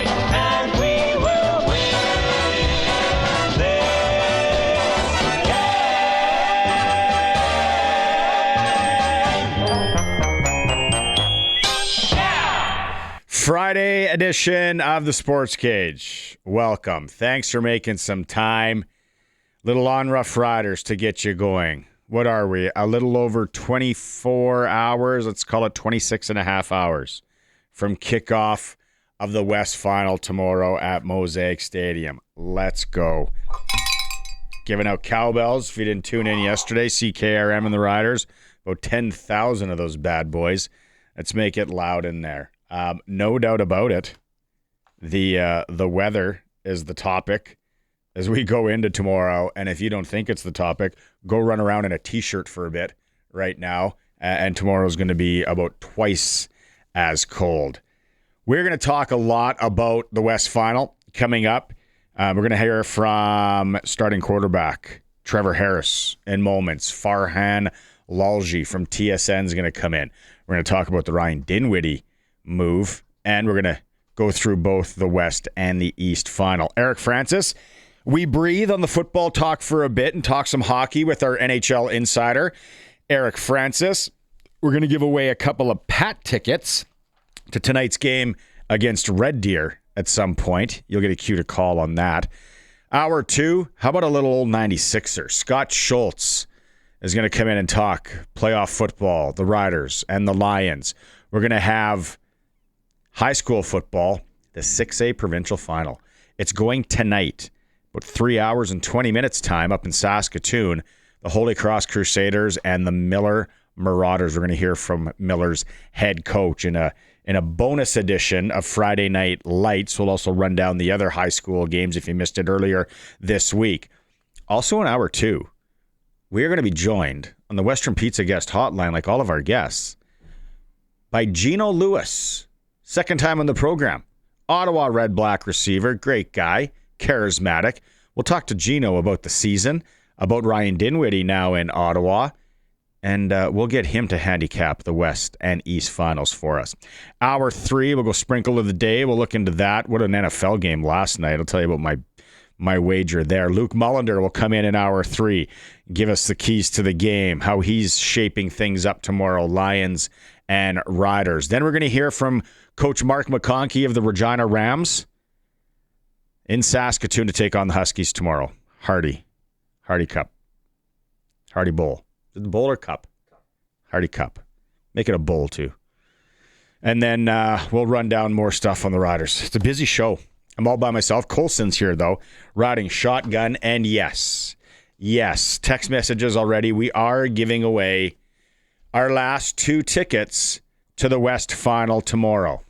fight, and we will win this game. Yeah! Friday edition of the Sports Cage. Welcome. Thanks for making some time. Little on Rough Riders to get you going. What are we? A little over 24 hours. Let's call it 26 and a half hours from kickoff of the West Final tomorrow at Mosaic Stadium. Let's go. Giving out cowbells. If you didn't tune in yesterday, CKRM and the Riders. About 10,000 of those bad boys. Let's make it loud in there. No doubt about it. The weather is the topic as we go into tomorrow. And if you don't think it's the topic, go run around in a T-shirt for a bit right now. And tomorrow's going to be about twice as cold. We're going to talk a lot about the West Final coming up. We're going to hear from starting quarterback Trevor Harris in moments. Farhan Lalji from TSN is going to come in. We're going to talk about the Ryan Dinwiddie move. And we're going to go through both the West and the East Final. Eric Francis, we breathe on the football talk for a bit and talk some hockey with our NHL insider, Eric Francis. We're going to give away a couple of Pat tickets to tonight's game against Red Deer at some point. You'll get a cue to call on that. Hour 2, how about a little old 96er? Scott Schultz is going to come in and talk playoff football, the Riders and the Lions. We're going to have high school football, the 6A provincial final. It's going tonight. About 3 hours and 20 minutes time up in Saskatoon, the Holy Cross Crusaders and the Miller Marauders. We're going to hear from Miller's head coach in a bonus edition of Friday Night Lights. We'll also run down the other high school games if you missed it earlier this week. Also in hour 2, we are going to be joined on the Western Pizza guest hotline, like all of our guests, by Geno Lewis. Second time on the program. Ottawa Redblack receiver, great guy. Charismatic. We'll talk to Geno about the season, about Ryan Dinwiddie now in Ottawa, and we'll get him to handicap the West and East Finals for us. Hour 3, we'll go sprinkle of the day. We'll look into that. What an NFL game last night. I'll tell you about my wager there. Luc Mullinder will come in hour 3, give us the keys to the game, how he's shaping things up tomorrow, Lions and Riders. Then we're going to hear from Coach Mark McConkey of the Regina Rams in Saskatoon to take on the Huskies tomorrow. Hardy Cup. Hardy Bowl. Is it bowl or cup? Hardy Cup. Make it a bowl, too. And then we'll run down more stuff on the Riders. It's a busy show. I'm all by myself. Colson's here, though, riding shotgun. And yes, text messages already. We are giving away our last 2 tickets to the West Final tomorrow.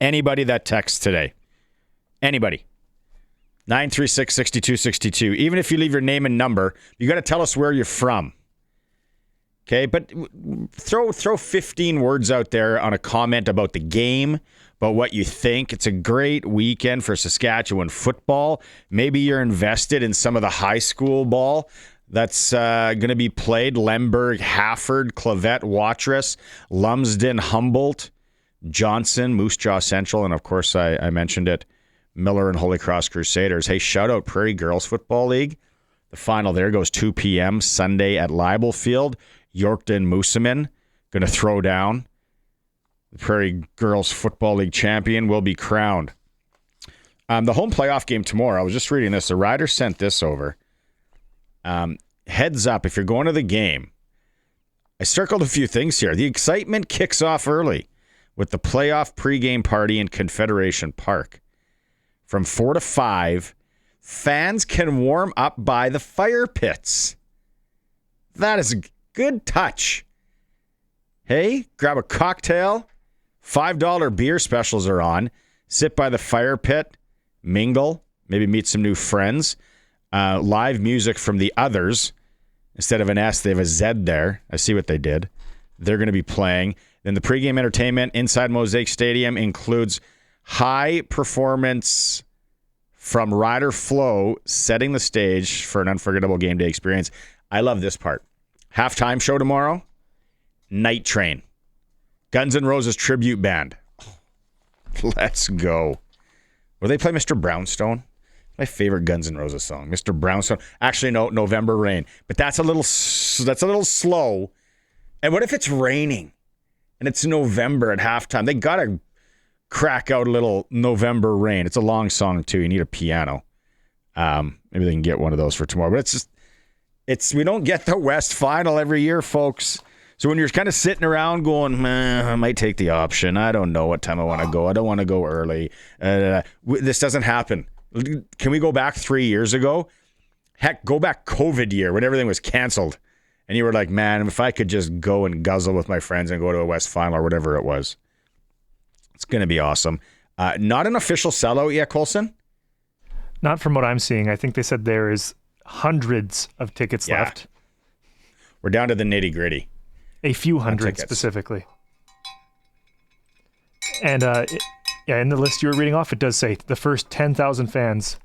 Anybody that texts today. Anybody. 936-6262. Even if you leave your name and number, you got to tell us where you're from. Okay, but throw 15 words out there on a comment about the game, about what you think. It's a great weekend for Saskatchewan football. Maybe you're invested in some of the high school ball that's going to be played. Lemberg, Hafford, Clavette, Watrous, Lumsden, Humboldt, Johnson, Moose Jaw Central, and of course I mentioned it, Miller and Holy Cross Crusaders. Hey, shout out Prairie Girls Football League. The final there goes 2 p.m. Sunday at Leibel Field. Yorkton Moosomin going to throw down. The Prairie Girls Football League champion will be crowned. The home playoff game tomorrow, I was just reading this. The Riders sent this over. Heads up, if you're going to the game, I circled a few things here. The excitement kicks off early with the playoff pregame party in Confederation Park. From 4 to 5, fans can warm up by the fire pits. That is a good touch. Hey, grab a cocktail. $5 beer specials are on. Sit by the fire pit, mingle, maybe meet some new friends. Live music from the Others. Instead of an S, they have a Z there. I see what they did. They're going to be playing. Then the pregame entertainment inside Mosaic Stadium includes high performance from Rider Flow, setting the stage for an unforgettable game day experience. I love this part. Halftime show tomorrow, Night Train. Guns N' Roses tribute band. Let's go. Will they play Mr. Brownstone? My favorite Guns N' Roses song, Mr. Brownstone. Actually, no, November Rain. But that's a little slow. And what if it's raining and it's November at halftime? They got to crack out a little November Rain. It's a long song, too. You need a piano. Maybe they can get one of those for tomorrow. But we don't get the West Final every year, folks. So when you're kind of sitting around going, I might take the option. I don't know what time I want to go. I don't want to go early. This doesn't happen. Can we go back 3 years ago? Heck, go back COVID year when everything was canceled. And you were like, man, if I could just go and guzzle with my friends and go to a West Final or whatever it was. It's going to be awesome. Not an official sellout yet, Colson? Not from what I'm seeing. I think they said there is hundreds of tickets left. We're down to the nitty gritty. A few hundred specifically. And in the list you were reading off, it does say the first 10,000 fans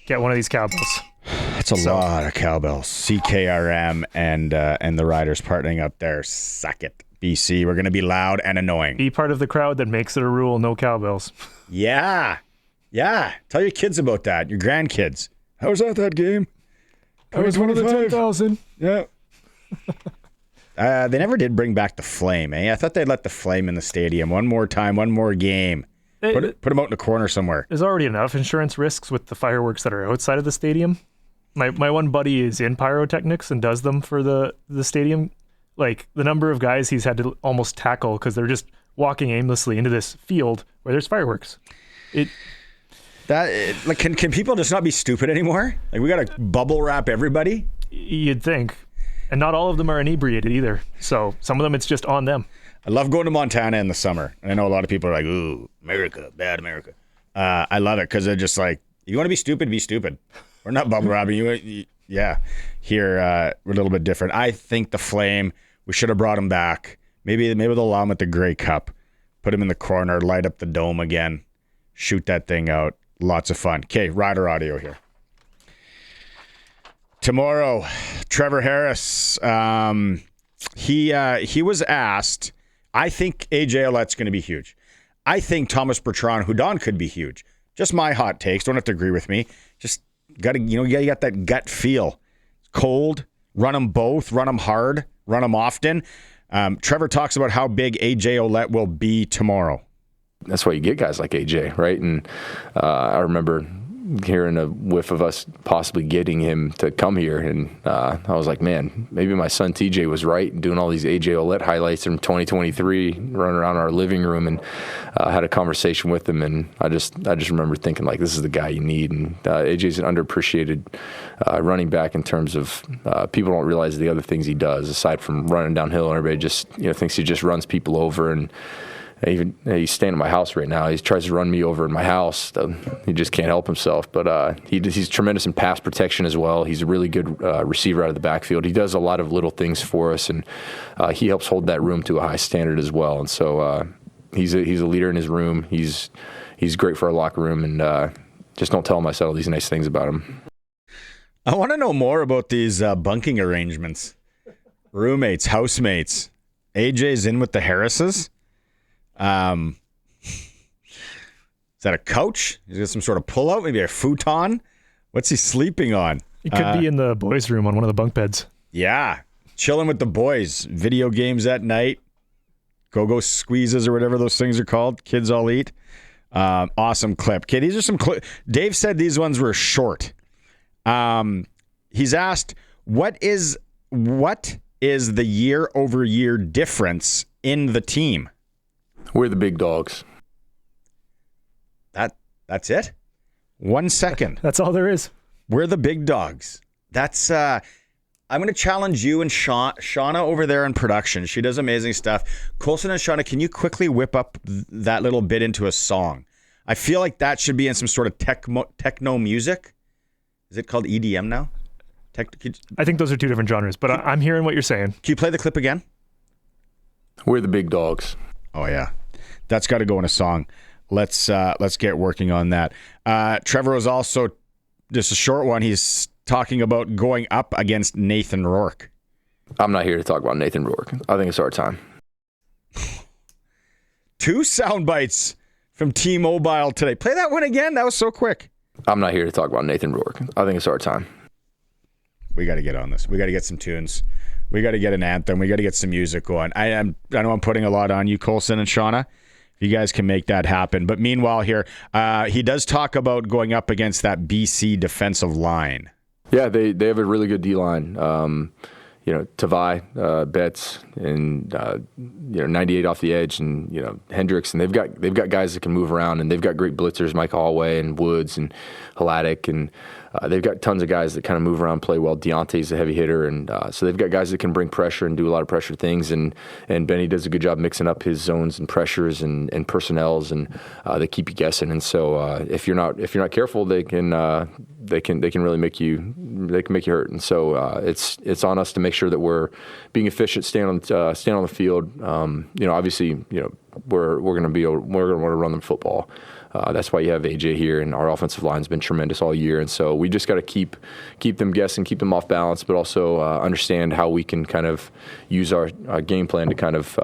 get one of these cowbells. That's a lot of cowbells. CKRM and the Riders partnering up there. Suck it, BC. We're going to be loud and annoying. Be part of the crowd that makes it a rule, no cowbells. Yeah. Tell your kids about that, your grandkids. How was that game? I was one of the 10,000. Yeah. They never did bring back the flame, eh? I thought they'd let the flame in the stadium one more time, one more game. Put them out in the corner somewhere. There's already enough insurance risks with the fireworks that are outside of the stadium. My one buddy is in pyrotechnics and does them for the stadium. Like, the number of guys he's had to almost tackle because they're just walking aimlessly into this field where there's fireworks. Can people just not be stupid anymore? Like, we got to bubble wrap everybody? You'd think. And not all of them are inebriated either. So some of them, it's just on them. I love going to Montana in the summer. And I know a lot of people are like, ooh, America, bad America. I love it because they're just like, you want to be stupid, be stupid. We're not bubble wrapping you. Yeah. Here, we're a little bit different. I think the flame, we should have brought him back. Maybe they'll allow him at the Grey Cup. Put him in the corner, light up the dome again. Shoot that thing out. Lots of fun. Okay, Rider audio here. Tomorrow, Trevor Harris, he was asked, I think AJ Ouellette's going to be huge. I think Thomas Bertrand-Hudon could be huge. Just my hot takes. Don't have to agree with me. Just got to, you got that gut feel. Cold, run them both, run them hard, run them often. Trevor talks about how big AJ Ouellette will be tomorrow. That's why you get guys like AJ, right? And I remember hearing a whiff of us possibly getting him to come here, and I was like, man, maybe my son TJ was right, and doing all these AJ Ouellette highlights from 2023, running around our living room, and had a conversation with him, and I just remember thinking, like, this is the guy you need. And AJ's an underappreciated running back in terms of people don't realize the other things he does aside from running downhill, and everybody just thinks he just runs people over. And even he's staying at my house right now. He tries to run me over in my house. He just can't help himself. But he's tremendous in pass protection as well. He's a really good receiver out of the backfield. He does a lot of little things for us, and he helps hold that room to a high standard as well. And so he's a leader in his room. He's great for our locker room, and just don't tell him I said all these nice things about him. I want to know more about these bunking arrangements. Roommates, housemates. AJ's in with the Harrises. Is that a couch? Is it some sort of pull-out? Maybe a futon? What's he sleeping on? He could be in the boys' room on one of the bunk beds. Yeah. Chilling with the boys. Video games at night. Go-go squeezes or whatever those things are called. Kids all eat. Awesome clip. Okay, these are some clips. Dave said these ones were short. He's asked, what is the year-over-year difference in the team? We're the big dogs. That's it? 1 second. That's all there is. We're the big dogs. That's I'm going to challenge you and Shauna over there in production. She does amazing stuff. Colson and Shauna, can you quickly whip up that little bit into a song? I feel like that should be in some sort of techno music. Is it called EDM now? I think those are two different genres, but I'm hearing what you're saying. Can you play the clip again? We're the big dogs. Oh, yeah. That's got to go in a song. Let's get working on that. Trevor was also, just a short one, he's talking about going up against Nathan Rourke. I'm not here to talk about Nathan Rourke. I think it's our time. 2 sound bites from T-Mobile today. Play that one again. That was so quick. I'm not here to talk about Nathan Rourke. I think it's our time. We got to get on this. We got to get some tunes. We got to get an anthem. We got to get some music going. I know I'm putting a lot on you, Colson and Shauna. If you guys can make that happen. But meanwhile here, he does talk about going up against that BC defensive line. Yeah, they have a really good D-line. Tavai, Betts, and 98 off the edge, and Hendricks, and they've got guys that can move around, and they've got great blitzers, Mike Hallway and Woods and Hladek, and they've got tons of guys that kind of move around, play well. Deontay's a heavy hitter, and so they've got guys that can bring pressure and do a lot of pressure things, and Benny does a good job mixing up his zones and pressures and personnels, and they keep you guessing. And so if you're not careful, they can really make you hurt. And so it's on us to make sure that we're being efficient, staying on the field. Obviously, we're going to want to run the football. That's why you have AJ here, and our offensive line's been tremendous all year. And so we just got to keep them guessing, keep them off balance, but also understand how we can kind of use our game plan to kind of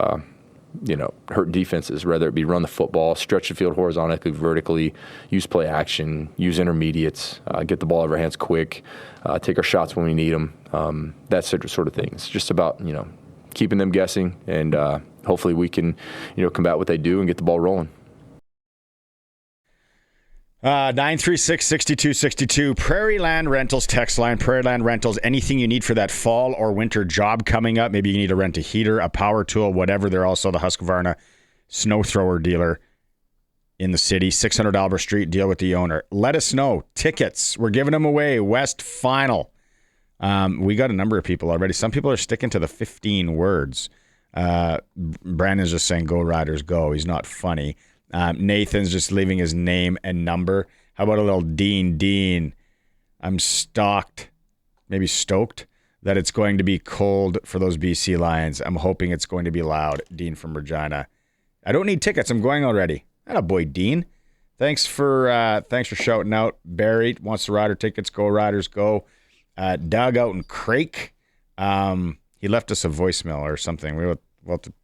hurt defenses, whether it be run the football, stretch the field horizontally, vertically, use play action, use intermediates, get the ball out of our hands quick, take our shots when we need them, that sort of thing. It's just about keeping them guessing, and hopefully we can combat what they do and get the ball rolling. 936-6262, Prairie Land Rentals text line. Prairie Land Rentals, anything you need for that fall or winter job coming up. Maybe you need to rent a heater, a power tool, whatever. They're also the Husqvarna snow thrower dealer in the city. 600 Albert Street, deal with the owner. Let us know. Tickets, we're giving them away. West Final. We got a number of people already. Some people are sticking to the 15 words. Brandon's just saying, go Riders, go. He's not funny. Nathan's just leaving his name and number. How about a little Dean? I'm stoked that it's going to be cold for those BC Lions. I'm hoping it's going to be loud. Dean from Regina. I don't need tickets. I'm going already. Attaboy, Dean. Thanks for shouting out. Barry wants the Rider tickets. Go Riders, go. Doug out in Crake. He left us a voicemail or something. We'll have to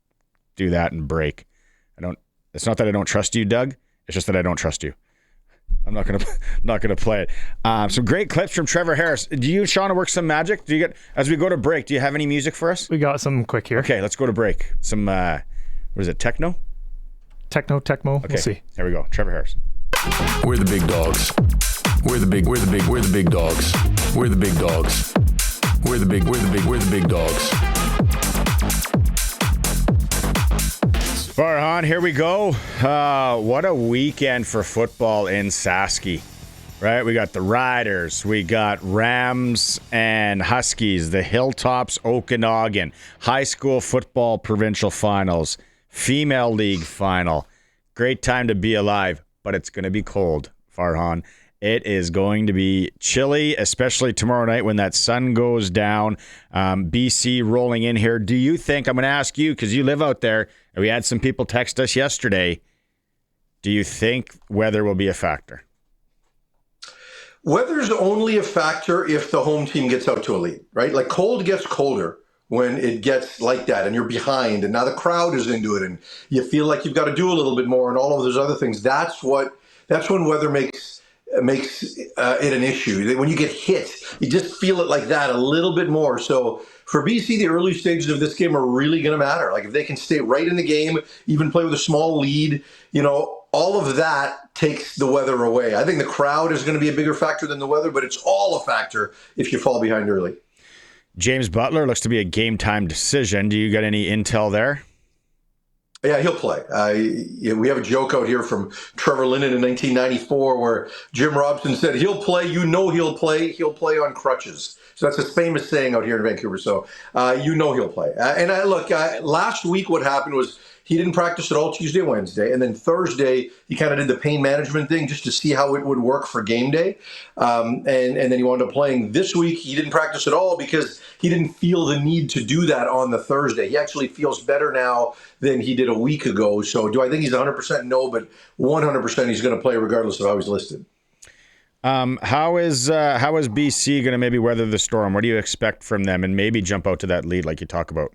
do that and break. It's not that I don't trust you, Doug. It's just that I don't trust you. I'm not gonna play it. Some great clips from Trevor Harris. Do you, Shauna, work some magic? As we go to break? Do you have any music for us? We got some quick here. Okay, let's go to break. Some what is it? Techno. Tecmo. Okay, We'll see. There we go. Trevor Harris. We're the big dogs. We're the big dogs. We're the big dogs. We're the big dogs. Farhan, here we go. What a weekend for football in Sasky, right? We got the Riders, we got Rams and Huskies, the Hilltops, Okanagan, high school football provincial finals, female league final. Great time to be alive, but it's going to be cold, Farhan. It is going to be chilly, especially tomorrow night when that sun goes down. BC rolling in here. Do you think, I'm going to ask you because you live out there, and we had some people text us yesterday, do you think weather will be a factor? Weather's only a factor if the home team gets out to a lead, right? Like cold gets colder when it gets like that and you're behind and now the crowd is into it and you feel like you've got to do a little bit more and all of those other things. That's when weather makes it an issue. When you get hit, you just feel it like that a little bit more. So for BC, the early stages of this game are really going to matter. Like if they can stay right in the game, even play with a small lead, all of that takes the weather away. I think the crowd is going to be a bigger factor than the weather, but it's all a factor if you fall behind early. James Butler looks to be a game time decision. Do you got any intel there? Yeah, he'll play. We have a joke out here from Trevor Linden in 1994 where Jim Robson said, he'll play, he'll play. He'll play on crutches. So that's a famous saying out here in Vancouver. So he'll play. Look, last week what happened was he didn't practice at all Tuesday, Wednesday. And then Thursday, he kind of did the pain management thing just to see how it would work for game day. And then he wound up playing this week. He didn't practice at all because he didn't feel the need to do that on the Thursday. He actually feels better now than he did a week ago. So do I think he's 100%? No, but 100% he's going to play regardless of how he's listed. How is BC going to maybe weather the storm? What do you expect from them and maybe jump out to that lead like you talk about?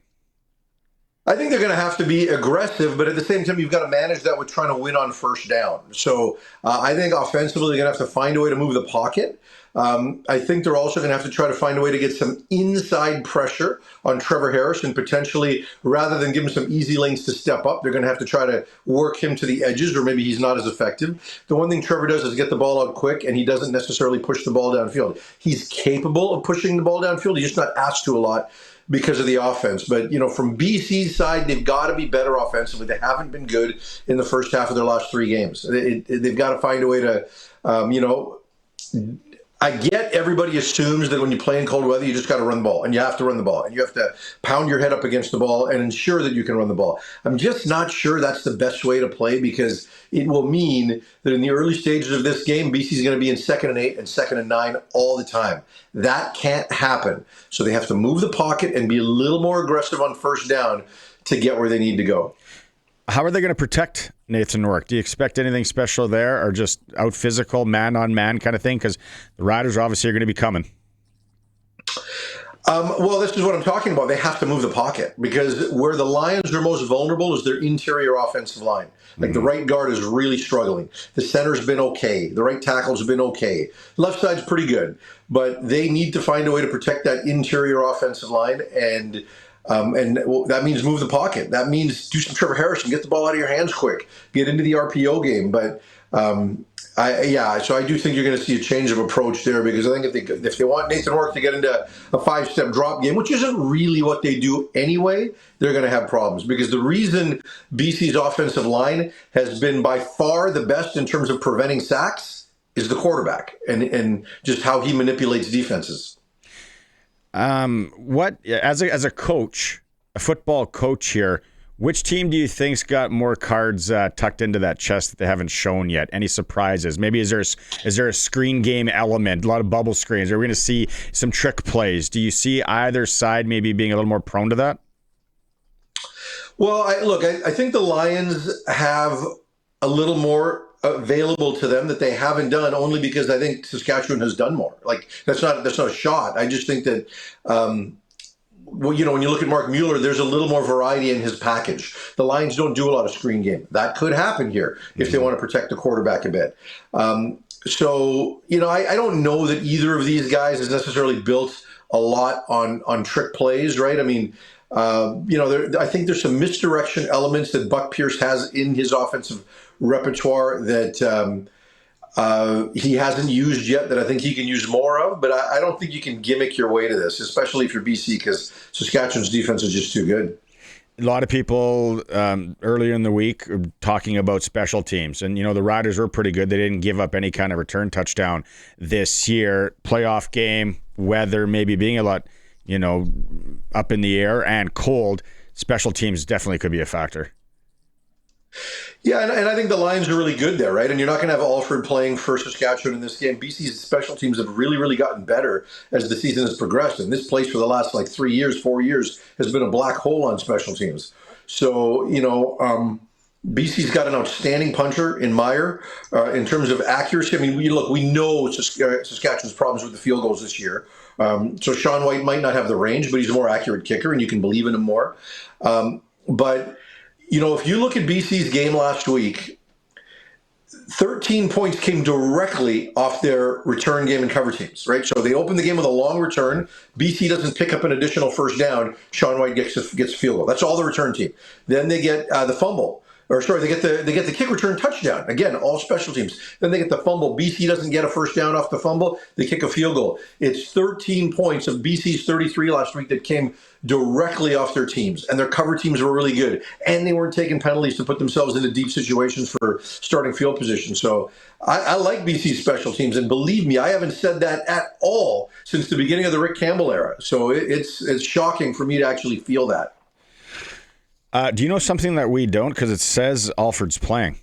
I think they're going to have to be aggressive, but at the same time, you've got to manage that with trying to win on first down. So I think offensively, they're going to have to find a way to move the pocket. I think they're also going to have to try to find a way to get some inside pressure on Trevor Harris, and potentially, rather than give him some easy lanes to step up, they're going to have to try to work him to the edges, or maybe he's not as effective. The one thing Trevor does is get the ball out quick, and he doesn't necessarily push the ball downfield. He's capable of pushing the ball downfield. He's just not asked to a lot because of the offense. But, from BC's side, they've got to be better offensively. They haven't been good in the first half of their last 3 games. They've got to find a way to, I get everybody assumes that when you play in cold weather, you just got to run the ball, and you have to run the ball, and you have to pound your head up against the ball and ensure that you can run the ball. I'm just not sure that's the best way to play, because it will mean that in the early stages of this game, BC is going to be in 2nd and 8 and 2nd and 9 all the time. That can't happen. So they have to move the pocket and be a little more aggressive on first down to get where they need to go. How are they going to protect Nathan Rourke? Do you expect anything special there, or just out physical, man-on-man kind of thing? Because the Riders obviously are going to be coming. Well, this is what I'm talking about. They have to move the pocket, because where the Lions are most vulnerable is their interior offensive line. Like the right guard is really struggling. The center's been okay. The right tackle's been okay. Left side's pretty good. But they need to find a way to protect that interior offensive line, and that means move the pocket. That means do some Trevor Harris and get the ball out of your hands quick. Get into the RPO game. But so I do think you're going to see a change of approach there, because I think if they want Nathan Rourke to get into a 5-step drop game, which isn't really what they do anyway, they're going to have problems. Because the reason BC's offensive line has been by far the best in terms of preventing sacks is the quarterback and just how he manipulates defenses. What as a coach, a football coach here, which team do you think's got more cards tucked into that chest that they haven't shown yet? Any surprises? Maybe is there a screen game element? A lot of bubble screens. Are we going to see some trick plays? Do you see either side maybe being a little more prone to that? Well, I think the Lions have a little more available to them that they haven't done, only because I think Saskatchewan has done more. Like that's not a shot. I just think that when you look at Mark Mueller, there's a little more variety in his package. The Lions don't do a lot of screen game. That could happen here if they want to protect the quarterback a bit. I don't know that either of these guys has necessarily built a lot on trick plays, right? I mean, I think there's some misdirection elements that Buck Pierce has in his offensive repertoire that he hasn't used yet, that I think he can use more of. But I don't think you can gimmick your way to this, especially if you're BC, because Saskatchewan's defense is just too good. A lot of people earlier in the week are talking about special teams. And, the Riders were pretty good. They didn't give up any kind of return touchdown this year. Playoff game, weather maybe being a lot, up in the air and cold. Special teams definitely could be a factor. Yeah, and I think the Lions are really good there, right? And you're not going to have Alford playing for Saskatchewan in this game. BC's special teams have really, really gotten better as the season has progressed. And this place for the last 4 years has been a black hole on special teams. So, BC's got an outstanding puncher in Meyer in terms of accuracy. I mean, we know Saskatchewan's problems with the field goals this year. So Sean White might not have the range, but he's a more accurate kicker, and you can believe in him more. But if you look at BC's game last week, 13 points came directly off their return game and cover teams, right? So they opened the game with a long return. BC doesn't pick up an additional first down. Sean White gets a field goal. That's all the return team. Then they get the fumble. They get the kick return touchdown. Again, all special teams. Then they get the fumble. BC doesn't get a first down off the fumble. They kick a field goal. It's 13 points of BC's 33 last week that came directly off their teams. And their cover teams were really good. And they weren't taking penalties to put themselves into deep situations for starting field position. So I like BC's special teams. And believe me, I haven't said that at all since the beginning of the Rick Campbell era. So it's shocking for me to actually feel that. Do you know something that we don't? Because it says Alford's playing.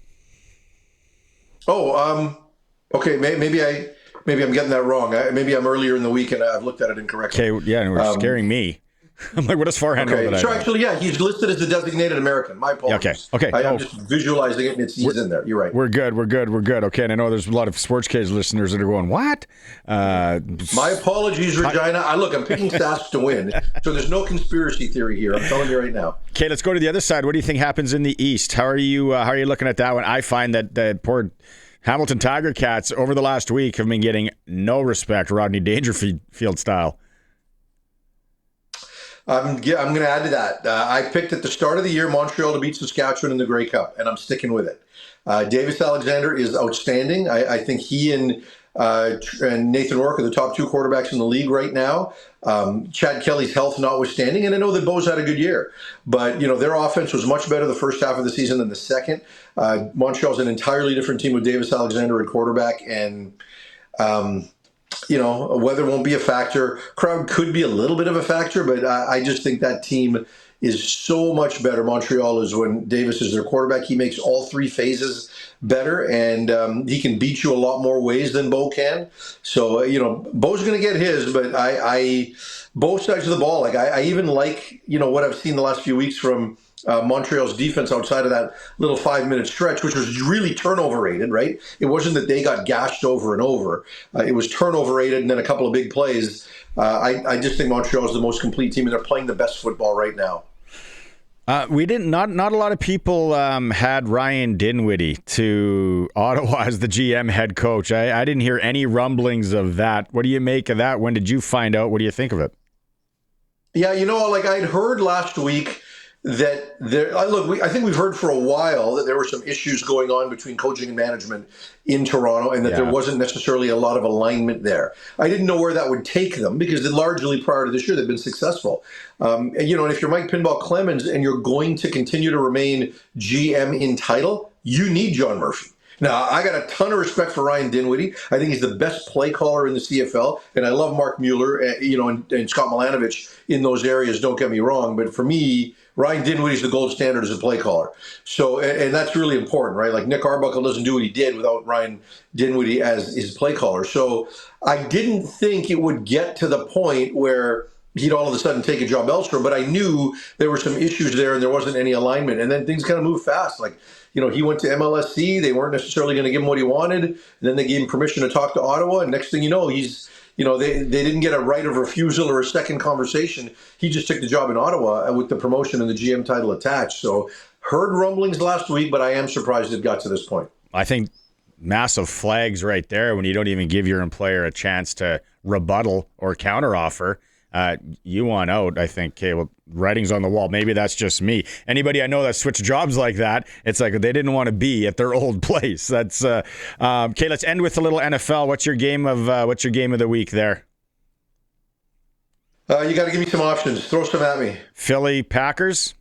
Okay. Maybe I'm getting that wrong. Maybe I'm earlier in the week and I've looked at it incorrectly. Okay, yeah, and we're scaring me. I'm like, what does Farhan know that Okay, I so don't? actually, yeah, he's listed as a designated American. My apologies. Okay. I'm Oh. just visualizing it, and he's in there. You're right. We're good. Okay, and I know there's a lot of SportsCage listeners that are going, what? My apologies, Regina. I'm picking Sask to win, so there's no conspiracy theory here. I'm telling you right now. Okay, let's go to the other side. What do you think happens in the East? How are you looking at that one? I find that poor Hamilton Tiger Cats over the last week have been getting no respect, Rodney Dangerfield style. I'm going to add to that. I picked at the start of the year Montreal to beat Saskatchewan in the Grey Cup, and I'm sticking with it. Davis Alexander is outstanding. I think he and Nathan Rourke are the top two quarterbacks in the league right now. Chad Kelly's health notwithstanding, and I know that Bo's had a good year, but their offense was much better the first half of the season than the second. Montreal's an entirely different team with Davis Alexander at quarterback, and weather won't be a factor. Crowd could be a little bit of a factor, but I just think that team is so much better. Montreal is when Davis is their quarterback. He makes all three phases better, and he can beat you a lot more ways than Bo can. So, Bo's going to get his, but I both sides of the ball. Like I even like, what I've seen the last few weeks from Montreal's defense outside of that little 5-minute stretch, which was really turnover rated, right? It wasn't that they got gashed over and over. It was turnover rated and then a couple of big plays. I just think Montreal is the most complete team, and they're playing the best football right now. Not a lot of people had Ryan Dinwiddie to Ottawa as the GM head coach. I didn't hear any rumblings of that. What do you make of that? When did you find out? What do you think of it? Yeah, I'd heard last week that I think we've heard for a while that there were some issues going on between coaching and management in Toronto, and that there wasn't necessarily a lot of alignment there. I didn't know where that would take them because largely prior to this year they've been successful. And if you're Mike Pinball Clemens and you're going to continue to remain GM in title, you need John Murphy. Now, I got a ton of respect for Ryan Dinwiddie. I think he's the best play caller in the CFL, and I love Mark Mueller, and Scott Milanovich in those areas. Don't get me wrong, but for me, Ryan Dinwiddie's the gold standard as a play caller. So, and that's really important, right? Like Nick Arbuckle doesn't do what he did without Ryan Dinwiddie as his play caller. So, I didn't think it would get to the point where he'd all of a sudden take a job elsewhere, but I knew there were some issues there and there wasn't any alignment. And then things kind of moved fast. Like, he went to MLSC. They weren't necessarily going to give him what he wanted. And then they gave him permission to talk to Ottawa. And next thing you know, they didn't get a right of refusal or a second conversation. He just took the job in Ottawa with the promotion and the GM title attached. So heard rumblings last week, but I am surprised it got to this point. I think massive flags right there when you don't even give your employer a chance to rebuttal or counteroffer. You want out, I think, okay, well, writing's on the wall. Maybe that's just me. Anybody I know that switched jobs like that, it's like they didn't want to be at their old place. That's okay. Let's end with a little NFL. What's your game of the week there? You got to give me some options. Throw some at me. Philly Packers.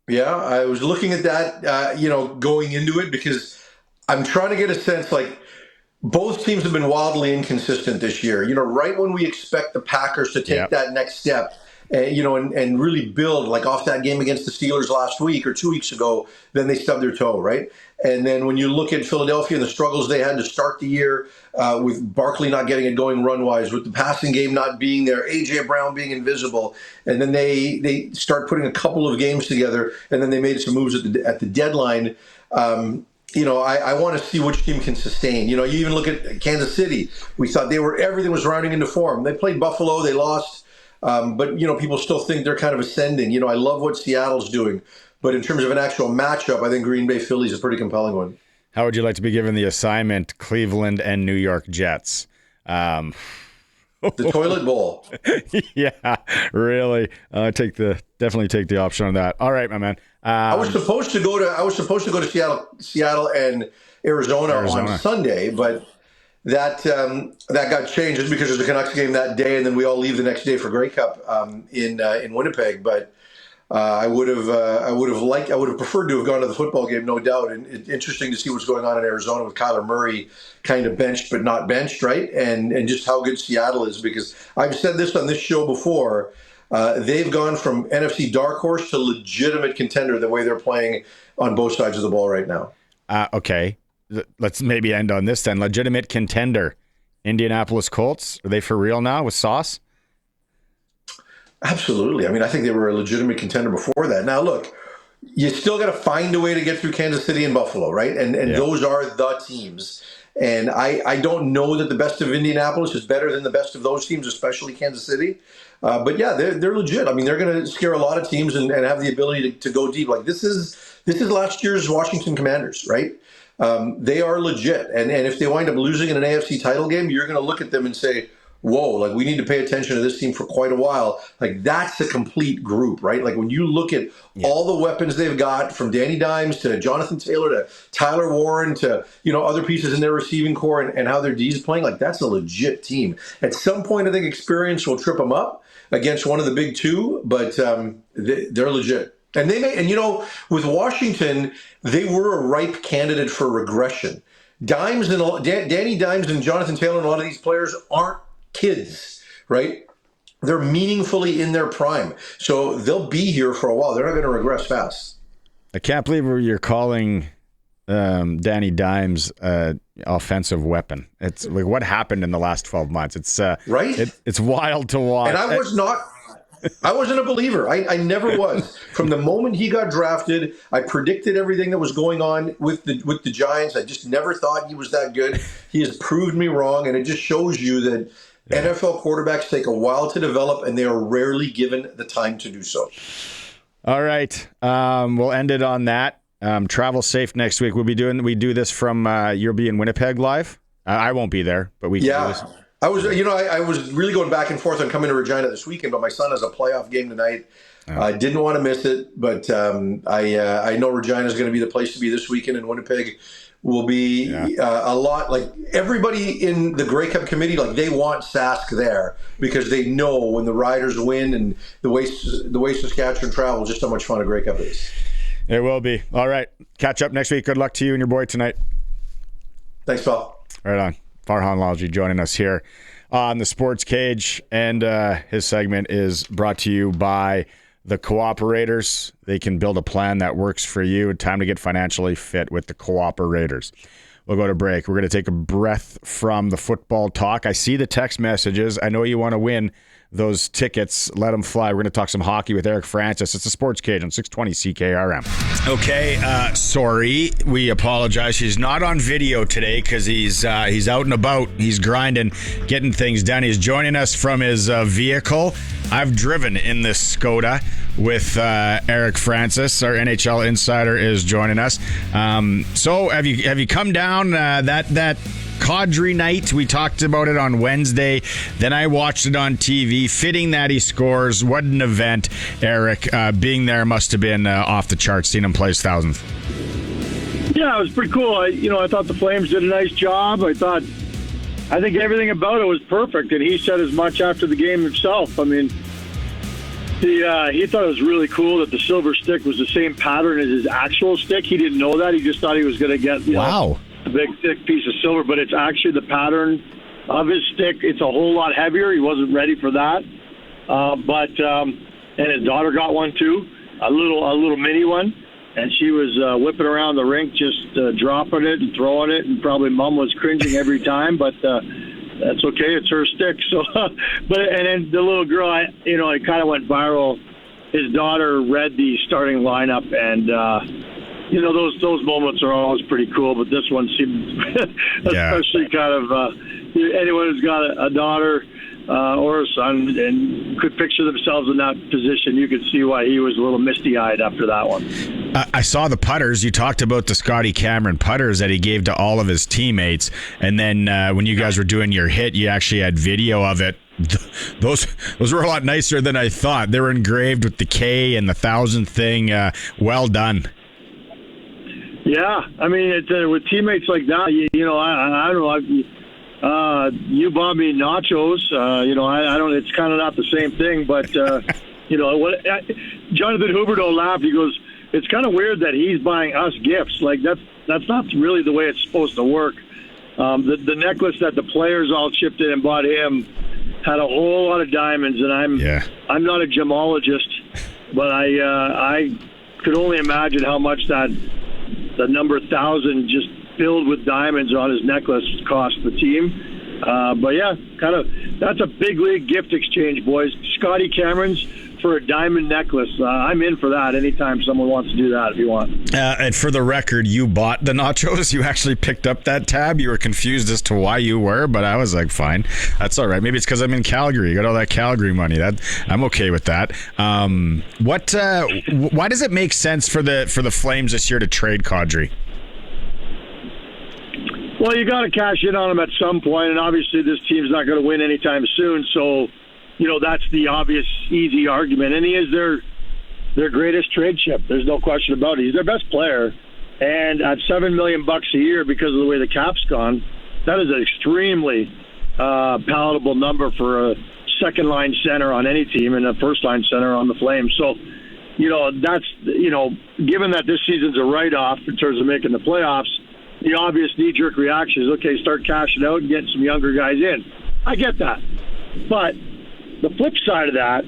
Yeah, I was looking at that, going into it because I'm trying to get a sense like. Both teams have been wildly inconsistent this year. Right when we expect the Packers to take that next step, and really build like off that game against the Steelers last week or 2 weeks ago, then they stubbed their toe, right? And then when you look at Philadelphia and the struggles they had to start the year with Barkley not getting it going run-wise, with the passing game not being there, A.J. Brown being invisible, and then they start putting a couple of games together, and then they made some moves at the deadline. I want to see which team can sustain. You even look at Kansas City. We thought everything was rounding into form. They played Buffalo, they lost, but people still think they're kind of ascending. I love what Seattle's doing, but in terms of an actual matchup, I think Green Bay Philly is a pretty compelling one. How would you like to be given the assignment, Cleveland and New York Jets? The toilet bowl. Yeah, really. Definitely take the option on that. All right, my man. I was supposed to go to Seattle and Arizona on Sunday, but that got changed just because there's a Canucks game that day, and then we all leave the next day for Grey Cup in Winnipeg. But I would have preferred to have gone to the football game, no doubt. And it's interesting to see what's going on in Arizona with Kyler Murray kind of benched but not benched, right? And just how good Seattle is, because I've said this on this show before. They've gone from NFC dark horse to legitimate contender the way they're playing on both sides of the ball right now. Okay. Let's maybe end on this then. Legitimate contender. Indianapolis Colts. Are they for real now with Sauce? Absolutely. I mean, I think they were a legitimate contender before that. Now, look, you still got to find a way to get through Kansas City and Buffalo, right? And those are the teams. And I don't know that the best of Indianapolis is better than the best of those teams, especially Kansas City. But yeah, they're legit. I mean, they're going to scare a lot of teams and have the ability to go deep. Like this is last year's Washington Commanders, right? They are legit. And if they wind up losing in an AFC title game, you're going to look at them and say, whoa, like we need to pay attention to this team for quite a while. Like that's a complete group, right? Like when you look at all the weapons they've got, from Danny Dimes to Jonathan Taylor to Tyler Warren to, other pieces in their receiving core and how their D's playing, like that's a legit team. At some point, I think experience will trip them up against one of the big two, but they're legit. And they may, and with Washington, they were a ripe candidate for regression. Dimes and Danny Dimes and Jonathan Taylor and a lot of these players aren't kids, right? They're meaningfully in their prime. So they'll be here for a while. They're not going to regress fast. I can't believe you're calling Danny Dimes offensive weapon. It's like what happened in the last 12 months. It's right. It's wild to watch. And I wasn't a believer. I never was. From the moment he got drafted, I predicted everything that was going on with the Giants. I just never thought he was that good. He has proved me wrong, and it just shows you that NFL quarterbacks take a while to develop, and they are rarely given the time to do so. All right. We'll end it on that. Travel safe next week. We do this from you'll be in Winnipeg live. I won't be there, but we can do this. I was really going back and forth on coming to Regina this weekend, but my son has a playoff game tonight. I didn't want to miss it, but I know Regina is going to be the place to be this weekend, and Winnipeg will be a lot. Like everybody in the Grey Cup committee, like they want Sask there because they know when the Riders win and the way Saskatchewan travel, just how much fun a Grey Cup is. It will be. All right. Catch up next week. Good luck to you and your boy tonight. Thanks, pal. Right on. Farhan Lalji joining us here on the Sports Cage, and his segment is brought to you by the Cooperators. They can build a plan that works for you. Time to get financially fit with the Cooperators. We'll go to break. We're going to take a breath from the football talk. I see the text messages. I know you want to win those tickets. Let them fly. We're going to talk some hockey with Eric Francis. It's the Sports Cage on 620 CKRM. Okay, sorry. We apologize. He's not on video today because he's out and about. He's grinding, getting things done. He's joining us from his vehicle. I've driven in this Skoda with Eric Francis. Our NHL insider is joining us. So have you come down that Cadre night? We talked about it on Wednesday. Then I watched it on TV. Fitting that he scores. What an event, Eric. Being there must have been off the charts. Seeing him play his 1000th. Yeah, it was pretty cool. I thought the Flames did a nice job. I think everything about it was perfect, and he said as much after the game himself. I mean, he thought it was really cool that the silver stick was the same pattern as his actual stick. He didn't know that. He just thought he was going to get a big, thick piece of silver, but it's actually the pattern of his stick. It's a whole lot heavier. He wasn't ready for that. And his daughter got one too, a little mini one, and she was whipping around the rink, just dropping it and throwing it, and probably Mom was cringing every time, but that's okay. It's her stick. So, and then the little girl, it kind of went viral. His daughter read the starting lineup, and those moments are always pretty cool, but this one seemed especially kind of anyone who's got a daughter or a son and could picture themselves in that position, you could see why he was a little misty-eyed after that one. I saw the putters. You talked about the Scotty Cameron putters that he gave to all of his teammates, and then when you guys were doing your hit, you actually had video of it. Those were a lot nicer than I thought. They were engraved with the K and the 1000 thing. Well done. Yeah, I mean, with teammates like that, I don't know. You bought me nachos. I don't. It's kind of not the same thing, but Jonathan Huberdeau laughed. He goes, "It's kind of weird that he's buying us gifts. Like that's not really the way it's supposed to work." The necklace that the players all chipped in and bought him had a whole lot of diamonds, and I'm not a gemologist, but I could only imagine how much the number 1000 just filled with diamonds on his necklace cost the team. But yeah, that's a big league gift exchange, boys. Scotty Cameron's for a diamond necklace. I'm in for that anytime someone wants to do that if you want. And for the record, you bought the nachos. You actually picked up that tab. You were confused as to why you were, but I was like, fine. That's all right. Maybe it's because I'm in Calgary. You got all that Calgary money. I'm okay with that. Why does it make sense for the Flames this year to trade Kadri? Well, you got to cash in on him at some point, and obviously this team's not going to win anytime soon, so that's the obvious, easy argument. And he is their greatest trade chip. There's no question about it. He's their best player, and at $7 million a year because of the way the cap's gone, that is an extremely palatable number for a second-line center on any team and a first-line center on the Flames. So, that's given that this season's a write-off in terms of making the playoffs, the obvious knee-jerk reaction is, okay, start cashing out and getting some younger guys in. I get that. But the flip side of that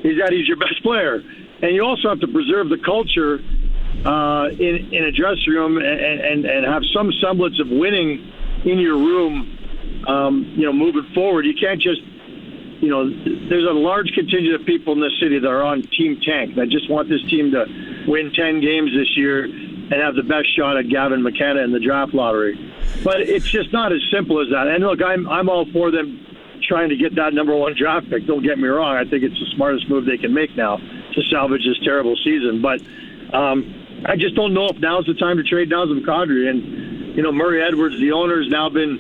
is that he's your best player. And you also have to preserve the culture in a dressing room and have some semblance of winning in your room, moving forward. You can't just, there's a large contingent of people in this city that are on Team Tank that just want this team to win 10 games this year and have the best shot at Gavin McKenna in the draft lottery. But it's just not as simple as that. And look, I'm all for them trying to get that number one draft pick. Don't get me wrong. I think it's the smartest move they can make now to salvage this terrible season. But I just don't know if now's the time to trade Nazem Kadri. And, Murray Edwards, the owner, has now been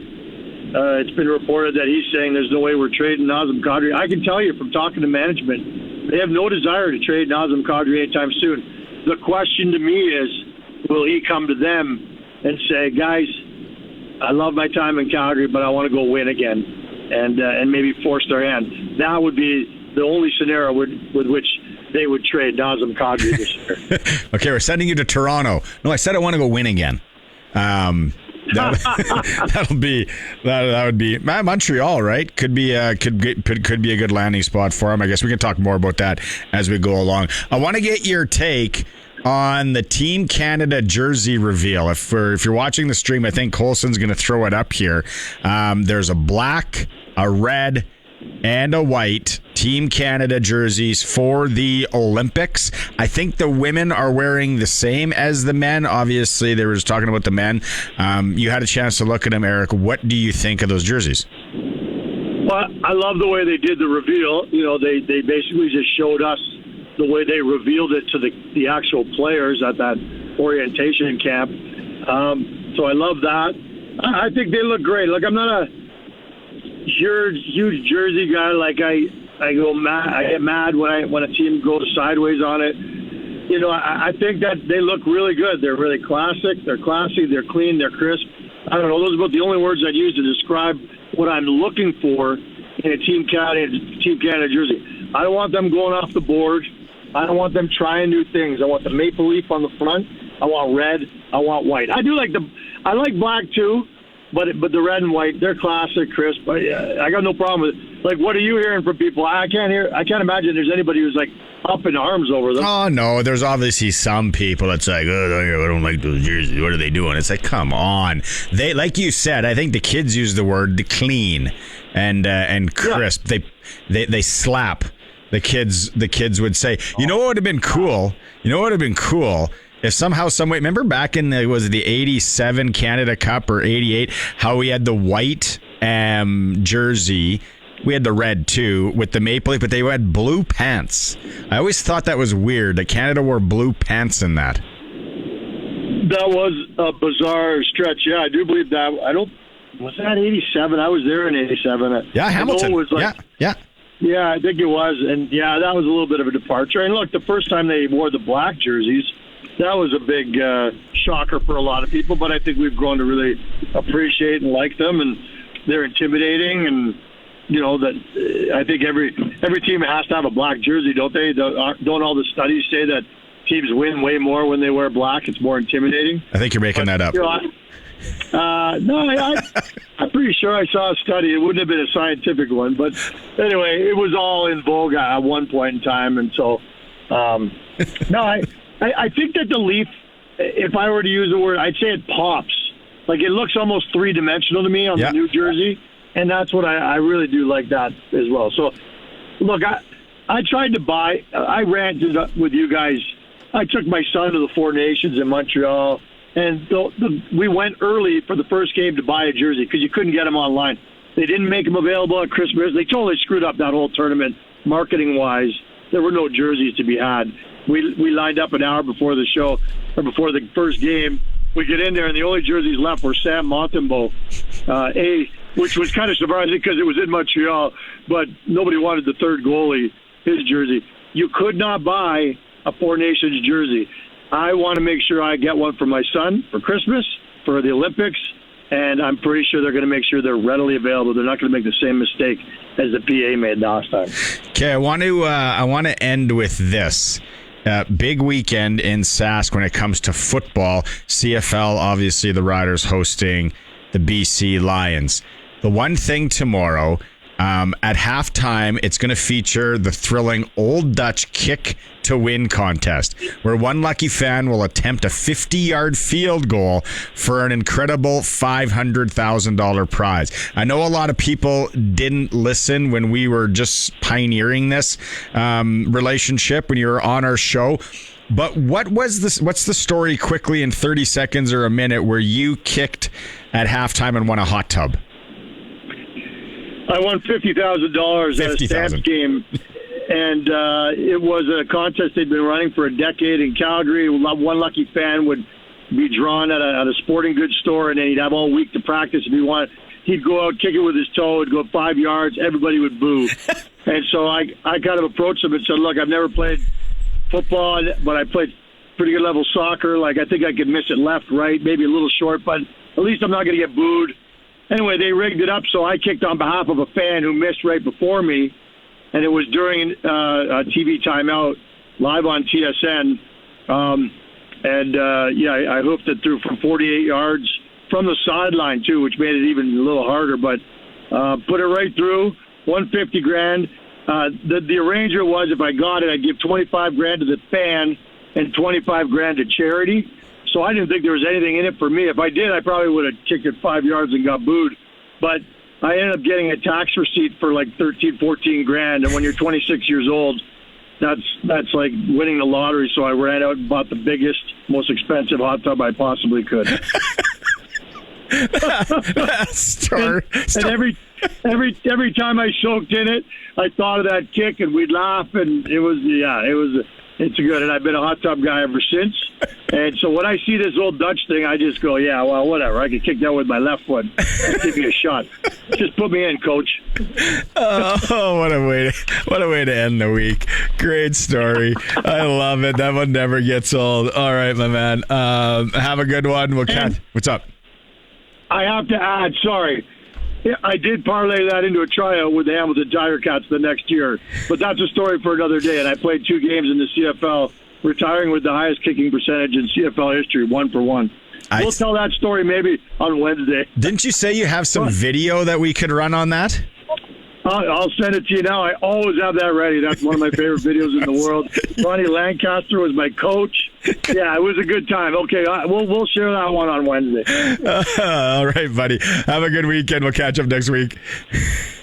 it's been reported that he's saying there's no way we're trading Nazem Kadri. I can tell you from talking to management, they have no desire to trade Nazem Kadri anytime soon. The question to me is, will he come to them and say, guys, I love my time in Calgary, but I want to go win again, and maybe force their hand? That would be the only scenario with which they would trade Nazem Kadri this year. Okay, we're sending you to Toronto. No, I said I want to go win again. That would be Montreal, right? Could be a good landing spot for him. I guess we can talk more about that as we go along. I want to get your take on the Team Canada jersey reveal. If you're watching the stream, I think Colson's going to throw it up here. There's a black, a red, and a white Team Canada jerseys for the Olympics. I think the women are wearing the same as the men. Obviously, they were just talking about the men. You had a chance to look at them, Eric. What do you think of those jerseys? Well, I love the way they did the reveal. They basically just showed us the way they revealed it to the actual players at that orientation camp. So I love that. I think they look great. Look, I'm not a huge jersey guy. Like I get mad when a team goes sideways on it. I think that they look really good. They're really classic. They're classy. They're clean. They're crisp. I don't know. Those are about the only words I'd use to describe what I'm looking for in a Team Canada jersey. I don't want them going off the board. I don't want them trying new things. I want the maple leaf on the front. I want red. I want white. I like black too, but the red and white, they're classic, crisp. I got no problem with it. Like, what are you hearing from people? I can't imagine there's anybody who's like up in arms over them. Oh no, there's obviously some people that's like, oh, I don't like those jerseys. What are they doing? It's like, come on. They, like you said, I think the kids use the word clean and crisp. Yeah. They slap. The kids would say, you know what would have been cool? If somehow, someway, remember back in the 87 Canada Cup or 88, how we had the white jersey. We had the red too with the maple leaf, but they had blue pants. I always thought that was weird that Canada wore blue pants in that. That was a bizarre stretch. Yeah, I do believe that. Was that 87? I was there in 87. Yeah, Hamilton. Was like, yeah. Yeah, I think it was. And, yeah, that was a little bit of a departure. And, look, the first time they wore the black jerseys, that was a big shocker for a lot of people. But I think we've grown to really appreciate and like them. And they're intimidating. And, that I think every team has to have a black jersey, don't they? Don't all the studies say that teams win way more when they wear black? It's more intimidating. I think you're making that up. I'm pretty sure I saw a study. It wouldn't have been a scientific one, but anyway, it was all in vogue at one point in time, and so I think that the leaf, if I were to use the word, I'd say it pops. Like, it looks almost three-dimensional to me on the new jersey, And that's what I really do like that as well. So, look, I tried to buy. I ranted with you guys. I took my son to the Four Nations in Montreal, and we went early for the first game to buy a jersey because you couldn't get them online. They didn't make them available at Christmas. They totally screwed up that whole tournament, marketing-wise. There were no jerseys to be had. We lined up an hour before the show, or before the first game. We get in there, and the only jerseys left were Sam Montembeault, which was kind of surprising because it was in Montreal, but nobody wanted the third goalie, his jersey. You could not buy a Four Nations jersey. I want to make sure I get one for my son for Christmas, for the Olympics, and I'm pretty sure they're going to make sure they're readily available. They're not going to make the same mistake as the PA made last time. Okay, I want to end with this. Big weekend in Sask when it comes to football. CFL, obviously the Riders hosting the BC Lions. The one thing tomorrow, at halftime, it's going to feature the thrilling Old Dutch kick to win contest, where one lucky fan will attempt a 50-yard field goal for an incredible $500,000 prize. I know a lot of people didn't listen when we were just pioneering this relationship when you were on our show. But what's the story quickly in 30 seconds or a minute where you kicked at halftime and won a hot tub? I won $50,000 at a Stamps game, and it was a contest they'd been running for a decade in Calgary. One lucky fan would be drawn at a sporting goods store, and then he'd have all week to practice if he wanted. He'd go out, kick it with his toe, it'd go 5 yards, everybody would boo. And so I kind of approached him and said, look, I've never played football, but I played pretty good level soccer. Like, I think I could miss it left, right, maybe a little short, but at least I'm not going to get booed. Anyway, they rigged it up, so I kicked on behalf of a fan who missed right before me, and it was during a TV timeout live on TSN. I hoofed it through from 48 yards from the sideline, too, which made it even a little harder, but put it right through, $150,000. The arrangement was if I got it, I'd give $25,000 to the fan and $25,000 to charity. So I didn't think there was anything in it for me. If I did, I probably would have kicked it 5 yards and got booed. But I ended up getting a tax receipt for like $13,000-14,000. And when you're 26 years old, that's like winning the lottery. So I ran out and bought the biggest, most expensive hot tub I possibly could. And every time I soaked in it, I thought of that kick, and we'd laugh, and it's good. And I've been a hot tub guy ever since. And so when I see this Old Dutch thing, I just go, yeah, well, whatever. I can kick that with my left foot. Just give me a shot. Just put me in, coach. Oh, what a way to end the week. Great story. I love it. That one never gets old. All right, my man. Have a good one. What's up? I have to add, sorry. I did parlay that into a tryout with the Hamilton Tiger Cats the next year, but that's a story for another day. And I played 2 games in the CFL, retiring with the highest kicking percentage in CFL history, 1-for-1. We'll tell that story maybe on Wednesday. Didn't you say you have some video that we could run on that? I'll send it to you now. I always have that ready. That's one of my favorite videos in the world. Ronnie Lancaster was my coach. Yeah, it was a good time. Okay, we'll share that one on Wednesday. All right, buddy. Have a good weekend. We'll catch up next week.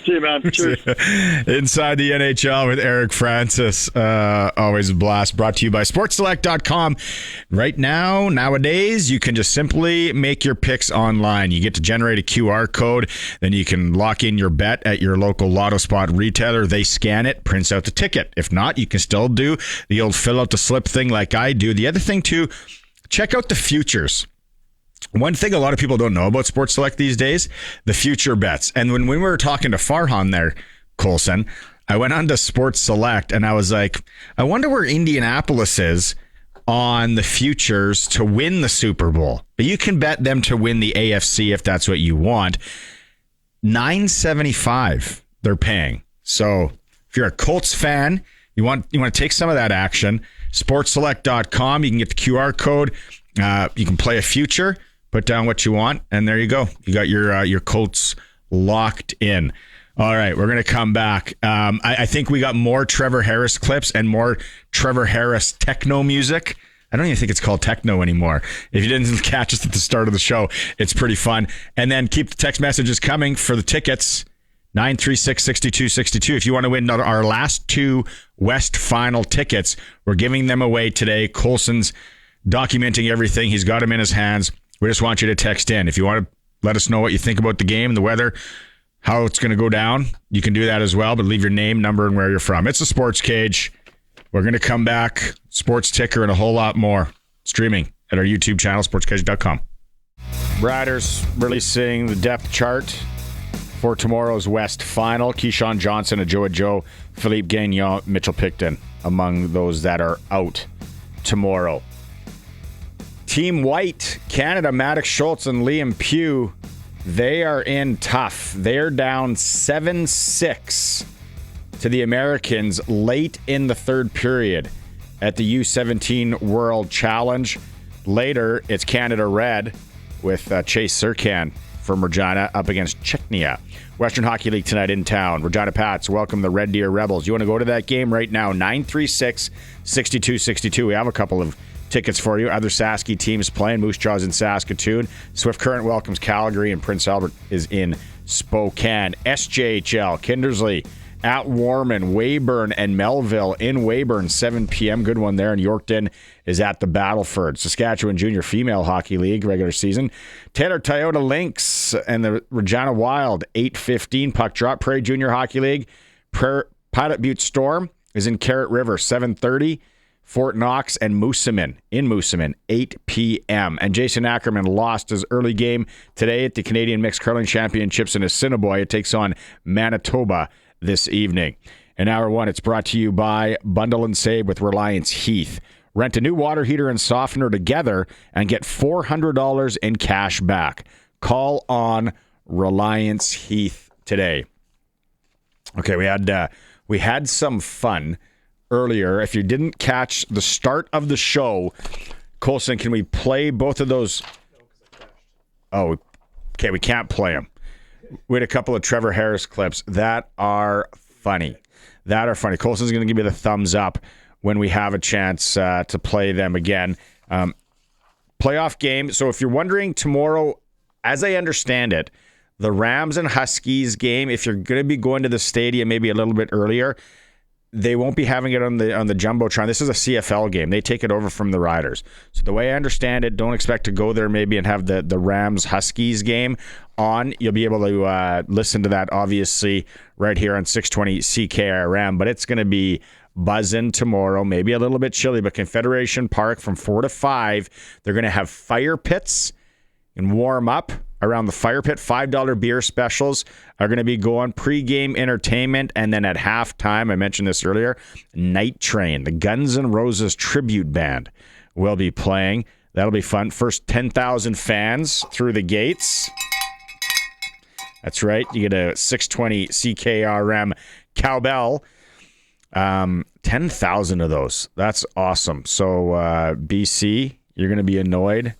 See you, man. Cheers. Inside the NHL with Eric Francis. Always a blast. Brought to you by SportsSelect.com. Right now, nowadays, you can just simply make your picks online. You get to generate a QR code. Then you can lock in your bet at your local Lotto Spot retailer. They scan it, prints out the ticket. If not, you can still do the old fill out the slip thing like I do. The other thing, too, check out the futures. One thing a lot of people don't know about Sports Select these days, the future bets. And when we were talking to Farhan there, Colson, I went on to Sports Select and I was like, I wonder where Indianapolis is on the futures to win the Super Bowl. But you can bet them to win the AFC if that's what you want. $9.75 they're paying. So if you're a Colts fan, you want to take some of that action, SportsSelect.com. You can get the QR code. You can play a future. Put down what you want, and there you go. You got your Colts locked in. All right, we're going to come back. I think we got more Trevor Harris clips and more Trevor Harris techno music I don't even think it's called techno anymore. If you didn't catch us at the start of the show, it's pretty fun. And then keep the text messages coming for the tickets. 936-6262. If you want to win our last 2 West Final tickets, we're giving them away today. Colson's documenting everything. He's got them in his hands. We just want you to text in. If you want to let us know what you think about the game, the weather, how it's going to go down, you can do that as well, but leave your name, number, and where you're from. It's the Sports Cage. We're going to come back, Sports Ticker, and a whole lot more. Streaming at our YouTube channel, sportscage.com. Riders releasing the depth chart for tomorrow's West Final. Keyshawn Johnson, Ajoa Joe, Philippe Gagnon, Mitchell Picton among those that are out tomorrow. Team White, Canada, Maddox Schultz and Liam Pugh, they are in tough. They're down 7-6 to the Americans late in the third period at the U17 World Challenge. Later, it's Canada Red with Chase Serkan from Regina up against Chechnya. Western Hockey League tonight in town. Regina Pats welcome the Red Deer Rebels. You want to go to that game right now, 936-6262. We have a couple of tickets for you. Other Sasky teams playing. Moose Jaw's in Saskatoon. Swift Current welcomes Calgary, and Prince Albert is in Spokane. SJHL, Kindersley at Warman, Weyburn and Melville in Weyburn, 7 p.m. Good one there. And Yorkton is at the Battleford. Saskatchewan Junior Female Hockey League regular season. Taylor Toyota Lynx and the Regina Wild, 8:15 puck drop. Prairie Junior Hockey League. Pilot Butte Storm is in Carrot River, 7:30. Fort Knox and Moosomin in Moosomin, 8 p.m. And Jason Ackerman lost his early game today at the Canadian Mixed Curling Championships in Assiniboia. It takes on Manitoba this evening. In hour one, it's brought to you by Bundle and Save with Reliance Heath. Rent a new water heater and softener together and get $400 in cash back. Call on Reliance Heath today. Okay, we had some fun earlier. If you didn't catch the start of the show, Colson, can we play both of those? Oh, okay, we can't play them. We had a couple of Trevor Harris clips that are funny. Colson's going to give you the thumbs up when we have a chance to play them again. Playoff game. So if you're wondering, tomorrow, as I understand it, the Rams and Huskies game, if you're going to be going to the stadium maybe a little bit earlier, they won't be having it on the Jumbotron. This is a CFL game. They take it over from the Riders. So the way I understand it, don't expect to go there maybe and have the Rams-Huskies game on. You'll be able to listen to that, obviously, right here on 620 CKRM. But it's going to be buzzing tomorrow, maybe a little bit chilly, but Confederation Park from 4 to 5, they're going to have fire pits and warm up around the fire pit. $5 beer specials are going to be going, pre-game entertainment, and then at halftime, I mentioned this earlier, Night Train, the Guns N' Roses tribute band, will be playing. That'll be fun. First 10,000 fans through the gates. That's right. You get a 620 CKRM cowbell. 10,000 of those. That's awesome. So, BC, you're going to be annoyed.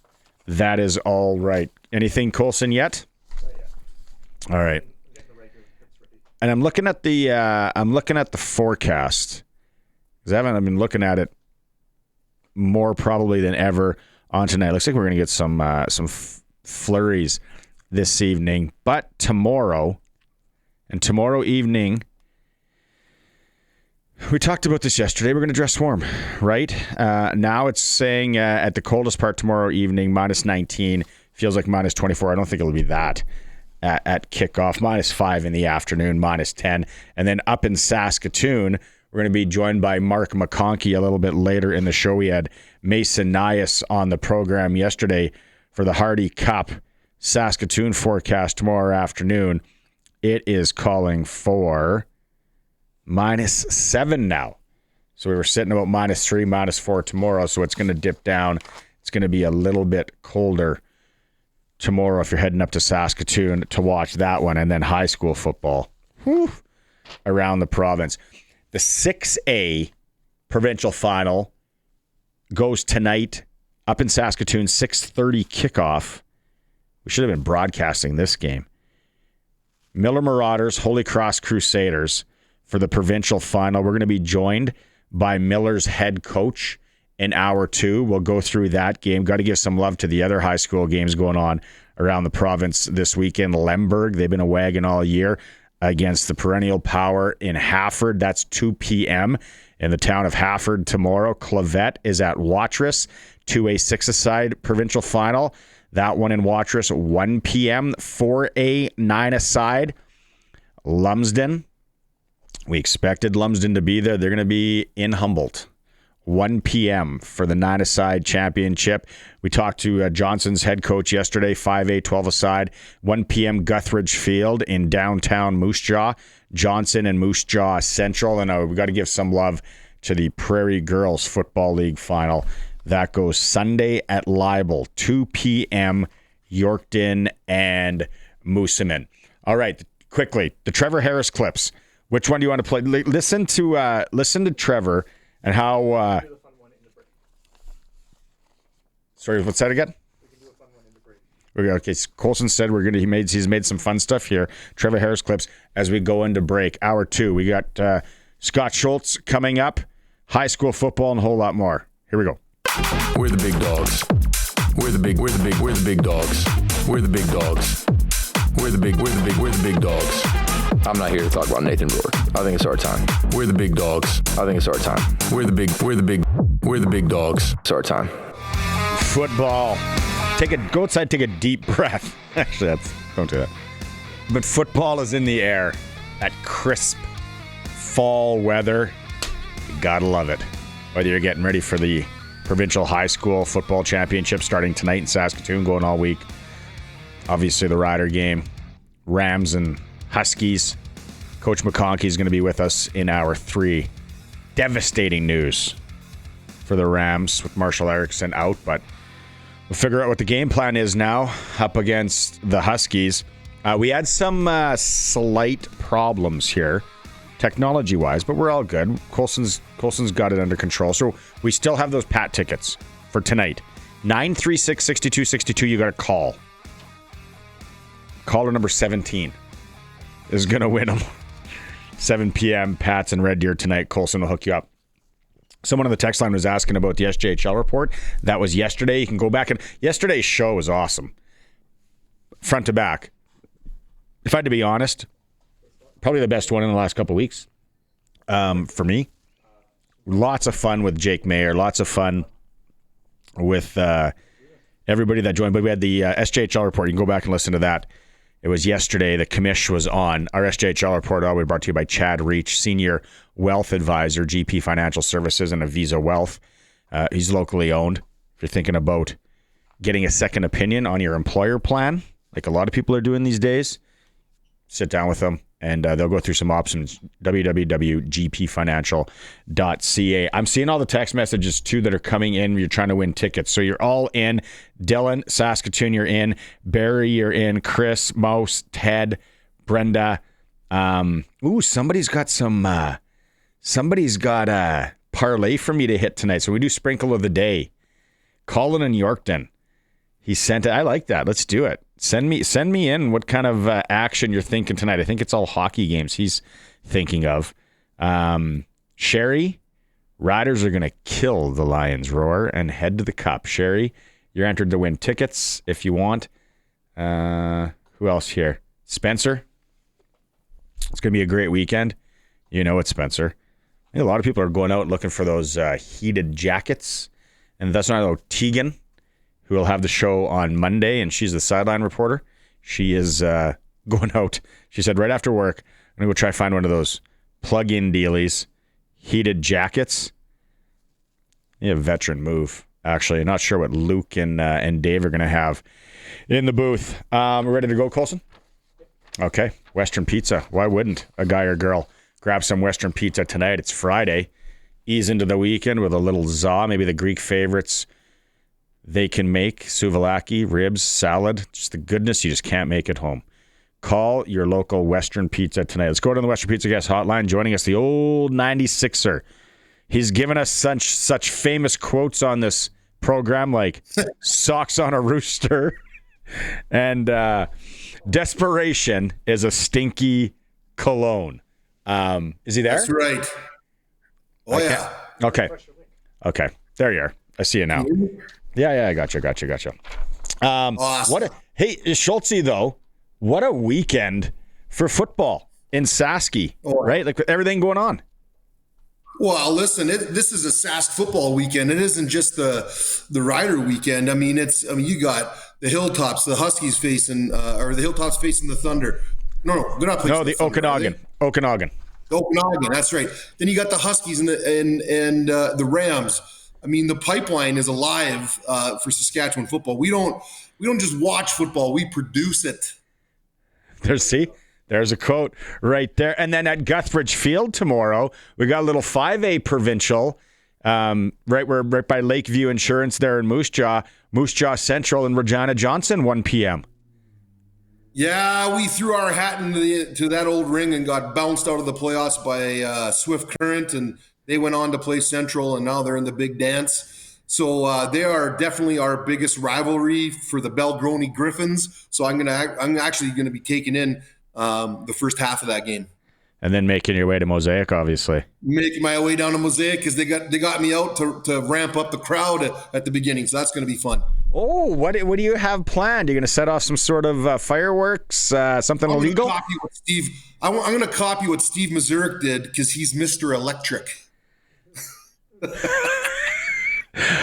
That is all right. Anything, Colson, yet? All right. And I'm looking at the forecast, because I've been looking at it more probably than ever on tonight. Looks like we're going to get some flurries this evening, but tomorrow evening. We talked about this yesterday. We're going to dress warm, right? Now it's saying at the coldest part tomorrow evening, minus 19. Feels like minus 24. I don't think it'll be that at kickoff. Minus 5 in the afternoon, minus 10. And then up in Saskatoon, we're going to be joined by Mark McConkey a little bit later in the show. We had Mason Nias on the program yesterday for the Hardy Cup Saskatoon forecast tomorrow afternoon. It is calling for minus 7 now. So we were sitting about minus 3, minus 4 tomorrow. So it's going to dip down. It's going to be a little bit colder tomorrow if you're heading up to Saskatoon to watch that one. And then high school football around the province. The 6A provincial final goes tonight up in Saskatoon, 6:30 kickoff. We should have been broadcasting this game. Miller Marauders, Holy Cross Crusaders for the provincial final. We're going to be joined by Miller's head coach in hour 2. We'll go through that game. Got to give some love to the other high school games going on around the province this weekend. Lemberg, they've been a wagon all year against the perennial power in Hafford. That's 2 p.m. in the town of Hafford tomorrow. Clavette is at Watrous, 2A 6-a-side provincial final. That one in Watrous, 1 p.m. 4A 9-a-side. Lumsden. We expected Lumsden to be there. They're going to be in Humboldt. 1 p.m. for the 9-a-side championship. We talked to Johnson's head coach yesterday, 5A 12-a-side, 1 p.m. Guthridge Field in downtown Moose Jaw. Johnson and Moose Jaw Central. And we got to give some love to the Prairie Girls Football League final. That goes Sunday at Libel, 2 p.m. Yorkton and Moosomin. All right, quickly, the Trevor Harris clips. Which one do you want to play? Listen to Trevor. And how? Sorry, what's that again? We can do a fun one in the break. Okay, Colson said he's made some fun stuff here. Trevor Harris clips as we go into break. Hour 2. We got Scott Schultz coming up. High school football and a whole lot more. Here we go. We're the big dogs. We're the big dogs. We're the big dogs. We're the big dogs. I'm not here to talk about Nathan Brewer. I think it's our time. We're the big dogs. I think it's our time. We're the big dogs. It's our time. Football. Go outside, take a deep breath. Actually, don't do that. But football is in the air. That crisp fall weather. You gotta love it. Whether you're getting ready for the provincial high school football championship starting tonight in Saskatoon, going all week. Obviously, the Rider game. Rams and Huskies. Coach McConkey is going to be with us in hour 3. Devastating news for the Rams with Marshall Erickson out, but we'll figure out what the game plan is now up against the Huskies. We had some slight problems here, technology-wise, but we're all good. Colson's got it under control. So we still have those Pat tickets for tonight. 936-6262, you got to call. Caller number 17 is going to win them. 7 p.m. Pats and Red Deer tonight. Colson will hook you up. Someone on the text line was asking about the SJHL report. That was yesterday. You can go back and yesterday's show was awesome. Front to back. If I had to be honest, probably the best one in the last couple of weeks for me. Lots of fun with Jake Mayer. Lots of fun with everybody that joined. But we had the SJHL report. You can go back and listen to that. It was yesterday. The commish was on. Our SJHL report always brought to you by Chad Reach, Senior Wealth Advisor, GP Financial Services, and Avisa Wealth. He's locally owned. If you're thinking about getting a second opinion on your employer plan, like a lot of people are doing these days, sit down with them, and they'll go through some options. www.gpfinancial.ca. I'm seeing all the text messages, too, that are coming in. You're trying to win tickets. So you're all in. Dylan, Saskatoon, you're in. Barry, you're in. Chris, Mouse, Ted, Brenda. Somebody's got a parlay for me to hit tonight. So we do Sprinkle of the Day. Colin in Yorkton. He sent it. I like that. Let's do it. Send me in what kind of action you're thinking tonight. I think it's all hockey games he's thinking of. Sherry, Riders are going to kill the Lions Roar and head to the Cup. Sherry, you're entered to win tickets if you want. Who else here? Spencer. It's going to be a great weekend. You know it, Spencer. I think a lot of people are going out looking for those heated jackets. And that's not Tegan, who will have the show on Monday, and she's the sideline reporter. She is going out. She said right after work, I'm going to go try to find one of those plug-in dealies, heated jackets. Yeah, veteran move, actually. I'm not sure what Luke and Dave are going to have in the booth. We're ready to go, Colson? Okay. Western Pizza. Why wouldn't a guy or girl grab some Western Pizza tonight? It's Friday. Ease into the weekend with a little za, maybe the Greek favorites they can make. Souvlaki, ribs, salad. Just the goodness you just can't make at home. Call your local Western Pizza tonight. Let's go to the Western Pizza guest hotline. Joining us, the old 96er. He's given us such famous quotes on this program, like socks on a rooster and desperation is a stinky cologne. Is he there? That's right. Oh, yeah. Okay. There you are. I see you now. Yeah, I gotcha. Awesome. Hey, Schultzy, though, what a weekend for football in Saski, right? Like everything going on. Well, listen, this is a Sask football weekend. It isn't just the Rider weekend. I mean, you got the Hilltops, the Huskies facing, or the Hilltops facing the Thunder. No, they're not playing. No, the Okanagan. Okanagan, that's right. Then you got the Huskies and the Rams. I mean, the pipeline is alive for Saskatchewan football. We don't just watch football; we produce it. There's a quote right there. And then at Guthridge Field tomorrow, we got a little 5A provincial, right by Lakeview Insurance there in Moose Jaw Central and Regina Johnson, 1 p.m. Yeah, we threw our hat into that old ring and got bounced out of the playoffs by Swift Current, and they went on to play Central, and now they're in the big dance. So they are definitely our biggest rivalry for the Belgroni Griffins. So I'm actually gonna be taking in the first half of that game. And then making your way to Mosaic, obviously. Making my way down to Mosaic because they got me out to ramp up the crowd at the beginning. So that's going to be fun. Oh, what do you have planned? Are you going to set off some sort of fireworks, something illegal? I'm going to copy what Steve Mazurek did because he's Mr. Electric.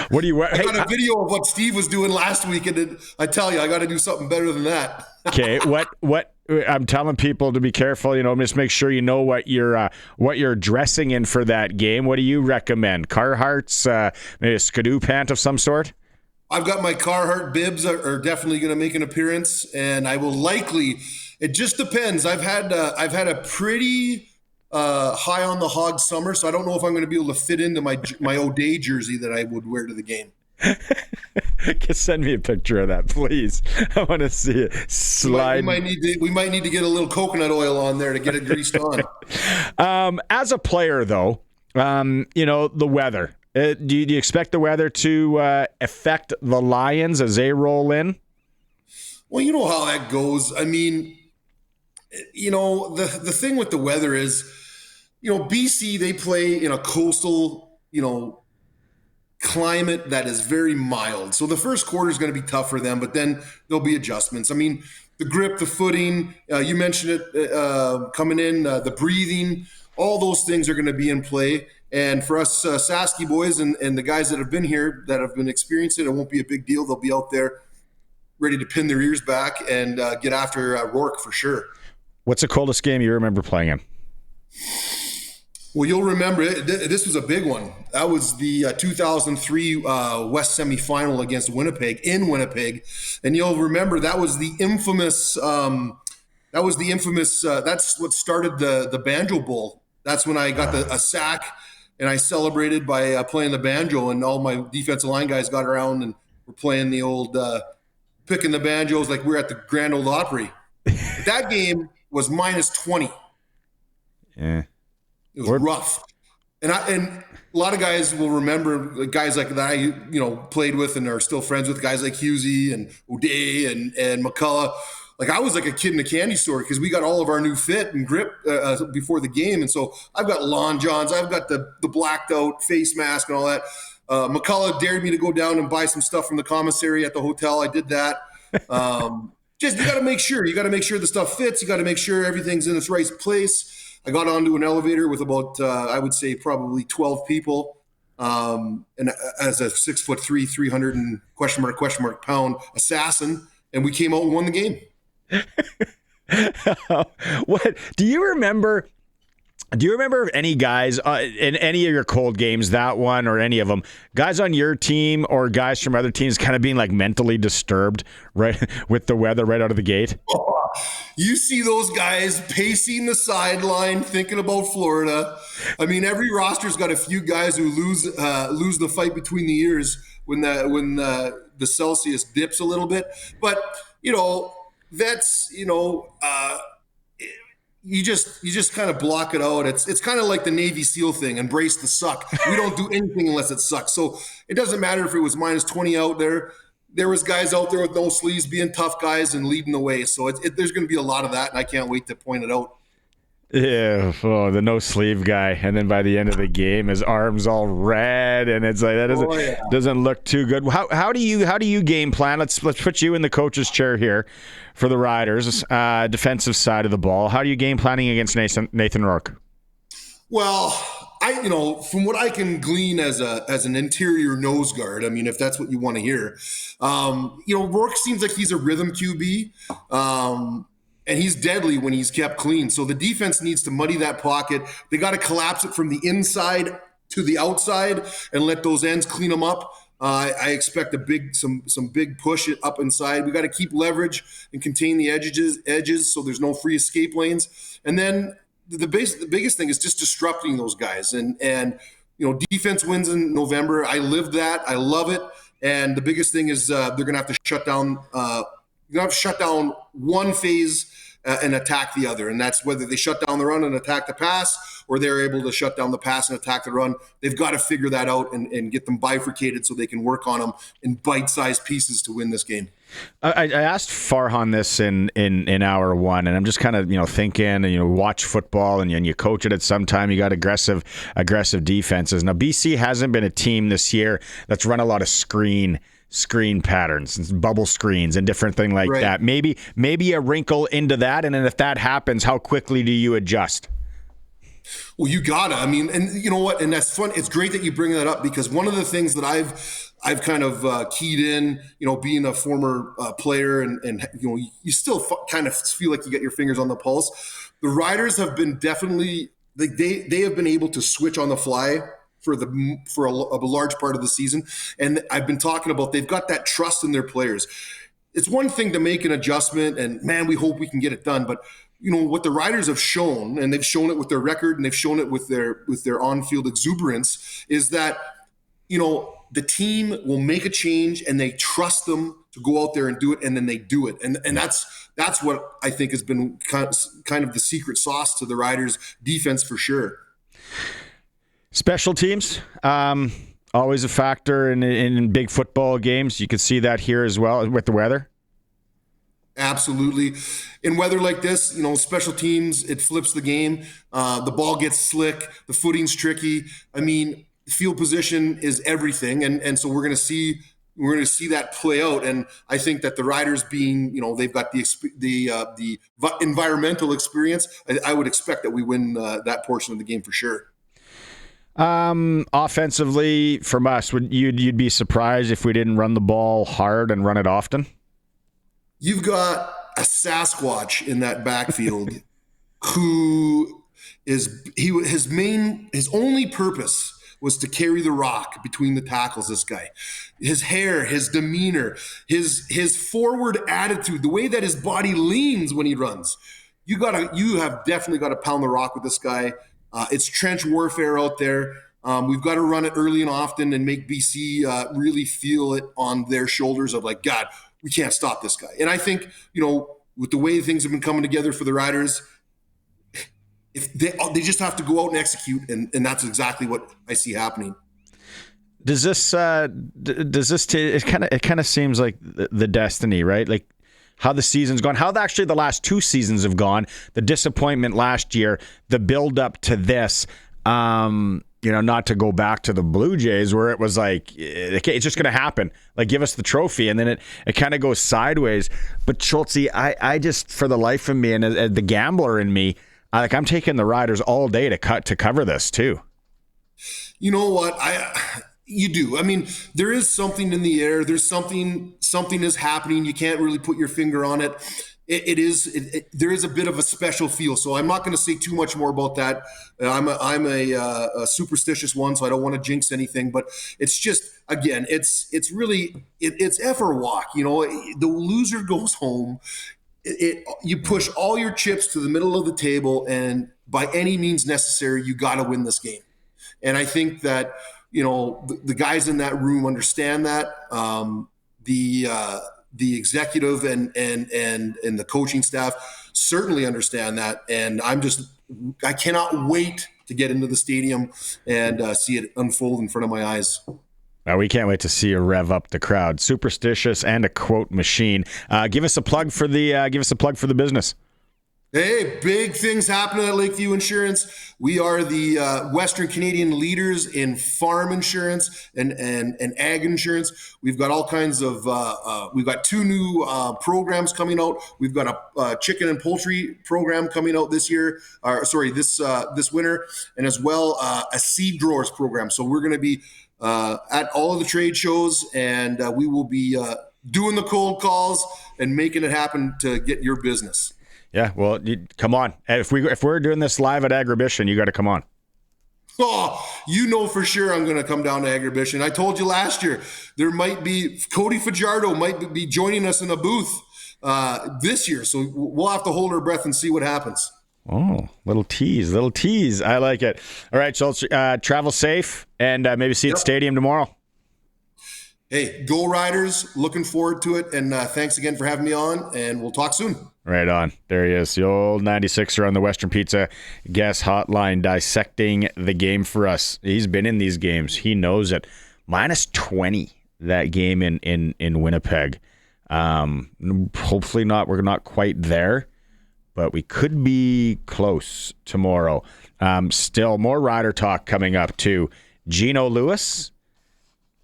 What do you wear? I got a video of what Steve was doing last week, and I tell you, I got to do something better than that. Okay, what I'm telling people to be careful. Just make sure you know what you're dressing in for that game. What do you recommend? Carhartts, maybe a Skidoo pant of some sort. I've got my Carhartt bibs are definitely going to make an appearance, and I will likely. It just depends. I've had a pretty high on the hog summer, so I don't know if I'm going to be able to fit into my O'Day jersey that I would wear to the game. Send me a picture of that, please. I want to see it slide. We might need to get a little coconut oil on there to get it greased on. As a player, though, the weather. Do you expect the weather to affect the Lions as they roll in? Well, you know how that goes. I mean, the thing with the weather is, BC, they play in a coastal, climate that is very mild. So the first quarter is going to be tough for them, but then there'll be adjustments. I mean, the grip, the footing, you mentioned it coming in, the breathing, all those things are going to be in play. And for us Sasky boys and the guys that have been here, that have been experiencing it, it won't be a big deal. They'll be out there ready to pin their ears back and get after Rourke for sure. What's the coldest game you remember playing in? Well, you'll remember it. This was a big one. That was the 2003 West semifinal against Winnipeg in Winnipeg, and you'll remember that was the infamous. That's what started the Banjo Bowl. That's when I got a sack, and I celebrated by playing the banjo, and all my defensive line guys got around and were playing the old picking the banjos like we're at the Grand Ole Opry. That game was minus 20. Yeah. It was rough. And a lot of guys will remember guys like that I played with and are still friends with, guys like Husey and O'Day and McCullough. Like I was like a kid in a candy store because we got all of our new fit and grip before the game. And so I've got Lon Johns, I've got the blacked out face mask and all that. McCullough dared me to go down and buy some stuff from the commissary at the hotel. I did that. You got to make sure. You got to make sure the stuff fits. You got to make sure everything's in its right place. I got onto an elevator with about, I would say, probably 12 people. And as a 6'3", 300 and question mark pound assassin, and we came out and won the game. What do you remember? Do you remember any guys in any of your cold games, that one or any of them, guys on your team or guys from other teams kind of being like mentally disturbed right with the weather right out of the gate? Oh, you see those guys pacing the sideline, thinking about Florida. I mean, every roster's got a few guys who lose the fight between the ears when the Celsius dips a little bit. But that's you just kind of block it out. It's kind of like the Navy SEAL thing, embrace the suck. We don't do anything unless it sucks. So it doesn't matter if it was minus 20 out there. There was guys out there with no sleeves being tough guys and leading the way. So there's going to be a lot of that, and I can't wait to point it out. Yeah, the no sleeve guy, and then by the end of the game, his arms all red, and it's like that doesn't look too good. How do you game plan? Let's put you in the coach's chair here for the Riders, defensive side of the ball. How are you game planning against Nathan Rourke? Well, from what I can glean as an interior nose guard, I mean, if that's what you want to hear, Rourke seems like he's a rhythm QB. And he's deadly when he's kept clean. So the defense needs to muddy that pocket. They got to collapse it from the inside to the outside and let those ends clean them up. I expect some big push it up inside. We got to keep leverage and contain the edges so there's no free escape lanes. And then the biggest thing is just disrupting those guys. And defense wins in November. I lived that. I love it. And the biggest thing is they're going to have to shut down. You have to shut down one phase and attack the other. And that's whether they shut down the run and attack the pass, or they're able to shut down the pass and attack the run. They've got to figure that out and get them bifurcated so they can work on them in bite-sized pieces to win this game. I asked Farhan this in hour one, and I'm just kind of thinking, watch football and you coach it at some time. You got aggressive defenses. Now BC hasn't been a team this year that's run a lot of screen patterns, bubble screens, and different thing like that. Maybe a wrinkle into that, and then if that happens, how quickly do you adjust? Well, you gotta. I mean, and you know what? And that's fun. It's great that you bring that up, because one of the things that I've kind of keyed in, being a former player, and you still kind of feel like you get your fingers on the pulse. The Riders have been definitely they have been able to switch on the fly for a large part of the season. And I've been talking about, they've got that trust in their players. It's one thing to make an adjustment and man, we hope we can get it done. But what the Riders have shown, and they've shown it with their record and they've shown it with their on-field exuberance, is that, the team will make a change and they trust them to go out there and do it. And then they do it. And that's what I think has been kind of the secret sauce to the Riders defense for sure. Special teams, always a factor in big football games. You could see that here as well with the weather. Absolutely. In weather like this, special teams, it flips the game. The ball gets slick. The footing's tricky. I mean, field position is everything. And so we're going to see that play out. And I think that the Riders being, they've got the environmental experience, I would expect that we win that portion of the game for sure. Offensively, from us, you'd be surprised if we didn't run the ball hard and run it often? You've got a Sasquatch in that backfield who his only purpose was to carry the rock between the tackles. This guy, his hair, his demeanor, his forward attitude, the way that his body leans when he runs. You have definitely got to pound the rock with this guy. It's trench warfare out there. We've got to run it early and often and make BC really feel it on their shoulders of like, God, we can't stop this guy. And I think, with the way things have been coming together for the Riders, if they just have to go out and execute, and that's exactly what I see happening. Does this it kind of seems like the destiny, right? Like how the season's gone, how actually the last two seasons have gone, the disappointment last year, the build up to this, not to go back to the Blue Jays where it was like, okay, it's just going to happen. Like, give us the trophy. And then it kind of goes sideways. But Schultz, I just, for the life of me and the gambler in me, I'm taking the Riders all day to cover this too. You know what? You do. I mean, there is something in the air. There's something is happening. You can't really put your finger on it. There is a bit of a special feel. So I'm not going to say too much more about that. I'm a superstitious one, so I don't want to jinx anything. But it's just, again, it's F or walk. The loser goes home. You push all your chips to the middle of the table, and by any means necessary, you got to win this game. And I think that the guys in that room understand that. The executive and the coaching staff certainly understand that. And I cannot wait to get into the stadium and see it unfold in front of my eyes. We can't wait to see you rev up the crowd. Superstitious and a quote machine. Give us a plug for the business. Hey, big things happening at Lakeview Insurance. We are the Western Canadian leaders in farm insurance and ag insurance. We've got all kinds of, we've got 2 new programs coming out. We've got a chicken and poultry program coming out this year, this winter, and as well a seed growers program. So we're going to be at all of the trade shows, and we will be doing the cold calls and making it happen to get your business. Yeah, well, come on. If we're doing this live at Agribition, you got to come on. Oh, you know for sure I'm going to come down to Agribition. I told you last year there might be Cody Fajardo might be joining us in a booth this year, so we'll have to hold our breath and see what happens. Oh, little tease. I like it. All right, Schultz, travel safe, and maybe see you at the stadium tomorrow. Hey, go Riders. Looking forward to it, and thanks again for having me on, and we'll talk soon. Right on. There he is, the old 96er on the Western Pizza guest hotline, dissecting the game for us. He's been in these games. He knows it. -20 that game in Winnipeg. Hopefully not. We're not quite there, but we could be close tomorrow. Still more Rider talk coming up too. Geno Lewis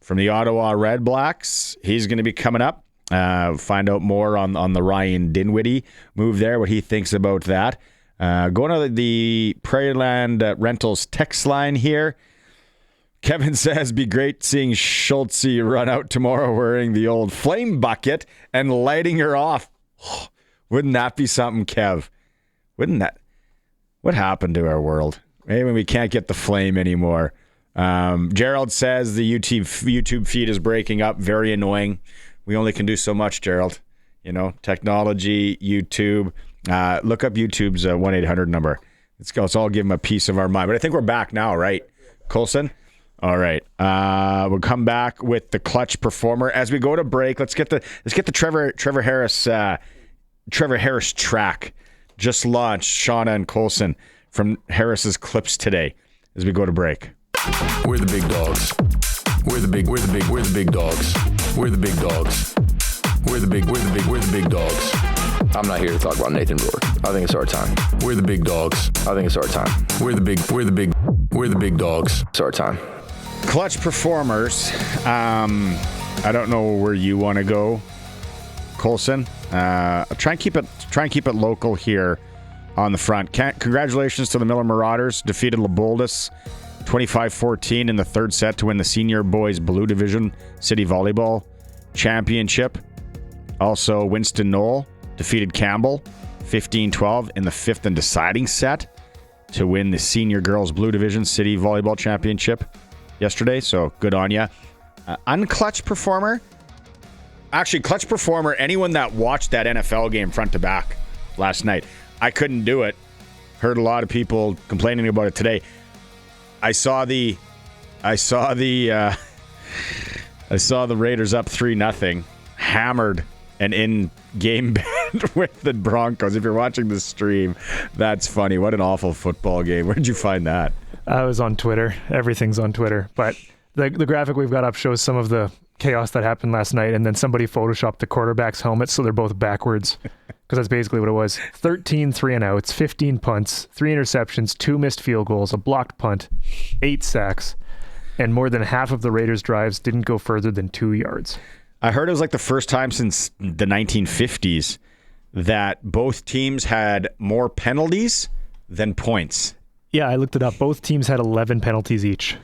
from the Ottawa Redblacks. He's going to be coming up. Find out more on the Ryan Dinwiddie move there, what he thinks about that. Going to the Prairieland Rentals text line here. Kevin says, be great seeing Schultz run out tomorrow wearing the old flame bucket and lighting her off. Wouldn't that be something, Kev? Wouldn't that? What happened to our world? Maybe we can't get the flame anymore. Gerald says the YouTube feed is breaking up. Very annoying. We only can do so much, Gerald. You know, technology, YouTube. Look up YouTube's 1-800 number. Let's all give them a piece of our mind. But I think we're back now, right, Colson? All right. We'll come back with the clutch performer as we go to break. Let's get the Trevor Harris track just launched. Shauna and Colson from Harris's clips today as we go to break. We're the big dogs. We're the big dogs. We're the big dogs. We're the big dogs. I'm not here to talk about Nathan Rourke. I think it's our time. We're the big dogs. I think it's our time. We're the big dogs. It's our time. Clutch performers. I don't know where you want to go, Colson. Try and keep it local here on the front. Congratulations to the Miller Marauders. Defeated Leboldus 25-14 in the third set to win the Senior Boys Blue Division City Volleyball Championship. Also, Winston Knoll defeated Campbell 15-12 in the fifth and deciding set to win the Senior Girls Blue Division City Volleyball Championship yesterday. So good on ya. Unclutch performer. Actually, clutch performer, anyone that watched that NFL game front to back last night. I couldn't do it. Heard a lot of people complaining about it today. I saw the Raiders up 3-0, hammered and in game bed with the Broncos. If you're watching the stream, that's funny. What an awful football game. Where did you find that? I was on Twitter. Everything's on Twitter. But the graphic we've got up shows some of the chaos that happened last night, and then somebody photoshopped the quarterback's helmet so they're both backwards, because that's basically what it was. 13 3-and-outs, 15 punts, 3 interceptions, 2 missed field goals, a blocked punt, 8 sacks, and more than half of the Raiders' drives didn't go further than 2 yards. I heard it was like the first time since the 1950s that both teams had more penalties than points. Yeah, I looked it up. Both teams had 11 penalties each,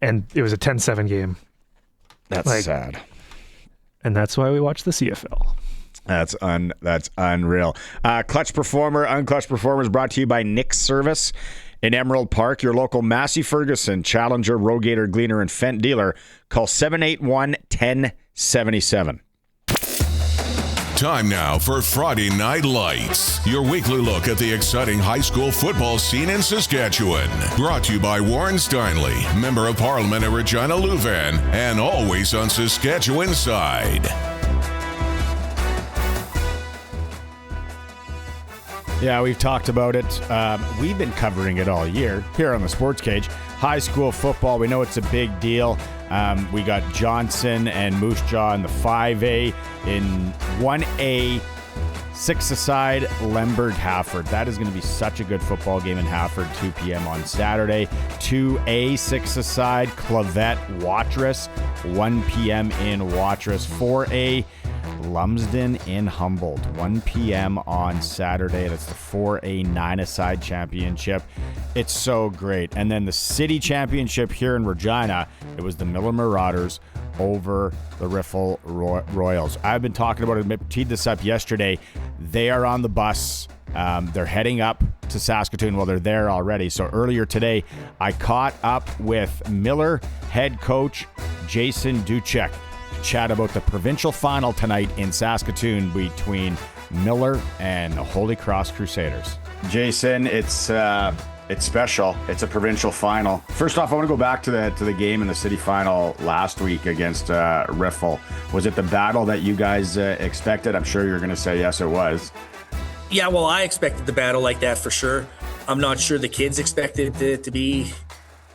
and it was a 10-7 game. That's sad. And that's why we watch the CFL. That's unreal. Clutch Performer, Unclutch Performers brought to you by Nick's Service in Emerald Park, your local Massey Ferguson, Challenger, Rogator, Gleaner, and Fent dealer. Call 781-1077. Time now for Friday Night Lights, your weekly look at the exciting high school football scene in Saskatchewan. Brought to you by Warren Steinley, Member of Parliament at Regina Louvain, and always on Saskatchewan's side. Yeah, we've talked about it. We've been covering it all year here on the SportsCage. High school football, we know it's a big deal. We got Johnson and Moose Jaw in the 5A. In 1A, 6-a-side, Lemberg Hafford. That is going to be such a good football game in Hafford, 2 p.m. on Saturday. 2A, 6-a-side, Clavette, Watrous, 1 p.m. in Watrous. 4A, Lumsden in Humboldt, 1 p.m. on Saturday. That's the 4A 9-a-side championship. It's so great. And then the city championship here in Regina, it was the Miller Marauders over the Riffle Royals. I've been talking about it, I teed this up yesterday. They are on the bus. They're heading up to Saskatoon. Well, they're there already. So earlier today, I caught up with Miller head coach Jason Duchek to chat about the provincial final tonight in Saskatoon between Miller and the Holy Cross Crusaders. Jason, it's special. It's a provincial final. First off, I want to go back to the game in the city final last week against Riffle. Was it the battle that you guys expected? I'm sure you're going to say yes, it was. Yeah, well, I expected the battle like that for sure. I'm not sure the kids expected it to be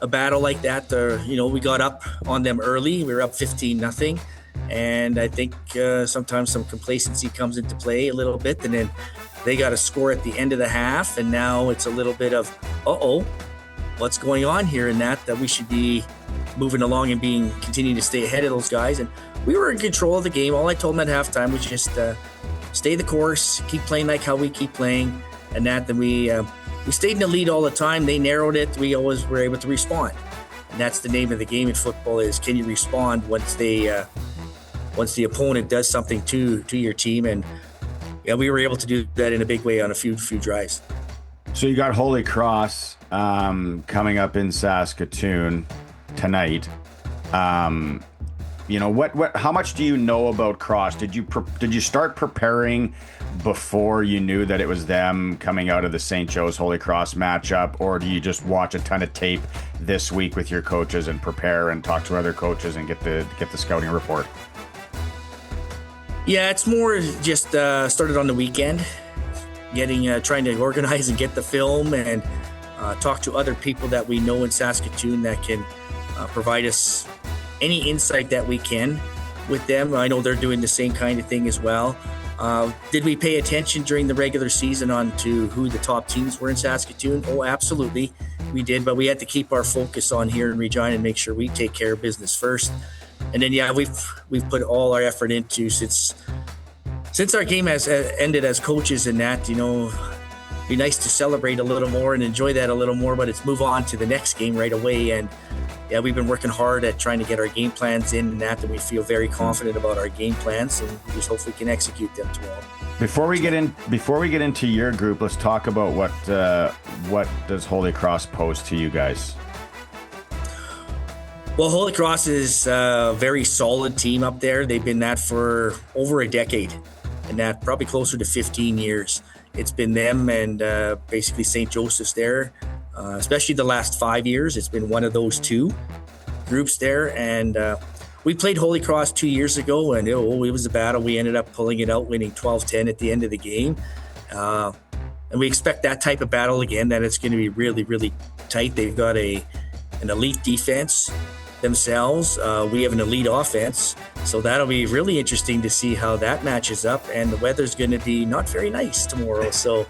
a battle like that. We got up on them early. We were up 15-0. And I think sometimes some complacency comes into play a little bit. And then they got a score at the end of the half. And now it's a little bit of, what's going on here? And that we should be moving along and continuing to stay ahead of those guys. And we were in control of the game. All I told them at halftime was just stay the course, keep playing like how we keep playing. And then we stayed in the lead all the time. They narrowed it. We always were able to respond. And that's the name of the game in football is can you respond once the opponent does something to your team. And yeah, we were able to do that in a big way on a few drives. So you got Holy Cross coming up in Saskatoon tonight. How much do you know about Cross? Did you start preparing before you knew that it was them coming out of the St. Joe's Holy Cross matchup, or do you just watch a ton of tape this week with your coaches and prepare and talk to other coaches and get the scouting report? Yeah, it's more just started on the weekend, trying to organize and get the film and talk to other people that we know in Saskatoon that can provide us any insight that we can with them. I know they're doing the same kind of thing as well. Did we pay attention during the regular season on to who the top teams were in Saskatoon? Oh, absolutely, we did. But we had to keep our focus on here in Regina and make sure we take care of business first. And then, yeah, we've put all our effort into since our game has ended as coaches and that, be nice to celebrate a little more and enjoy that a little more, but it's move on to the next game right away. And yeah, we've been working hard at trying to get our game plans in and that we feel very confident about our game plans and we just hopefully can execute them tomorrow. Before we get into your group, let's talk about what does Holy Cross pose to you guys? Well, Holy Cross is a very solid team up there. They've been that for over a decade and that probably closer to 15 years. It's been them and basically St. Joseph's there, especially the last 5 years. It's been one of those two groups there. And we played Holy Cross 2 years ago and it was a battle. We ended up pulling it out, winning 12-10 at the end of the game. And we expect that type of battle again, that it's going to be really, really tight. They've got an elite defense themselves. We have an elite offense. So that'll be really interesting to see how that matches up. And the weather's going to be not very nice tomorrow. So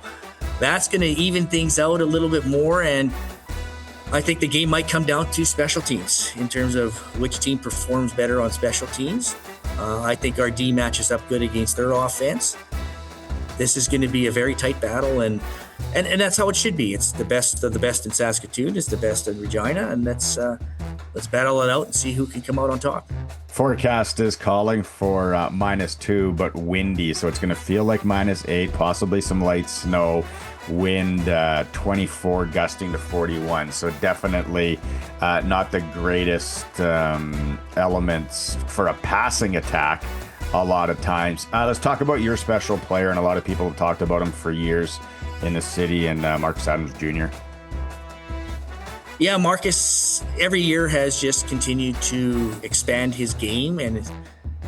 that's going to even things out a little bit more. And I think the game might come down to special teams in terms of which team performs better on special teams. I think our D matches up good against their offense. This is going to be a very tight battle, and that's how it should be. It's the best of the best in Saskatoon. It's the best in Regina, and let's battle it out and see who can come out on top. Forecast is calling for -2, but windy, so it's going to feel like -8, possibly some light snow, wind 24, gusting to 41. So definitely not the greatest elements for a passing attack a lot of times. Let's talk about your special player, and a lot of people have talked about him for years in the city, and Marcus Adams Jr. Yeah, Marcus every year has just continued to expand his game and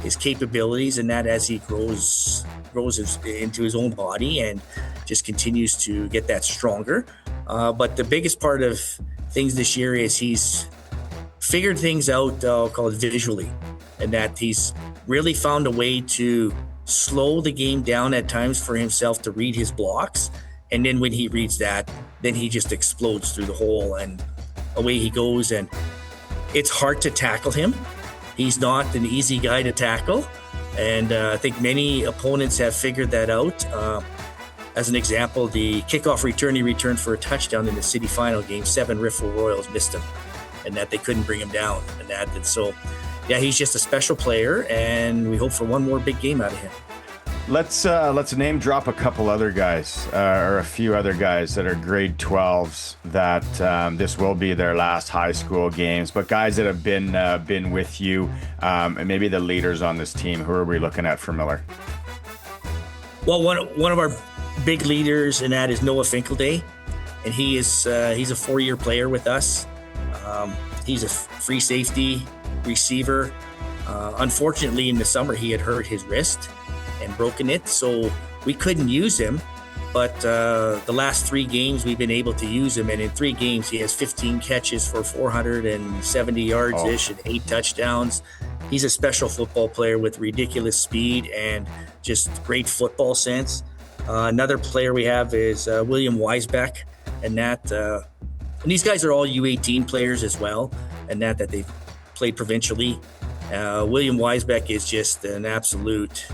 his capabilities, and that as he grows into his own body and just continues to get that stronger. But the biggest part of things this year is he's figured things out, I'll call it visually, and that he's really found a way to slow the game down at times for himself to read his blocks. And then when he reads that, then he just explodes through the hole and away he goes. And it's hard to tackle him. He's not an easy guy to tackle. And I think many opponents have figured that out. As an example, the kickoff return he returned for a touchdown in the city final game, 7 Riffle Royals missed him, and that they couldn't bring him down. And so, yeah, he's just a special player, and we hope for one more big game out of him. Let's name drop a couple other guys, or a few other guys that are grade 12s that this will be their last high school games, but guys that have been with you, and maybe the leaders on this team. Who are we looking at for Miller? Well, one of our big leaders in that is Noah Finkelday, and he's a 4-year player with us. He's a free safety receiver. Unfortunately, in the summer, he had hurt his wrist and broken it, so we couldn't use him. But the last 3 games, we've been able to use him, and in 3 games, he has 15 catches for 470 yards-ish and 8 touchdowns. He's a special football player with ridiculous speed and just great football sense. Another player we have is William Weisbeck, and these guys are all U18 players as well, and that they've played provincially. William Weisbeck is just an absolute,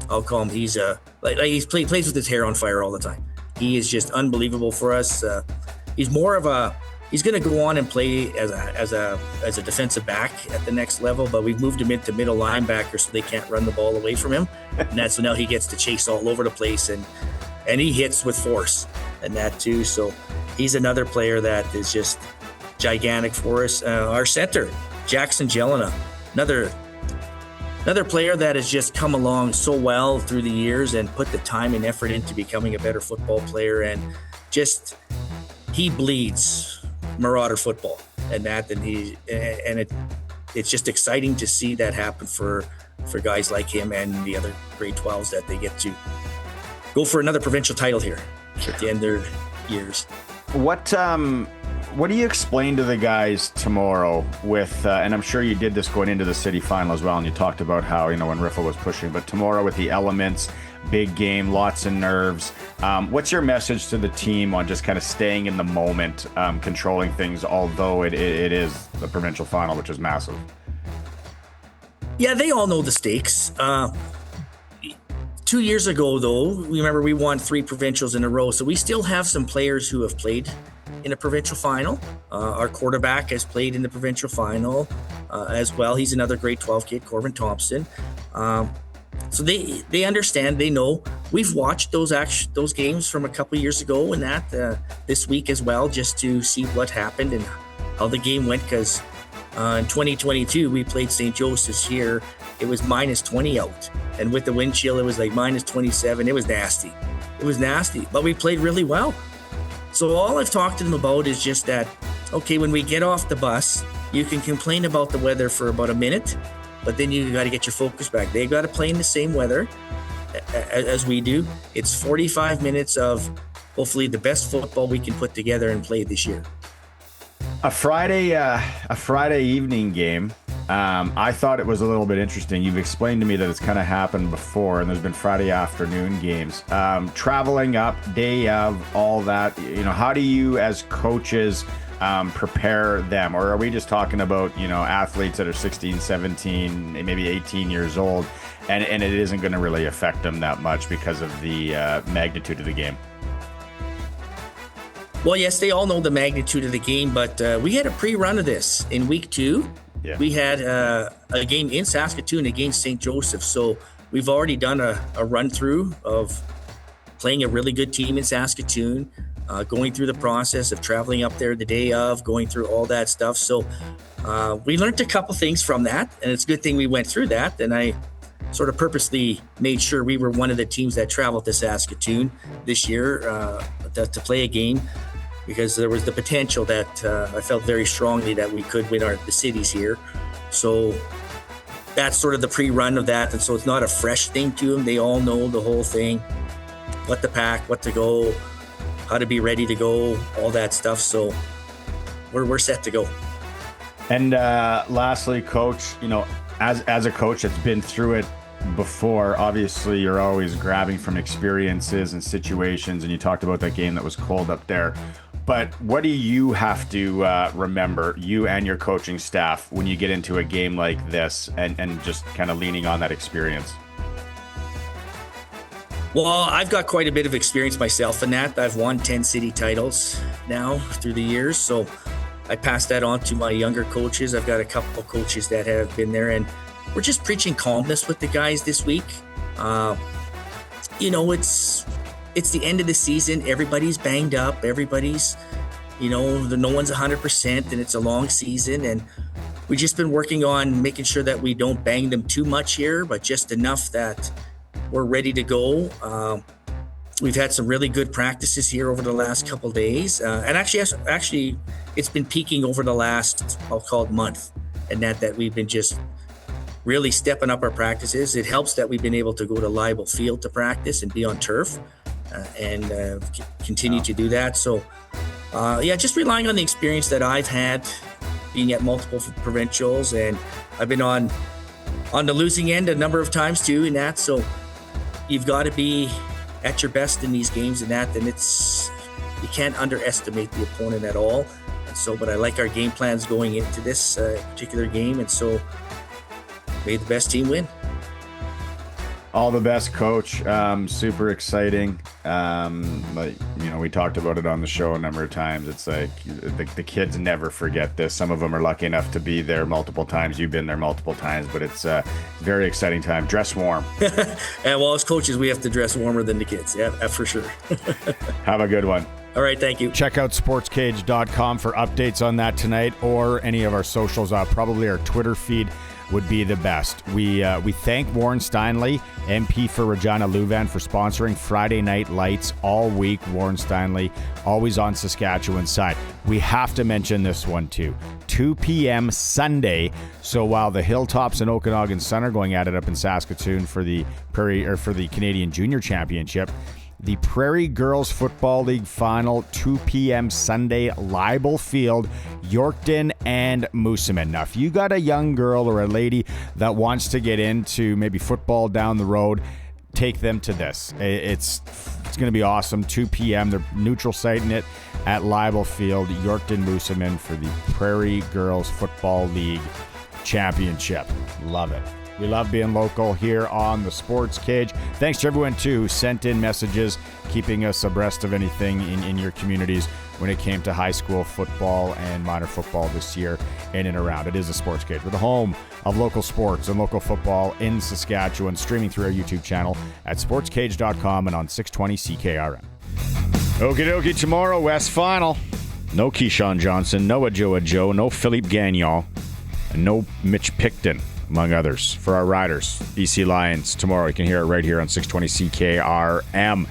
I'll call him, he's plays with his hair on fire all the time. He is just unbelievable for us. He's going to go on and play as a defensive back at the next level, but we've moved him into middle linebacker so they can't run the ball away from him. And so now he gets to chase all over the place, and he hits with force and that too. So he's another player that is just gigantic for us. Our center, Jackson Jelena, another player that has just come along so well through the years and put the time and effort into becoming a better football player, and just he bleeds Marauder football, it's just exciting to see that happen for guys like him and the other grade 12s, that they get to go for another provincial title here at the end of their years. What do you explain to the guys tomorrow with, and I'm sure you did this going into the city final as well, and you talked about how, when Riffle was pushing, but tomorrow with the elements, big game, lots of nerves. What's your message to the team on just kind of staying in the moment, controlling things, although it is the provincial final, which is massive? Yeah, they all know the stakes. 2 years ago, though, remember we won 3 provincials in a row, so we still have some players who have played in a provincial final. Our quarterback has played in the provincial final as well. He's another grade 12 kid, Corbin Thompson. So they understand, they know. We've watched those games from a couple years ago and this week as well, just to see what happened and how the game went, because in 2022 we played St. Joseph's here. It was minus 20 out, and with the wind chill it was like minus 27. It was nasty, but we played really well. So all I've talked to them about is just that, okay, when we get off the bus, you can complain about the weather for about a minute, but then you got to get your focus back. They got to play in the same weather as we do. It's 45 minutes of hopefully the best football we can put together and play this year. A Friday evening game. I thought it was a little bit interesting. You've explained to me that it's kind of happened before, and there's been Friday afternoon games. Traveling up, day of, all that. How do you, as coaches, prepare them? Or are we just talking about, athletes that are 16, 17, maybe 18 years old, and it isn't going to really affect them that much because of the magnitude of the game? Well, yes, they all know the magnitude of the game, but we had a pre-run of this in week 2. Yeah. We had a game in Saskatoon against St. Joseph, so we've already done a run-through of playing a really good team in Saskatoon, going through the process of traveling up there the day of, going through all that stuff. So we learned a couple things from that, and it's a good thing we went through that, and I sort of purposely made sure we were one of the teams that traveled to Saskatoon this year to play a game, because there was the potential that I felt very strongly that we could win the cities here. So that's sort of the pre-run of that. And so it's not a fresh thing to them. They all know the whole thing, what to pack, what to go, how to be ready to go, all that stuff. So we're set to go. And lastly, Coach, as a coach that's been through it before, obviously you're always grabbing from experiences and situations, and you talked about that game that was cold up there. But what do you have to remember, you and your coaching staff, when you get into a game like this and just kind of leaning on that experience? Well, I've got quite a bit of experience myself in that. I've won 10 city titles now through the years. So I pass that on to my younger coaches. I've got a couple of coaches that have been there, and we're just preaching calmness with the guys this week. It's the end of the season. Everybody's banged up. Everybody's, no one's 100%, and it's a long season. And we've just been working on making sure that we don't bang them too much here, but just enough that we're ready to go. We've had some really good practices here over the last couple of days. And actually, it's been peaking over the last, I'll call it month, and that we've been just really stepping up our practices. It helps that we've been able to go to Libel Field to practice and be on turf and continue to do that. So, just relying on the experience that I've had being at multiple provincials, and I've been on the losing end a number of times too in that. So you've got to be at your best in these games and you can't underestimate the opponent at all. And so, but I like our game plans going into this particular game, and so may the best team win. All the best, Coach. Super exciting. We talked about it on the show a number of times. It's like the kids never forget this. Some of them are lucky enough to be there multiple times. You've been there multiple times, but it's a very exciting time. Dress warm. And as coaches, we have to dress warmer than the kids. Yeah, for sure. Have a good one. All right, thank you. Check out sportscage.com for updates on that tonight, or any of our socials. Probably our Twitter feed would be the best. We thank Warren Steinley, MP for Regina Luvan, for sponsoring Friday Night Lights all week. Warren Steinley, always on Saskatchewan's side. We have to mention this one too. 2 p.m. Sunday. So while the Hilltops and Okanagan Sun are going at it up in Saskatoon for the Canadian Junior Championship, the Prairie Girls Football League final, 2 p.m. Sunday, Libel Field, Yorkton and Moosomin. Now, if you got a young girl or a lady that wants to get into maybe football down the road, take them to this. It's going to be awesome. 2 p.m. They're neutral siting it at Libel Field, Yorkton, Moosomin, for the Prairie Girls Football League Championship. Love it. We love being local here on the Sports Cage. Thanks to everyone, too, who sent in messages, keeping us abreast of anything in your communities when it came to high school football and minor football this year in and around. It is a Sports Cage. We're the home of local sports and local football in Saskatchewan, streaming through our YouTube channel at sportscage.com and on 620 CKRM. Okie dokie, tomorrow, West Final. No Keyshawn Johnson, no Ajoa Joe, no Philippe Gagnon, and no Mitch Picton, among others, for our riders. BC Lions tomorrow. You can hear it right here on 620 CKRM.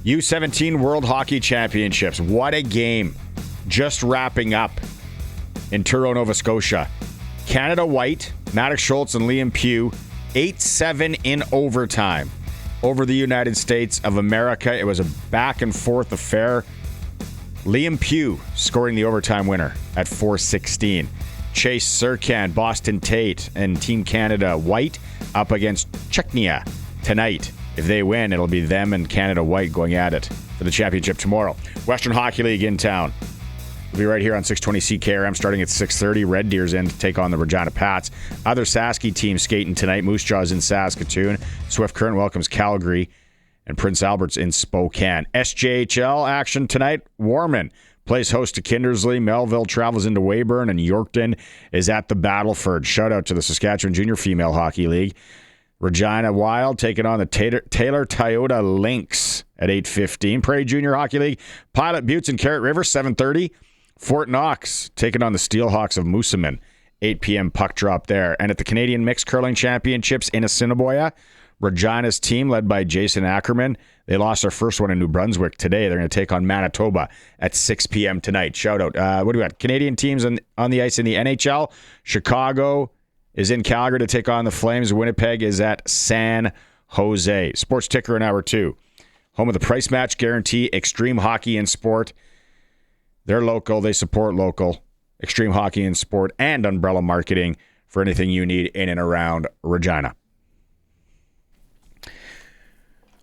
U17 World Hockey Championships. What a game. Just wrapping up in Truro, Nova Scotia. Canada White, Maddox Schultz and Liam Pugh, 8-7 in overtime over the United States of America. It was a back and forth affair. Liam Pugh scoring the overtime winner at 4:16. Chase Serkan, Boston Tate, and Team Canada White up against Czechnia tonight. If they win, it'll be them and Canada White going at it for the championship tomorrow. Western Hockey League in town. We'll be right here on 620 CKRM starting at 6:30. Red Deer's in to take on the Regina Pats. Other Sasky teams skating tonight. Moose Jaw's in Saskatoon. Swift Current welcomes Calgary. And Prince Albert's in Spokane. SJHL action tonight. Warman plays host to Kindersley. Melville travels into Weyburn, and Yorkton is at the Battleford. Shout out to the Saskatchewan Junior Female Hockey League. Regina Wild taking on the Taylor Toyota Lynx at 8:15. Prairie Junior Hockey League. Pilot Buttes and Carrot River, 7:30. Fort Knox taking on the Steelhawks of Moosomin. 8 p.m. puck drop there. And at the Canadian Mixed Curling Championships in Assiniboia, Regina's team, led by Jason Ackerman, they lost their first one in New Brunswick today. They're going to take on Manitoba at 6 p.m. tonight. Shout out. What do we got? Canadian teams on the ice in the NHL. Chicago is in Calgary to take on the Flames. Winnipeg is at San Jose. Sports Ticker in Hour 2. Home of the price match guarantee. Extreme Hockey and Sport. They're local. They support local. Extreme Hockey and Sport and Umbrella Marketing for anything you need in and around Regina.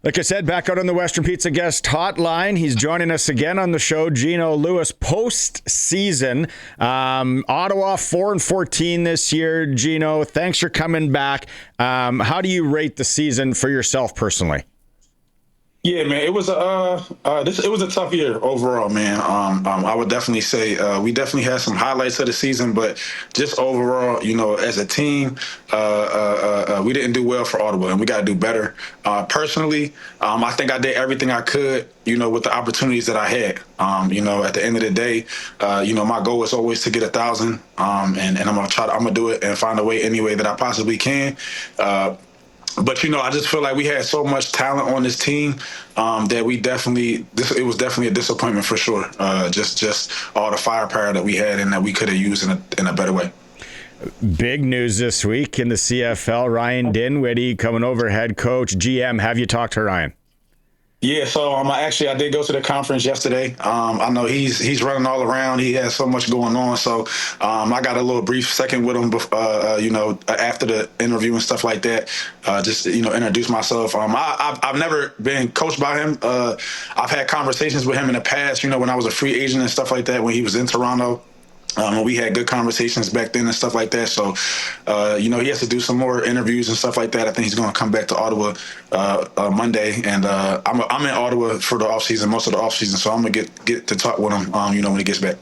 Like I said, back out on the Western Pizza guest hotline. He's joining us again on the show. Geno Lewis, post-season. Ottawa 4-14 this year. Geno, thanks for coming back. How do you rate the season for yourself personally? Yeah, man, it was a tough year overall, man. I would definitely say we definitely had some highlights of the season, but just overall, as a team, we didn't do well for Ottawa, and we got to do better. Personally, I think I did everything I could, with the opportunities that I had. At the end of the day, my goal is always to get 1,000, and I'm gonna do it and find a way any way that I possibly can. But I just feel like we had so much talent on this team that it was definitely a disappointment for sure. Just all the firepower that we had and that we could have used in a better way. Big news this week in the CFL. Ryan Dinwiddie coming over, head coach, GM. Have you talked to Ryan? Yeah, so I did go to the conference yesterday. I know he's running all around. He has so much going on. So I got a little brief second with him, after the interview and stuff like that. Just introduce myself. I've never been coached by him. I've had conversations with him in the past. When I was a free agent and stuff like that when he was in Toronto. We had good conversations back then and stuff like that. So, he has to do some more interviews and stuff like that. I think he's going to come back to Ottawa Monday. And I'm in Ottawa for the offseason, most of the offseason. So I'm going to get to talk with him, when he gets back.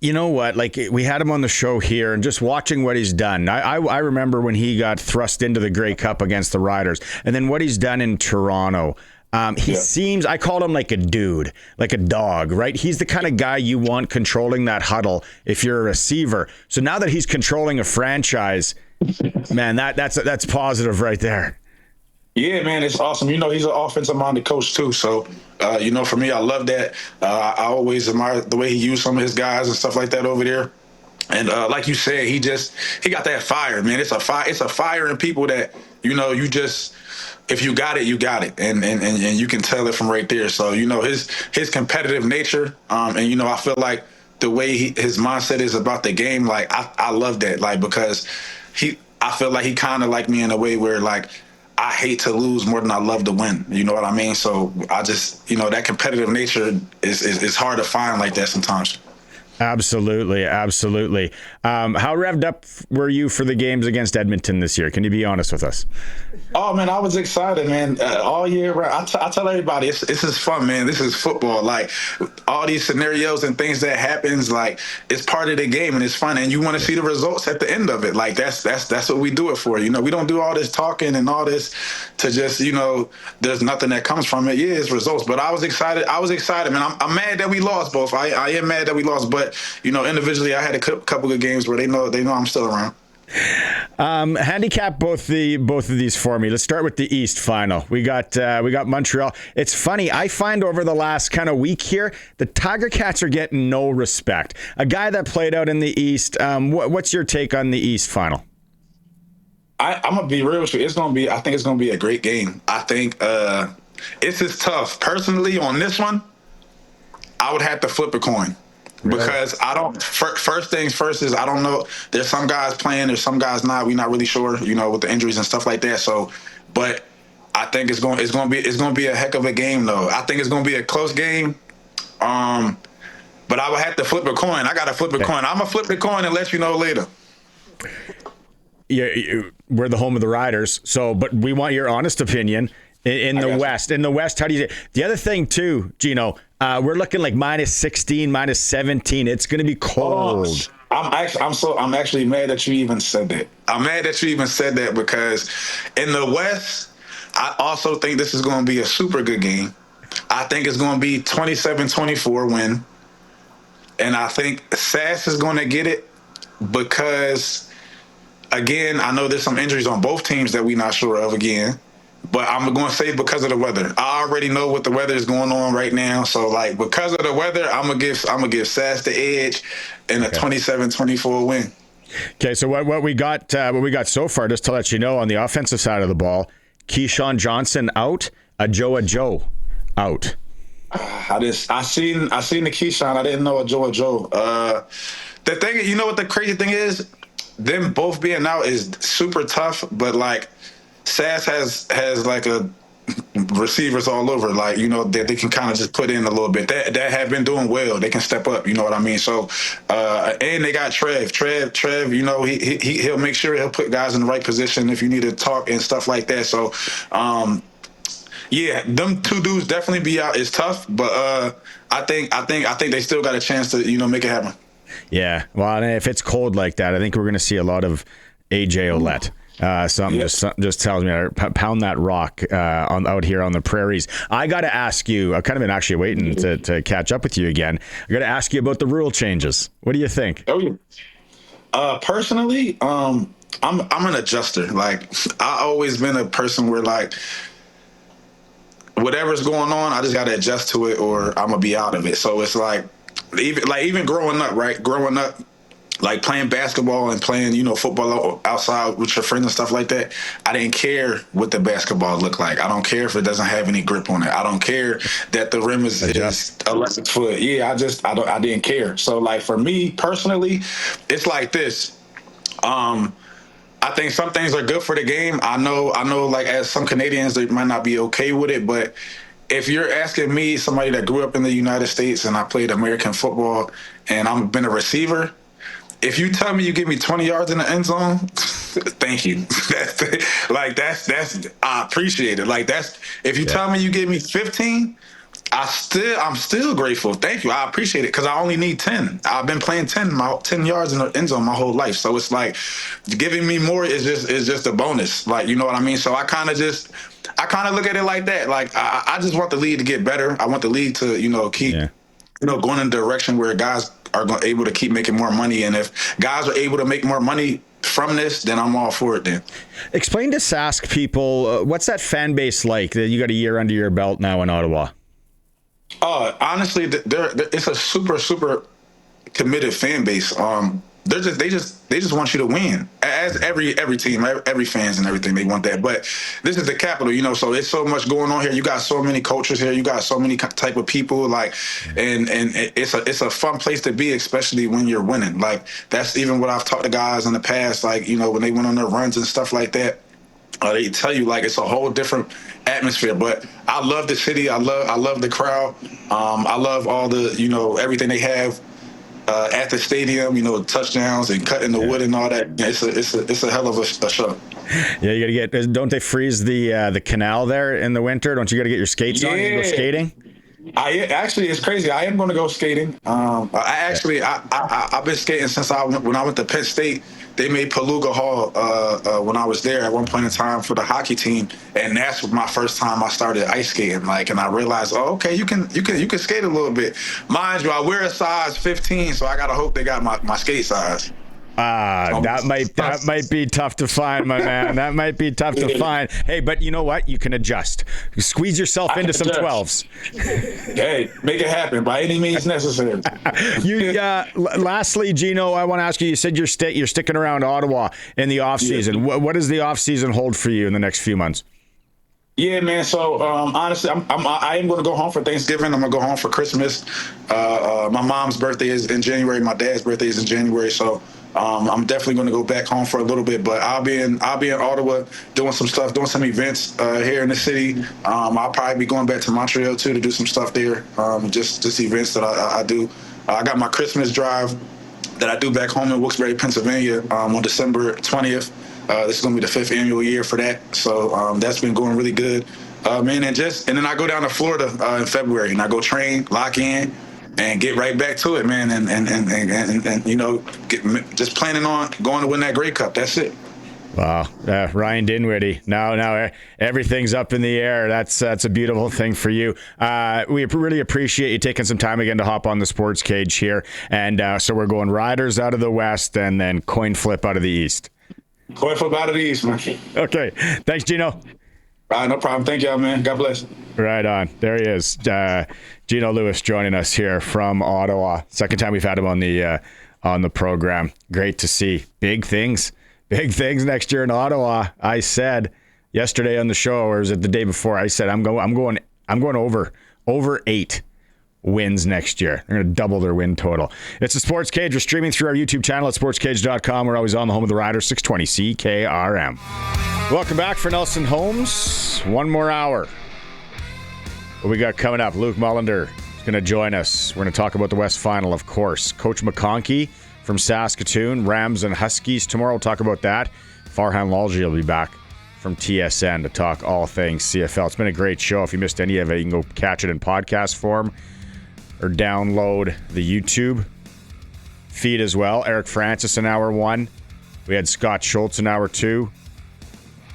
You know what? Like, we had him on the show here, and just watching what he's done. I remember when he got thrust into the Grey Cup against the Riders, and then what he's done in Toronto. He seems, I called him like a dude, like a dog, right? He's the kind of guy you want controlling that huddle if you're a receiver. So now that he's controlling a franchise, man, that's positive right there. Yeah, man, it's awesome. He's an offensive-minded coach too. So, for me, I love that. I always admire the way he used some of his guys and stuff like that over there. And like you said, he got that fire, man. It's a fire in people that, if you got it, you got it. And you can tell it from right there. So, his competitive nature, and, I feel like the way his mindset is about the game, like, I love that, like, because I feel like he kind of like me in a way where, like, I hate to lose more than I love to win. You know what I mean? So I just, that competitive nature is hard to find like that sometimes. Absolutely. How revved up were you for the games against Edmonton this year? Can you be honest with us? Oh, man, I was excited, man, all year round. I tell everybody, this is fun, man. This is football. Like, all these scenarios and things that happens, like, it's part of the game, and it's fun, and you want to see the results at the end of it. Like, that's what we do it for. We don't do all this talking and all this to just, there's nothing that comes from it. Yeah, it's results. But I was excited, man. I'm mad that we lost both. I am mad that we lost, but, individually, I had a couple of games where they know I'm still around. Handicap both of these for me. Let's start with the East final. We got Montreal. It's funny. I find over the last kind of week here, the Tiger Cats are getting no respect. A guy that played out in the East. What's your take on the East final? I'm gonna be real with you. I think it's gonna be a great game. I think it's just tough. Personally, on this one, I would have to flip a coin. Because I don't. First things first is I don't know. There's some guys playing. There's some guys not. We're not really sure. With the injuries and stuff like that. So, but I think it's going to be a heck of a game though. I think it's going to be a close game. But I would have to flip a coin. I got to flip a coin. I'm gonna flip the coin and let you know later. Yeah, we're the home of the Riders. So, but we want your honest opinion. In the West. In the West, how do you say? The other thing too, Geno, we're looking like -16, -17. It's going to be cold. I'm actually mad that you even said that. I'm mad that you even said that because in the West, I also think this is going to be a super good game. I think it's going to be 27-24 win. And I think Sass is going to get it because, again, I know there's some injuries on both teams that we're not sure of again. But I'm going to say because of the weather. I already know what the weather is going on right now. So, like, because of the weather, I'm gonna give Sass the edge in a 27-24 win. Okay, so what we got so far, just to let you know, on the offensive side of the ball, Keyshawn Johnson out, Joe out. I seen the Keyshawn. I didn't know Joe. The thing, what the crazy thing is, them both being out is super tough. But like, Sass has like a receivers all over, like, you know, that they can kind of just put in a little bit that have been doing well. They can step up, you know what I mean? So, and they got Trev, you know, he'll make sure he'll put guys in the right position if you need to talk and stuff like that. So, yeah, them two dudes definitely be out. It's tough, but I think they still got a chance to, you know, make it happen. Yeah, well, and if it's cold like that, I think we're going to see a lot of AJ Ouellette. Something just tells me to pound that rock out here on the prairies. I got to ask you. I've kind of been actually waiting to catch up with you again. I got to ask you about the rule changes. What do you think? Oh yeah. Personally, I'm an adjuster. Like, I always been a person where, like, whatever's going on, I just got to adjust to it, or I'm gonna be out of it. So it's like even growing up, right? Growing up, like playing basketball and playing, you know, football outside with your friends and stuff like that, I didn't care what the basketball looked like. I don't care if it doesn't have any grip on it. I don't care that the rim is a less foot. Yeah, I didn't care. So, like, for me personally, it's like this. I think some things are good for the game. I know, like, as some Canadians, they might not be okay with it, but if you're asking me, somebody that grew up in the United States and I played American football and I've been a receiver, if you tell me you give me 20 yards in the end zone, thank you. That's I appreciate it. Like, if you tell me you give me 15, I'm still grateful. Thank you. I appreciate it, because I only need 10. I've been playing 10 yards in the end zone my whole life. So it's like giving me more is just a bonus. Like, you know what I mean? So I kind of look at it like that. Like, I just want the league to get better. I want the league to, you know, keep you know, going in a direction where guys are able to keep making more money. And if guys are able to make more money from this, then I'm all for it then. Explain to Sask people, what's that fan base like that you got a year under your belt now in Ottawa? Honestly, it's a super committed fan base. They just want you to win. As every team, every fans and everything, they want that. But this is the capital, you know, so it's so much going on here. You got so many cultures here. You got so many type of people, like, and it's a fun place to be, especially when you're winning. Like, that's even what I've talked to guys in the past, like, you know, when they went on their runs and stuff like that. They tell you, like, it's a whole different atmosphere. But I love the city. I love the crowd. I love all the, you know, everything they have at the stadium, you know, touchdowns and cutting the wood and all that. It's a hell of a show. Yeah, you got to get. Don't they freeze the canal there in the winter? Don't you got to get your skates on and go skating? Actually, it's crazy. I am going to go skating. I've been skating since when I went to Penn State. They made Paluga Hall when I was there at one point in time for the hockey team, and that's my first time I started ice skating. Like, and I realized, oh, okay, you can skate a little bit. Mind you, I wear a size 15, so I gotta hope they got my skate size. That might be tough to find, my man. That might be tough to find. Hey, but you know what? You can adjust. Squeeze yourself into some 12s. Hey, make it happen by any means necessary. Lastly, Geno, I want to ask you. You said you're sticking around Ottawa in the off season. Yeah. What does the off season hold for you in the next few months? Yeah, man. So honestly, I am going to go home for Thanksgiving. I'm going to go home for Christmas. My mom's birthday is in January. My dad's birthday is in January. So. I'm definitely going to go back home for a little bit, but I'll be in Ottawa doing some stuff, doing some events here in the city. I'll probably be going back to Montreal too to do some stuff there. Just events that I do. I got my Christmas drive that I do back home in Wilkes-Barre, Pennsylvania, on December 20th. This is going to be the 5th annual year for that, so that's been going really good, man. And then I go down to Florida in February, and I go train, lock in. And get right back to it, man, and you know, just planning on going to win that Grey Cup. That's it. Wow, Ryan Dinwiddie. Now everything's up in the air. That's a beautiful thing for you. We really appreciate you taking some time again to hop on the Sports Cage here, and so we're going Riders out of the West and then coin flip out of the East. Coin flip out of the East, man. Okay, thanks, Geno. No problem. Thank y'all, man. God bless. Right on. There he is. Geno Lewis joining us here from Ottawa. Second time we've had him on the program. Great to see. Big things next year in Ottawa. I said yesterday on the show, or was it the day before? I said I'm going over 8 wins next year. They're going to double their win total. It's the Sports Cage. We're streaming through our YouTube channel at sportscage.com. We're always on the home of the Riders, 620 CKRM. Welcome back for Nelson Holmes. One more hour What we got coming up? Luc Mullinder is going to join us. We're going to talk about the West Final, of course. Coach McConkey from Saskatoon, Rams and Huskies. Tomorrow we'll talk about that. Farhan Lalji will be back from TSN to talk all things CFL. It's been a great show. If you missed any of it, you can go catch it in podcast form or download the YouTube feed as well. Eric Francis in hour 1. We had Scott Schultz in hour 2.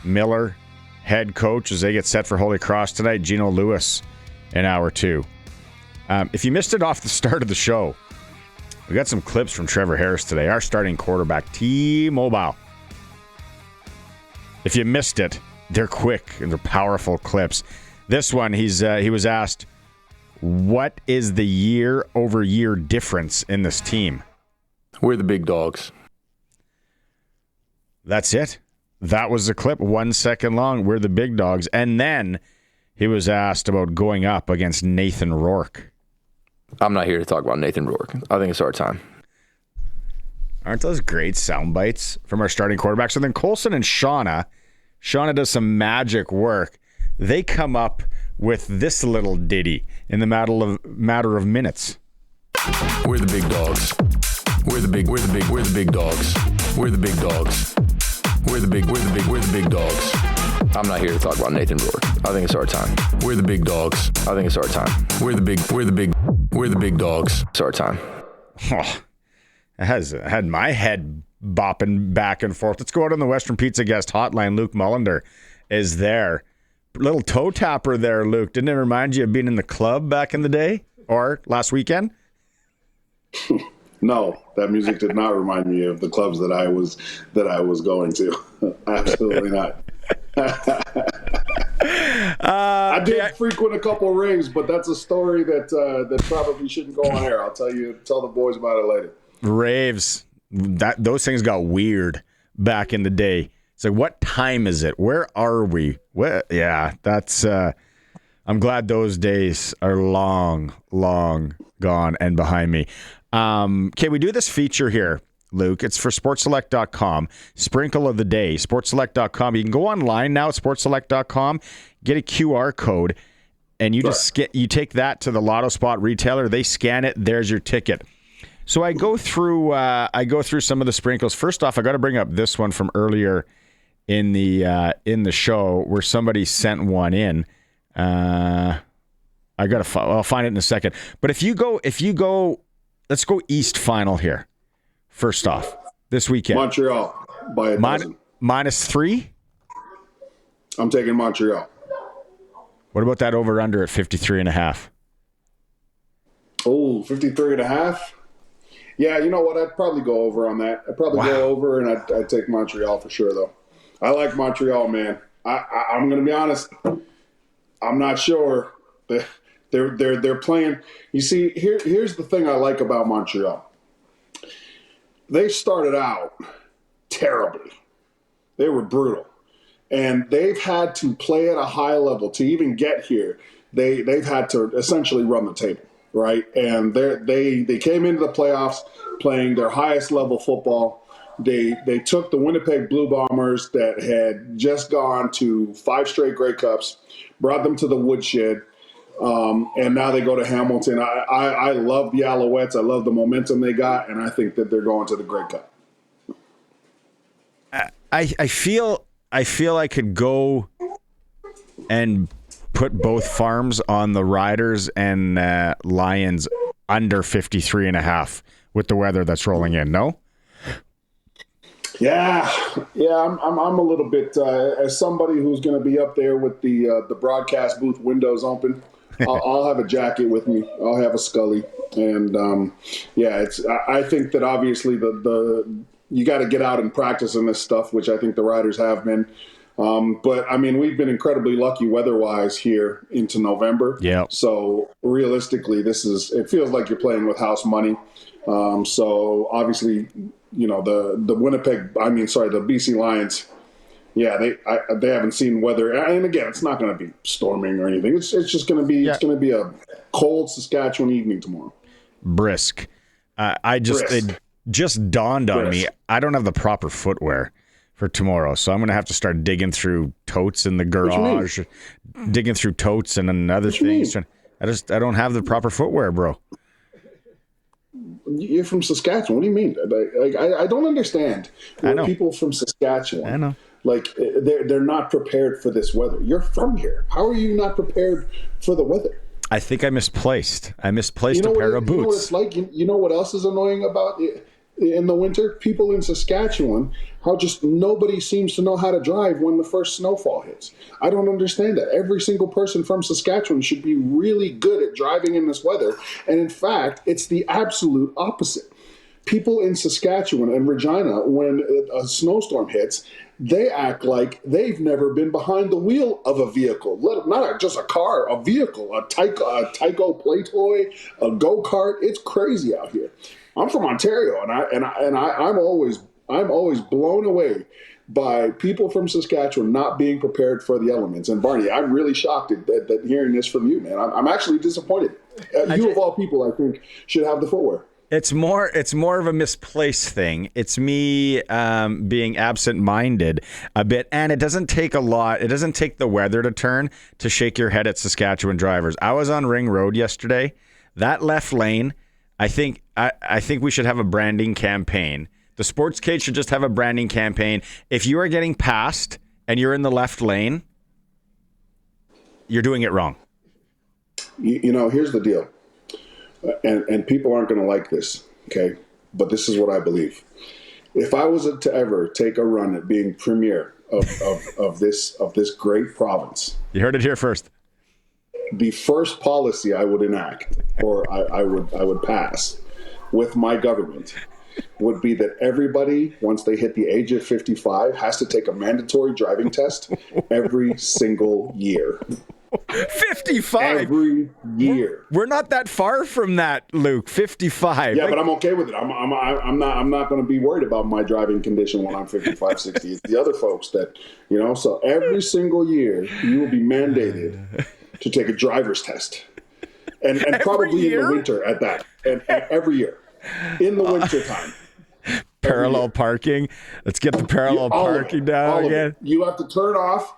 Miller, head coach, as they get set for Holy Cross tonight. Geno Lewis in hour 2. If you missed it off the start of the show, we got some clips from Trevor Harris today, our starting quarterback, T-Mobile. If you missed it, they're quick and they're powerful clips. This one, he was asked, what is the year-over-year difference in this team? We're the big dogs. That's it. That was the clip, 1 second long. We're the big dogs. And then he was asked about going up against Nathan Rourke. I'm not here to talk about Nathan Rourke. I think it's our time. Aren't those great sound bites from our starting quarterbacks? So then Colson and Shauna does some magic work. They come up with this little ditty in the matter of minutes. We're the big dogs. We're the big dogs. We're the big dogs. We're the big dogs. I'm not here to talk about Nathan Rourke. I think it's our time. We're the big dogs. I think it's our time. We're the big dogs. It's our time. Oh, it had my head bopping back and forth. Let's go out on the Western Pizza guest hotline. Luc Mullinder is there. Little toe tapper there, Luke. Didn't it remind you of being in the club back in the day or last weekend? No, that music did not remind me of the clubs that I was going to. Absolutely not. I did frequent a couple of raves, but that's a story that probably shouldn't go on air. I'll tell the boys about it later. Raves, those things got weird back in the day. It's like, what time is it? Where are we? Yeah, that's. I'm glad those days are long, long gone and behind me. Okay, we do this feature here, Luke. It's for sportselect.com. Sprinkle of the day, sportselect.com. You can go online now at sportselect.com, get a QR code, and you you take that to the Lotto Spot retailer. They scan it. There's your ticket. So I go through some of the sprinkles. First off, I got to bring up this one from earlier in the show where somebody sent one in. I'll find it in a second. But if you go, let's go East final here. First off, this weekend. Montreal by a dozen. -3? I'm taking Montreal. What about that over-under at 53.5? Oh, 53.5? Yeah, you know what? I'd probably go over on that. I'd probably go over, and I'd take Montreal for sure, though. I like Montreal, man. I'm going to be honest. I'm not sure. They're playing. You see, here's the thing I like about Montreal. They started out terribly. They were brutal. And they've had to play at a high level to even get here. They've had to essentially run the table, right? And they came into the playoffs playing their highest level football. They took the Winnipeg Blue Bombers that had just gone to 5 straight Grey Cups, brought them to the woodshed, and now they go to Hamilton. I love the Alouettes. I love the momentum they got, and I think that they're going to the Grey Cup. I feel I could go and put both farms on the Riders and Lions under 53.5 with the weather that's rolling in. No? Yeah. I'm a little bit as somebody who's going to be up there with the broadcast booth windows open. I'll have a jacket with me. I'll have a Scully, and I think that obviously you got to get out and practice in this stuff, which I think the Riders have been. But I mean, we've been incredibly lucky weather-wise here into November. Yeah. So realistically, it feels like you're playing with house money. So obviously, you know, the BC Lions. Yeah, they haven't seen weather, and again, it's not going to be storming or anything. It's just going to be it's going to be a cold Saskatchewan evening tomorrow. Brisk. It just dawned on me. I don't have the proper footwear for tomorrow. So I'm going to have to start digging through totes in the garage, digging through totes and other things. I don't have the proper footwear, bro. You're from Saskatchewan. What do you mean? I don't understand. People from Saskatchewan. I know. Like they're not prepared for this weather. You're from here. How are you not prepared for the weather? I think I misplaced. I misplaced a pair of boots. You know what it's like? You know what else is annoying about it? In the winter? People in Saskatchewan, how just nobody seems to know how to drive when the first snowfall hits. I don't understand that. Every single person from Saskatchewan should be really good at driving in this weather. And in fact, it's the absolute opposite. People in Saskatchewan and Regina, when a snowstorm hits, they act like they've never been behind the wheel of a vehicle, not just a car, a vehicle, a Tyco play toy, a go-kart. It's crazy out here. I'm from Ontario, and I'm always blown away by people from Saskatchewan not being prepared for the elements. And Barney, I'm really shocked at hearing this from you, man. I'm actually disappointed. You of all people, I think, should have the footwear. It's more of a misplaced thing. It's me being absent-minded a bit, and it doesn't take a lot. It doesn't take the weather to turn to shake your head at Saskatchewan drivers. I was on Ring Road yesterday. That left lane, I think we should have a branding campaign. The SportsCage should just have a branding campaign. If you are getting passed and you're in the left lane, you're doing it wrong. You know, here's the deal. And people aren't going to like this, okay? But this is what I believe. If I was to ever take a run at being premier of this great province, you heard it here first. The first policy I would enact, or I would pass with my government, would be that everybody, once they hit the age of 55, has to take a mandatory driving test every single year. 55 every year. We're not that far from that, Luke. 55. Yeah, but I'm okay with it. I'm not going to be worried about my driving condition when I'm 55, 60. It's the other folks that, so every single year you will be mandated to take a driver's test. And probably in the winter at that. And every year. In the winter time. Parallel parking. Let's get the parallel parking down again. You have to turn off.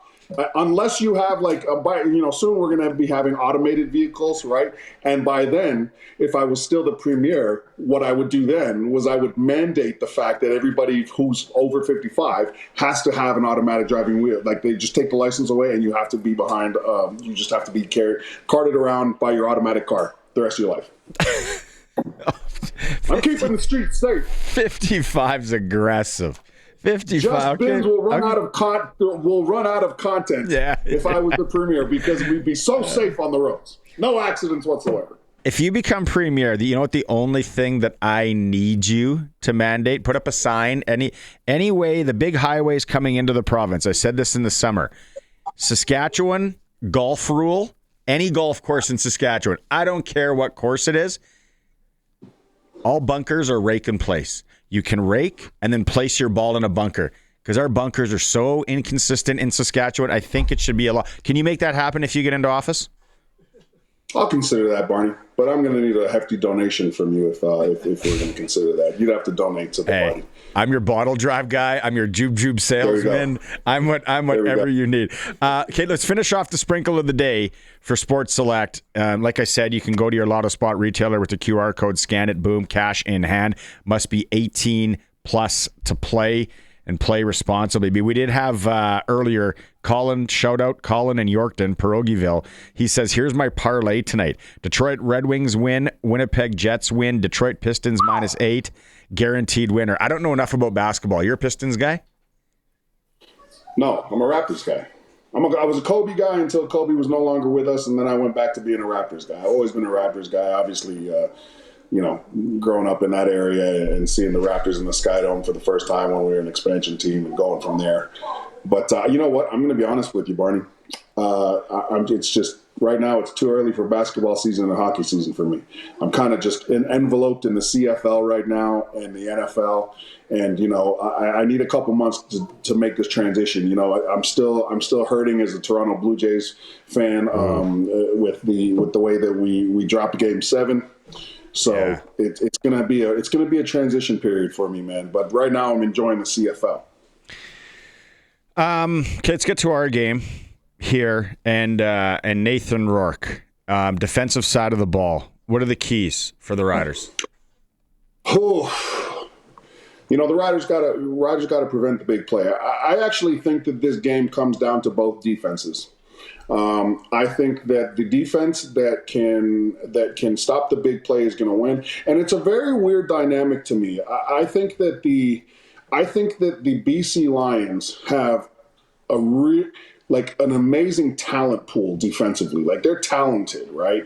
Unless you have soon we're going to be having automated vehicles, right? And by then, if I was still the premier, what I would do then was I would mandate the fact that everybody who's over 55 has to have an automatic driving wheel. Like they just take the license away and you have to be behind, you just have to be carted around by your automatic car the rest of your life. I'm keeping the streets safe. 55's aggressive. 55. Just Bins will run out of content if I was the premier because we'd be so safe on the roads. No accidents whatsoever. If you become premier, you know what the only thing that I need you to mandate? Put up a sign. Anyway, the big highways coming into the province. I said this in the summer. Saskatchewan, golf rule. Any golf course in Saskatchewan. I don't care what course it is. All bunkers are rake in place. You can rake and then place your ball in a bunker because our bunkers are so inconsistent in Saskatchewan. I think it should be a law. Can you make that happen if you get into office? I'll consider that, Barney, but I'm going to need a hefty donation from you if we're going to consider that. You'd have to donate to the body. I'm your bottle drive guy. I'm your jube salesman. I'm whatever you need. Okay, let's finish off the sprinkle of the day for Sports Select. Like I said, you can go to your Lotto Spot retailer with the QR code, scan it, boom, cash in hand. Must be 18 plus to play and play responsibly. We did have earlier Colin, shout out Colin in Yorkton, Pierogieville. He says, here's my parlay tonight. Detroit Red Wings win, Winnipeg Jets win, Detroit Pistons -8, guaranteed winner. I don't know enough about basketball. You're a Pistons guy? No, I'm a Raptors guy. I was a Kobe guy until Kobe was no longer with us, and then I went back to being a Raptors guy. I've always been a Raptors guy. Obviously, growing up in that area and seeing the Raptors in the Sky Dome for the first time when we were an expansion team and going from there. But you know what? I'm going to be honest with you, Barney. It's just right now it's too early for basketball season and hockey season for me. I'm kind of just enveloped in the CFL right now and the NFL. And, I need a couple months to make this transition. I'm still hurting as a Toronto Blue Jays fan with the way that we dropped Game 7. So it's gonna be a transition period for me, man. But right now I'm enjoying the CFL. Okay, let's get to our game here, and Nathan Rourke, defensive side of the ball. What are the keys for the Riders? Oh, the Riders got to prevent the big play. I actually think that this game comes down to both defenses. I think that the defense that can stop the big play is going to win, and it's a very weird dynamic to me. I think that the BC Lions have an amazing talent pool defensively. Like, they're talented, right?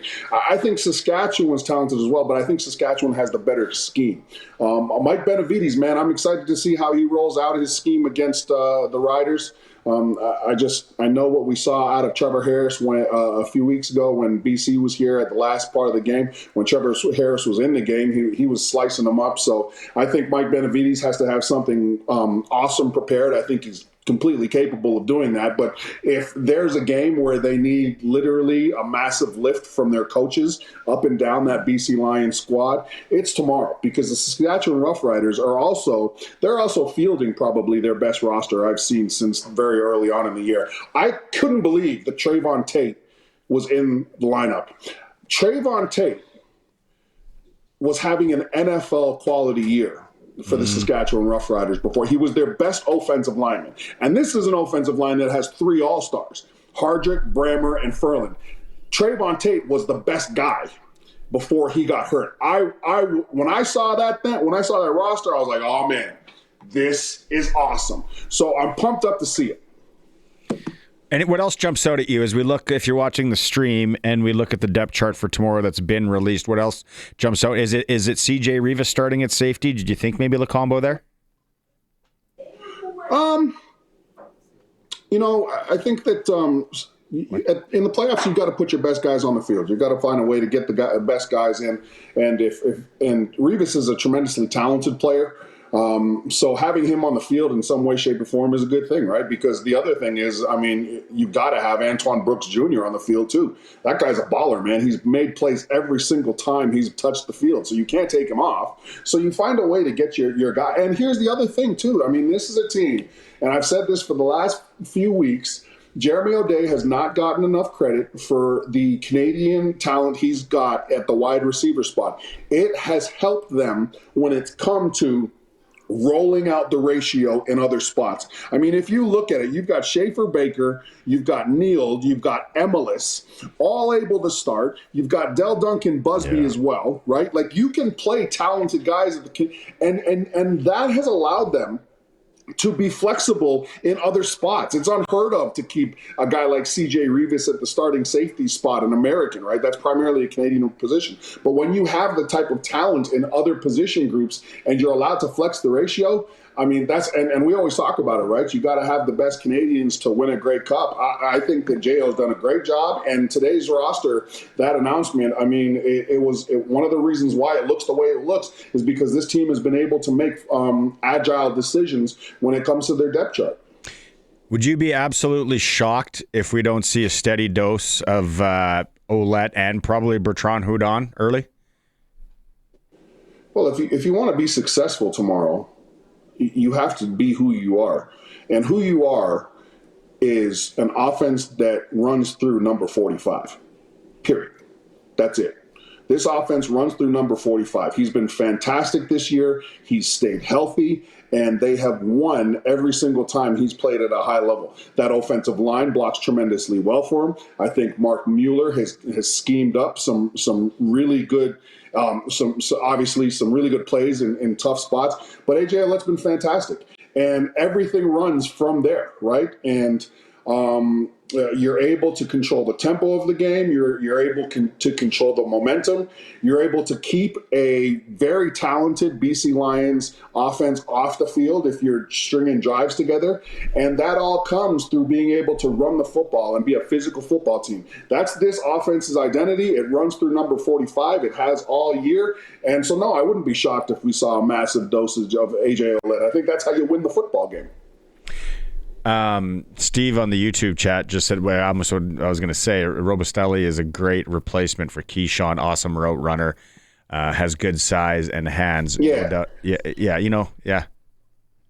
I think Saskatchewan's talented as well, but I think Saskatchewan has the better scheme. Mike Benavides, man, I'm excited to see how he rolls out his scheme against the Riders. I know what we saw out of Trevor Harris a few weeks ago when BC was here at the last part of the game. When Trevor Harris was in the game, he was slicing them up. So I think Mike Benavides has to have something awesome prepared. I think he's completely capable of doing that. But if there's a game where they need literally a massive lift from their coaches up and down that BC Lions squad, it's tomorrow, because the Saskatchewan Roughriders are also fielding probably their best roster I've seen since very early on in the year. I couldn't believe that Trayvon Tate was in the lineup. Trayvon Tate was having an NFL quality year for the Saskatchewan Roughriders before. He was their best offensive lineman. And this is an offensive line that has 3 All-Stars, Hardrick, Brammer, and Ferland. Trayvon Tate was the best guy before he got hurt. When I saw that roster, I was like, oh man, this is awesome. So I'm pumped up to see it. And what else jumps out at you as we look, if you're watching the stream and we look at the depth chart for tomorrow that's been released, what else jumps out? Is it CJ Rivas starting at safety? Did you think maybe Lacombo there? I think that in the playoffs, you've got to put your best guys on the field. You've got to find a way to get the best guys in. And Rivas is a tremendously talented player. So having him on the field in some way, shape, or form is a good thing, right? Because the other thing is, you've got to have Antoine Brooks Jr. on the field too. That guy's a baller, man. He's made plays every single time he's touched the field, so you can't take him off. So you find a way to get your guy. And here's the other thing too. This is a team, and I've said this for the last few weeks, Jeremy O'Day has not gotten enough credit for the Canadian talent he's got at the wide receiver spot. It has helped them when it's come to rolling out the ratio in other spots. If you look at it, you've got Schaefer Baker, you've got Neal, you've got Emelis, all able to start. You've got Del Duncan Busby as well, right? Like, you can play talented guys and that has allowed them to be flexible in other spots. It's unheard of to keep a guy like CJ Rivas at the starting safety spot, an American, right? That's primarily a Canadian position. But when you have the type of talent in other position groups and you're allowed to flex the ratio, that's and we always talk about it, right? You got to have the best Canadians to win a great cup. I think that J.O.'s done a great job, and today's roster, that announcement, it was one of the reasons why it looks the way it looks is because this team has been able to make agile decisions when it comes to their depth chart. Would you be absolutely shocked if we don't see a steady dose of Ouellette and probably Bertrand Houdon early? Well, if you want to be successful tomorrow, you have to be who you are. And who you are is an offense that runs through number 45, period. That's it. This offense runs through number 45. He's been fantastic this year. He's stayed healthy, and they have won every single time he's played at a high level. That offensive line blocks tremendously well for him. I think Mark Mueller has schemed up some really good obviously some really good plays in tough spots. But A.J. Ouellette's been fantastic. And everything runs from there, right? And you're able to control the tempo of the game. You're able to control the momentum. You're able to keep a very talented BC Lions offense off the field if you're stringing drives together. And that all comes through being able to run the football and be a physical football team. That's this offense's identity. It runs through number 45. It has all year. And so, no, I wouldn't be shocked if we saw a massive dosage of A.J. Ouellette. I think that's how you win the football game. Steve on the YouTube chat just said, well, almost what I was going to say, Robustelli is a great replacement for Keyshawn, awesome route runner, has good size and hands. Yeah. Yeah.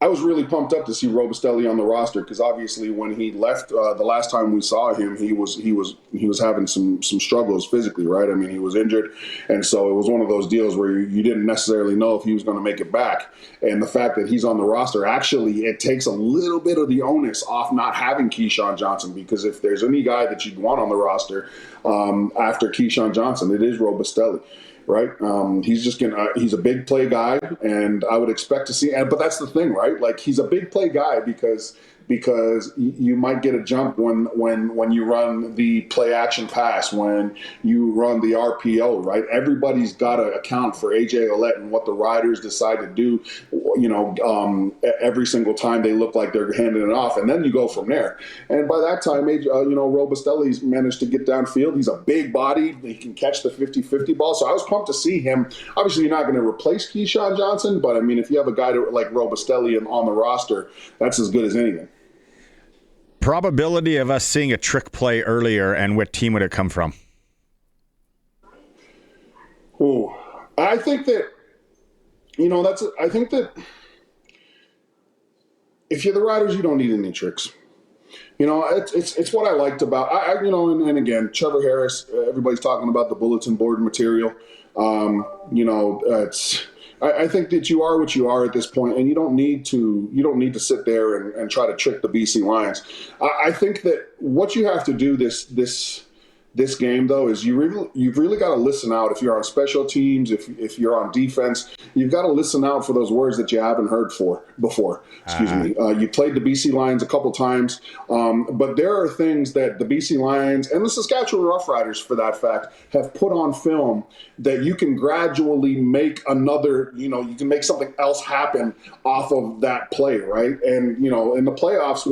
I was really pumped up to see Robustelli on the roster because obviously when he left the last time we saw him, he was having some struggles physically, right? I mean, he was injured, and so it was one of those deals where you didn't necessarily know if he was going to make it back. And the fact that he's on the roster, actually, it takes a little bit of the onus off not having Keyshawn Johnson, because if there's any guy that you'd want on the roster after Keyshawn Johnson, it is Robustelli. Right, he's a big play guy, and I would expect to see. But that's the thing, right? Like, he's a big play guy because you might get a jump when you run the play action pass, when you run the RPO, right? Everybody's got to account for AJ Ouellette and what the Riders decide to do, every single time they look like they're handing it off, and then you go from there. And by that time, Robustelli's managed to get downfield. He's a big body. He can catch the 50-50 ball. So I was pumped to see him. Obviously, you're not going to replace Keyshawn Johnson, but I mean, if you have a guy like Robustelli on the roster, that's as good as anything. Probability of us seeing a trick play earlier, and what team would it come from? Oh, I think that, I think that if you're the Riders, you don't need any tricks. It's what I liked about, and again, Trevor Harris, everybody's talking about the bulletin board material. I think that you are what you are at this point, and you don't need to sit there and try to trick the BC Lions. I think that what you have to do this game, though, is you've really got to listen out. If you're on special teams, if you're on defense, you've got to listen out for those words that you haven't heard before. Excuse me. You played the BC Lions a couple times, but there are things that the BC Lions and the Saskatchewan Roughriders, for that fact, have put on film that you can gradually make you can make something else happen off of that play, right? And, in the playoffs,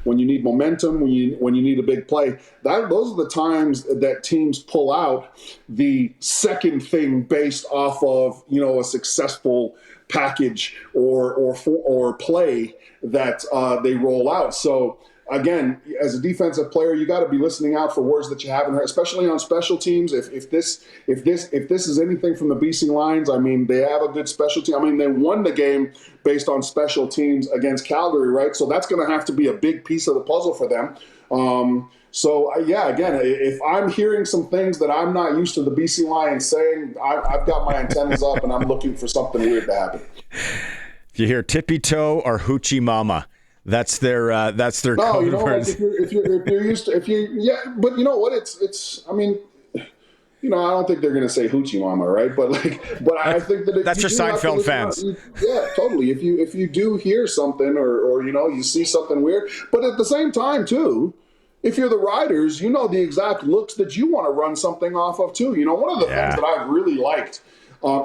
when you need momentum, when you need a big play, those are the times that teams pull out the second thing based off of, a successful package or play that they roll out. So again, as a defensive player, you got to be listening out for words that you haven't heard, especially on special teams. If this is anything from the BC Lions, I mean, they have a good special team. I mean, they won the game based on special teams against Calgary, right? So that's going to have to be a big piece of the puzzle for them. Again, if I'm hearing some things that I'm not used to the BC Lions saying, I've got my antennas up and I'm looking for something weird to happen. If you hear tippy toe or hoochie mama, that's their code words. If you're used to, but you know what? I mean, I don't think they're going to say hoochie mama, right? But I think that that's your Seinfeld fans. Yeah, totally. If you do hear something or you see something weird, but at the same time too, if you're the Riders, the exact looks that you want to run something off of too. One of the things that I've really liked,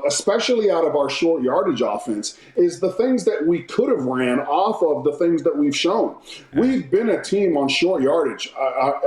especially out of our short yardage offense, is the things that we could have ran off of the things that we've shown. We've been a team on short yardage,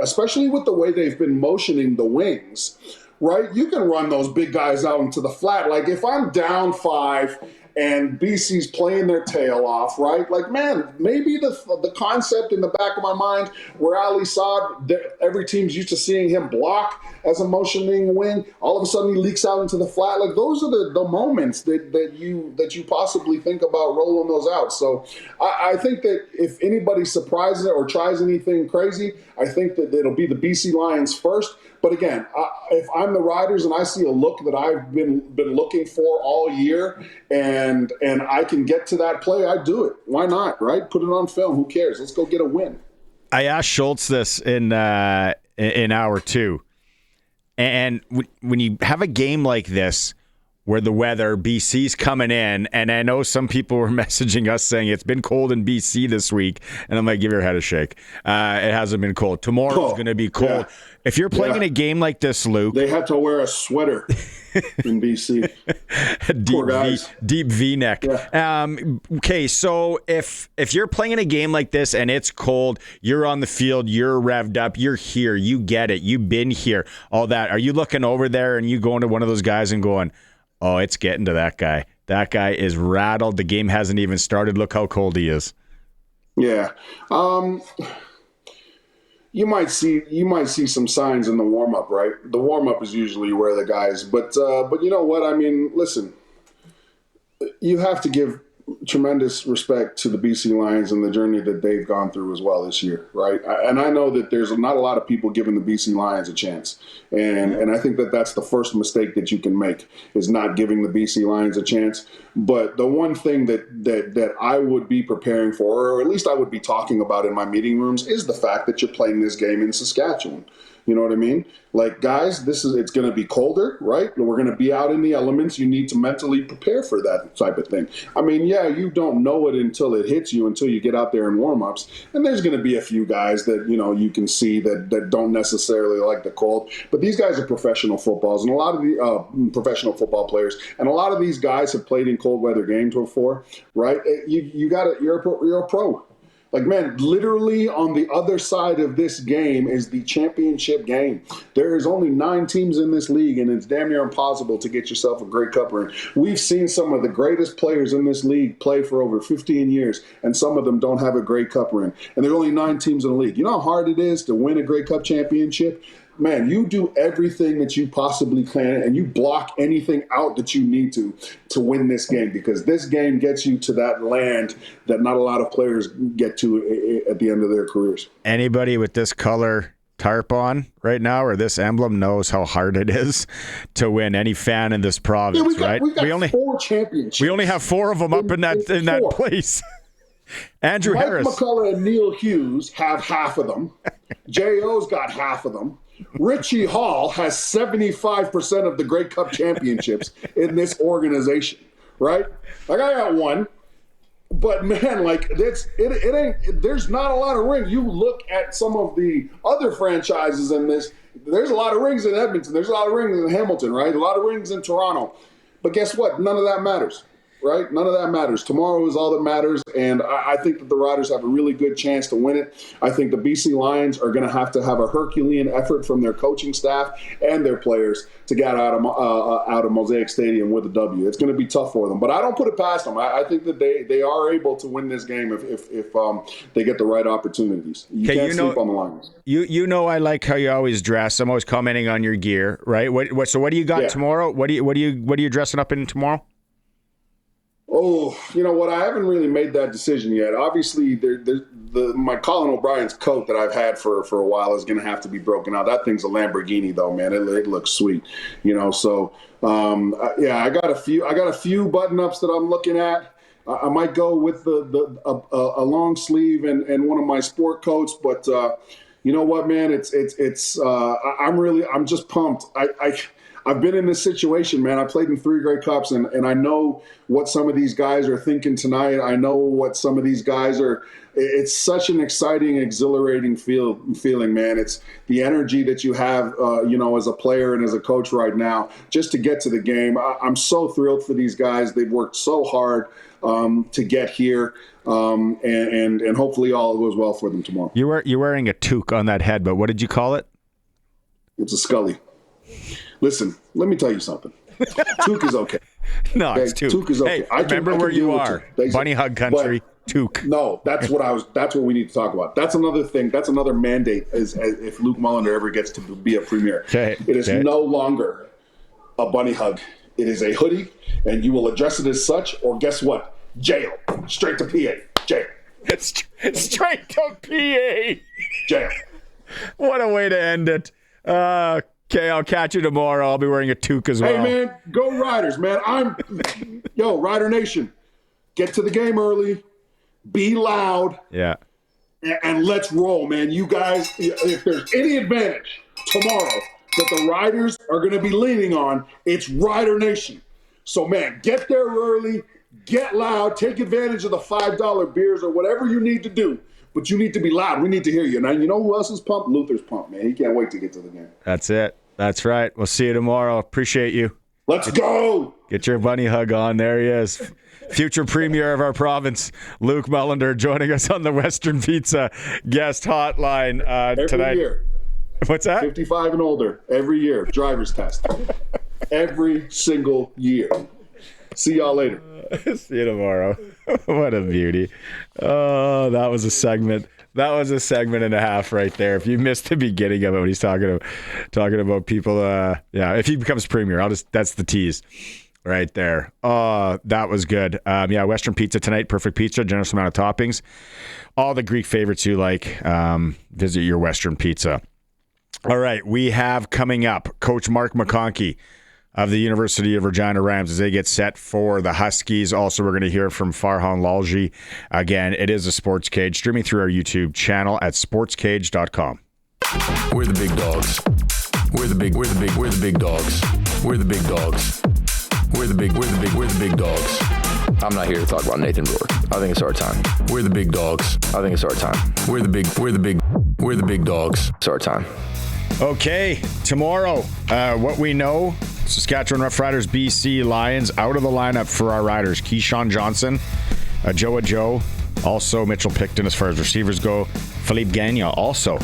especially with the way they've been motioning the wings, right? You can run those big guys out into the flat. Like if I'm down 5 and BC's playing their tail off, right? Like, man, maybe the concept in the back of my mind where Ali Saad, every team's used to seeing him block as a motioning wing, all of a sudden he leaks out into the flat. Like those are the moments that you possibly think about rolling those out. So I think that if anybody surprises it or tries anything crazy, I think that it'll be the BC Lions first. But again, if I'm the Riders and I see a look that I've been looking for all year and I can get to that play, I do it. Why not, right? Put it on film. Who cares? Let's go get a win. I asked Schultz this in hour 2. And when you have a game like this where the weather, BC's coming in, and I know some people were messaging us saying it's been cold in BC this week, and I'm like, give your head a shake. It hasn't been cold. Tomorrow's going to be cold. Yeah. If you're playing in a game like this, Luke, they have to wear a sweater in BC. Deep V-neck. Yeah. Okay, so if you're playing in a game like this and it's cold, you're on the field, you're revved up, you're here, you get it, you've been here, all that. Are you looking over there and you going to one of those guys and going, oh, it's getting to that guy. That guy is rattled. The game hasn't even started. Look how cold he is. Yeah. You might see some signs in the warm-up, right? The warm-up is usually where the guys, but you know what? I mean, listen, you have to give tremendous respect to the BC Lions and the journey that they've gone through as well this year, right? And I know that there's not a lot of people giving the BC Lions a chance. And I think that that's the first mistake that you can make, is not giving the BC Lions a chance. But the one thing that I would be preparing for, or at least I would be talking about in my meeting rooms, is the fact that you're playing this game in Saskatchewan. You know what I mean? Like, guys, it's going to be colder, right? We're going to be out in the elements. You need to mentally prepare for that type of thing. I mean, yeah, you don't know it until it hits you, until you get out there in warm-ups. And there's going to be a few guys that, you know, you can see that don't necessarily like the cold. But these guys are professional footballs, and a lot of the professional football players, and a lot of these guys have played in cold weather games before, right? You're a pro. Like, man, literally on the other side of this game is the championship game. There is only 9 teams in this league, and it's damn near impossible to get yourself a Grey Cup ring. We've seen some of the greatest players in this league play for over 15 years, and some of them don't have a Grey Cup ring. And there's only 9 teams in the league. You know how hard it is to win a Grey Cup championship? Man, you do everything that you possibly can, and you block anything out that you need to win this game, because this game gets you to that land that not a lot of players get to at the end of their careers. Anybody with this color tarp on right now, or this emblem, knows how hard it is to win. Any fan in this province, right? We got 4 championships. We only have 4 of them up in that place. Andrew Mike Harris. McCullough and Neil Hughes have half of them. J.O.'s got half of them. Richie Hall has 75% of the Grey Cup championships in this organization, right? Like, I got 1, but man, like, it ain't. There's not a lot of rings. You look at some of the other franchises in this. There's a lot of rings in Edmonton. There's a lot of rings in Hamilton, right? A lot of rings in Toronto. But guess what? None of that matters. Right? None of that matters. Tomorrow is all that matters, and I think that the Riders have a really good chance to win it. I think the BC Lions are going to have a Herculean effort from their coaching staff and their players to get out of Mosaic Stadium with a W. It's going to be tough for them, but I don't put it past them. I think that they are able to win this game if they get the right opportunities. You can't sleep on the Lions. You know, I like how you always dress. I'm always commenting on your gear, right? So what do you got tomorrow? What are you dressing up in tomorrow? Oh, you know what? I haven't really made that decision yet. Obviously, my Colin O'Brien's coat that I've had for a while is going to have to be broken out. That thing's a Lamborghini, though, man. It looks sweet, you know. So, I got a few button-ups that I'm looking at. I might go with a long sleeve and one of my sport coats, but you know what, man? I'm just pumped. I've been in this situation, man. I played in 3 Grey Cups, and I know what some of these guys are thinking tonight. I know what some of these guys are. It's such an exciting, exhilarating feeling, man. It's the energy that you have, as a player and as a coach right now, just to get to the game. I'm so thrilled for these guys. They've worked so hard to get here, and hopefully all goes well for them tomorrow. You're wearing a toque on that head, but what did you call it? It's a Scully. Listen, let me tell you something. Toque is okay. No, it's toque. Toque is okay. Hey, remember where you are. Bunny hug country, toque. No, that's what we need to talk about. That's another thing. That's another mandate as if Luc Mullinder ever gets to be a premier. Okay. It is no longer a bunny hug. It is a hoodie, and you will address it as such, or guess what? Jail. Straight to PA. Jail. Straight to PA. Jail. What a way to end it. Okay, I'll catch you tomorrow. I'll be wearing a toque as well. Hey, man, go Riders, man. Rider Nation, get to the game early, be loud, and let's roll, man. You guys, if there's any advantage tomorrow that the Riders are going to be leaning on, it's Rider Nation. So, man, get there early, get loud, take advantage of the $5 beers or whatever you need to do. But you need to be loud. We need to hear you. Now, you know who else is pumped? Luther's pumped, man. He can't wait to get to the game. That's it. That's right. We'll see you tomorrow. Appreciate you. Let's go. Get your bunny hug on. There he is. Future premier of our province, Luc Mullinder, joining us on the Western Pizza guest hotline tonight. Every year. What's that? 55 and older. Every year. Driver's test. Every single year. See y'all later. See you tomorrow. What a beauty. Oh, that was a segment. That was a segment and a half right there. If you missed the beginning of it when he's talking about people, if he becomes premier, that's the tease. right there. Oh, that was good. Yeah, Western Pizza tonight. Perfect pizza, generous amount of toppings. All the Greek favorites you like. Visit your Western Pizza. All right, we have coming up Coach Mark McConkey of the University of Regina Rams as they get set for the Huskies. Also, we're going to hear from Farhan Lalji. Again, it is a Sports Cage, streaming through our YouTube channel at sportscage.com. We're the big dogs. We're the big dogs. We're the big dogs. We're the big dogs. I'm not here to talk about Nathan Rourke. I think it's our time. We're the big dogs. I think it's our time. We're the big dogs. It's our time. Okay, tomorrow, what we know, Saskatchewan Roughriders, BC Lions, out of the lineup for our Riders. Keyshawn Johnson, Joe, also Mitchell Picton as far as receivers go. Philippe Gagnon also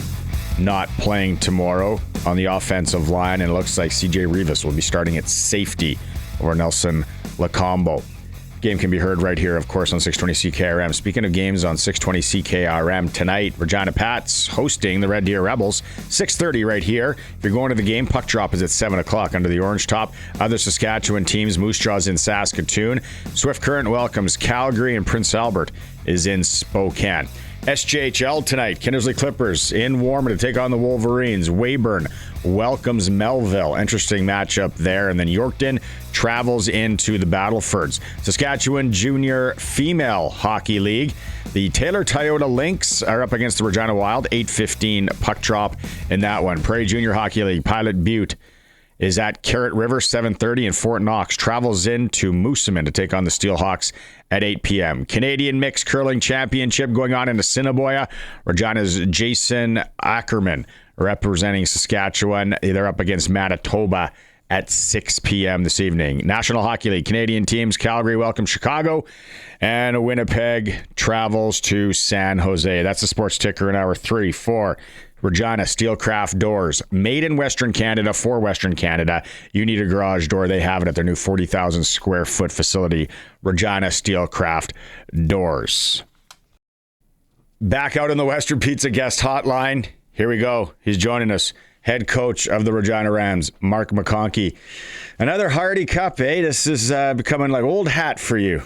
not playing tomorrow on the offensive line, and it looks like CJ Rivas will be starting at safety over Nelson Lacombo. Game can be heard right here, of course, on 620 CKRM. Speaking of games on 620 CKRM tonight, Regina Pats hosting the Red Deer Rebels, 6:30 right here. If you're going to the game, puck drop is at 7 o'clock under the orange top. Other Saskatchewan teams, Moose Jaws in Saskatoon. Swift Current welcomes Calgary, and Prince Albert is in Spokane. SJHL tonight, Kindersley Clippers in Warmer to take on the Wolverines. Weyburn welcomes Melville. Interesting matchup there. And then Yorkton travels into the Battlefords. Saskatchewan Junior Female Hockey League. The Taylor Toyota Lynx are up against the Regina Wild. 8:15 puck drop in that one. Prairie Junior Hockey League, Pilot Butte is at Carrot River, 7:30, and Fort Knox travels into Moosomin to take on the Steelhawks at 8 p.m. Canadian Mixed Curling Championship going on in Assiniboia. Regina's Jason Ackerman representing Saskatchewan. They're up against Manitoba at 6 p.m. this evening. National Hockey League, Canadian teams, Calgary welcomes Chicago, and Winnipeg travels to San Jose. That's the sports ticker in hour 3, 4. Regina Steelcraft Doors, made in Western Canada for Western Canada. You need a garage door. They have it at their new 40,000 square foot facility, Regina Steelcraft Doors. Back out on the Western Pizza guest hotline. Here we go. He's joining us. Head coach of the Regina Rams, Mark McConkey. Another Hardy Cup, eh? This is becoming like old hat for you.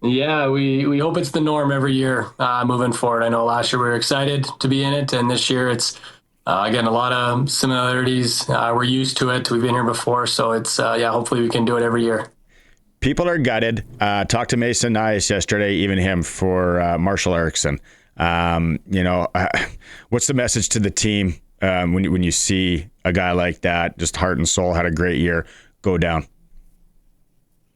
Yeah, we hope it's the norm every year moving forward. I know last year we were excited to be in it, and this year it's, again, a lot of similarities. We're used to it. We've been here before, so it's, hopefully we can do it every year. People are gutted. Talked to Mason Nice yesterday, even him, for Marshall Erickson. What's the message to the team when you see a guy like that, just heart and soul, had a great year, go down?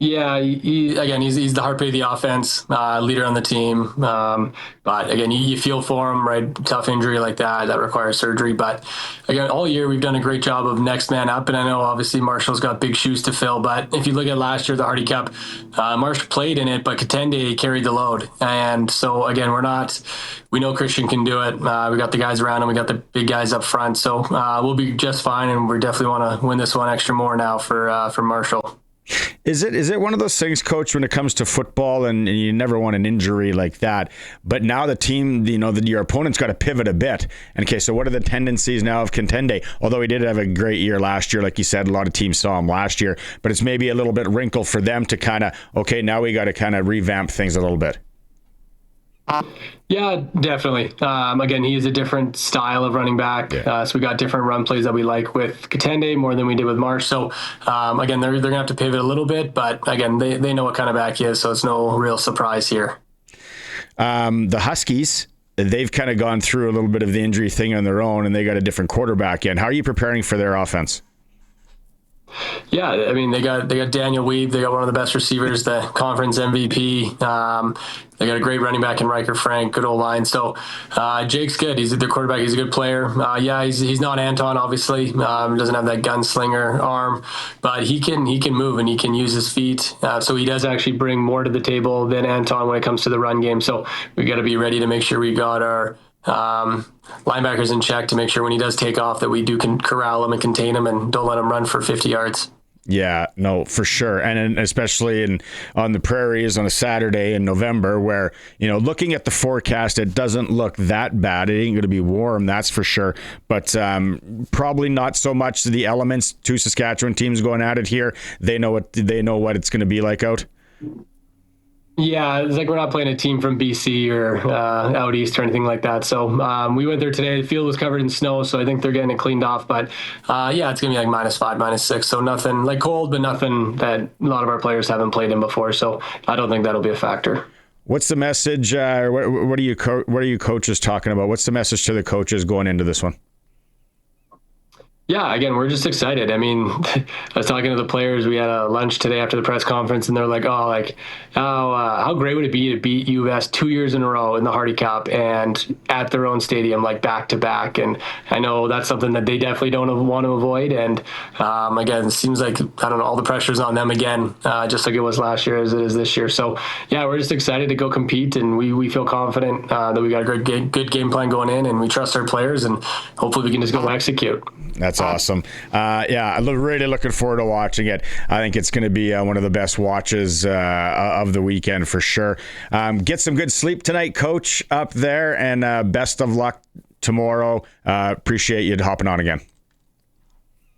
Yeah, he's the heartbeat of the offense, leader on the team. But again, you feel for him, right? Tough injury like that requires surgery. But again, all year we've done a great job of next man up. And I know obviously Marshall's got big shoes to fill. But if you look at last year, the Hardy Cup, Marshall played in it, but Katende carried the load. And so again, we know Christian can do it. We got the guys around him. We got the big guys up front. So we'll be just fine. And we definitely want to win this one extra more now for Marshall. Is it one of those things, Coach, when it comes to football, and you never want an injury like that, but now the team, your opponent's got to pivot a bit. And okay, so what are the tendencies now of Katende? Although he did have a great year last year, like you said, a lot of teams saw him last year, but it's maybe a little bit wrinkle for them to kind of, okay, now we got to kind of revamp things a little bit. Yeah, definitely. Again, he is a different style of running back. Yeah. So we got different run plays that we like with Katende more than we did with Marsh. So again, they're going to have to pivot a little bit, but again, they know what kind of back he is, so it's no real surprise here. The Huskies, they've kind of gone through a little bit of the injury thing on their own, and they got a different quarterback in. How are you preparing for their offense? Yeah, I mean, they got Daniel Weeb. They got one of the best receivers, the conference MVP. They got a great running back in Riker Frank, good old line. So Jake's good. He's their quarterback. He's a good player. He's not Anton, obviously. Doesn't have that gunslinger arm, but he can move and he can use his feet. So he does actually bring more to the table than Anton when it comes to the run game. So we got to be ready to make sure we got our linebackers in check to make sure when he does take off that we do corral him and contain him and don't let him run for 50 yards. Yeah, no, for sure. And especially on the prairies on a Saturday in November where, looking at the forecast, it doesn't look that bad. It ain't going to be warm, that's for sure. But probably not so much the elements. Two Saskatchewan teams going at it here. They know what it's going to be like out. Yeah, it's like we're not playing a team from BC or out east or anything like that. So we went there today. The field was covered in snow, so I think they're getting it cleaned off. But yeah, it's going to be like -5, -6. So nothing like cold, but nothing that a lot of our players haven't played in before. So I don't think that'll be a factor. What's the message? What are you coaches talking about? What's the message to the coaches going into this one? Yeah, again, we're just excited. I mean, I was talking to the players. We had a lunch today after the press conference, and they're like, how great would it be to beat U of S 2 years in a row in the Hardy Cup and at their own stadium, like back to back. And I know that's something that they definitely don't want to avoid. And again, it seems like, I don't know, all the pressure's on them again, just like it was last year as it is this year. So yeah, we're just excited to go compete, and we feel confident that we got a good game plan going in, and we trust our players, and hopefully we can just go execute. That's awesome. Yeah, I'm really looking forward to watching it. I think it's going to be one of the best watches of the weekend for sure. Get some good sleep tonight, Coach, up there, and best of luck tomorrow. Appreciate you hopping on again.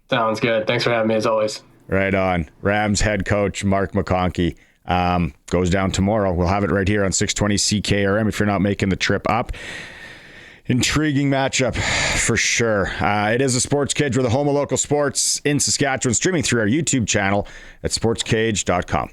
Sounds good. Thanks for having me, as always. Right on. Rams head coach Mark McConkey goes down tomorrow. We'll have it right here on 620 CKRM if you're not making the trip up. Intriguing matchup for sure. It is a SportsCage. We're the home of local sports in Saskatchewan, streaming through our YouTube channel at sportscage.com.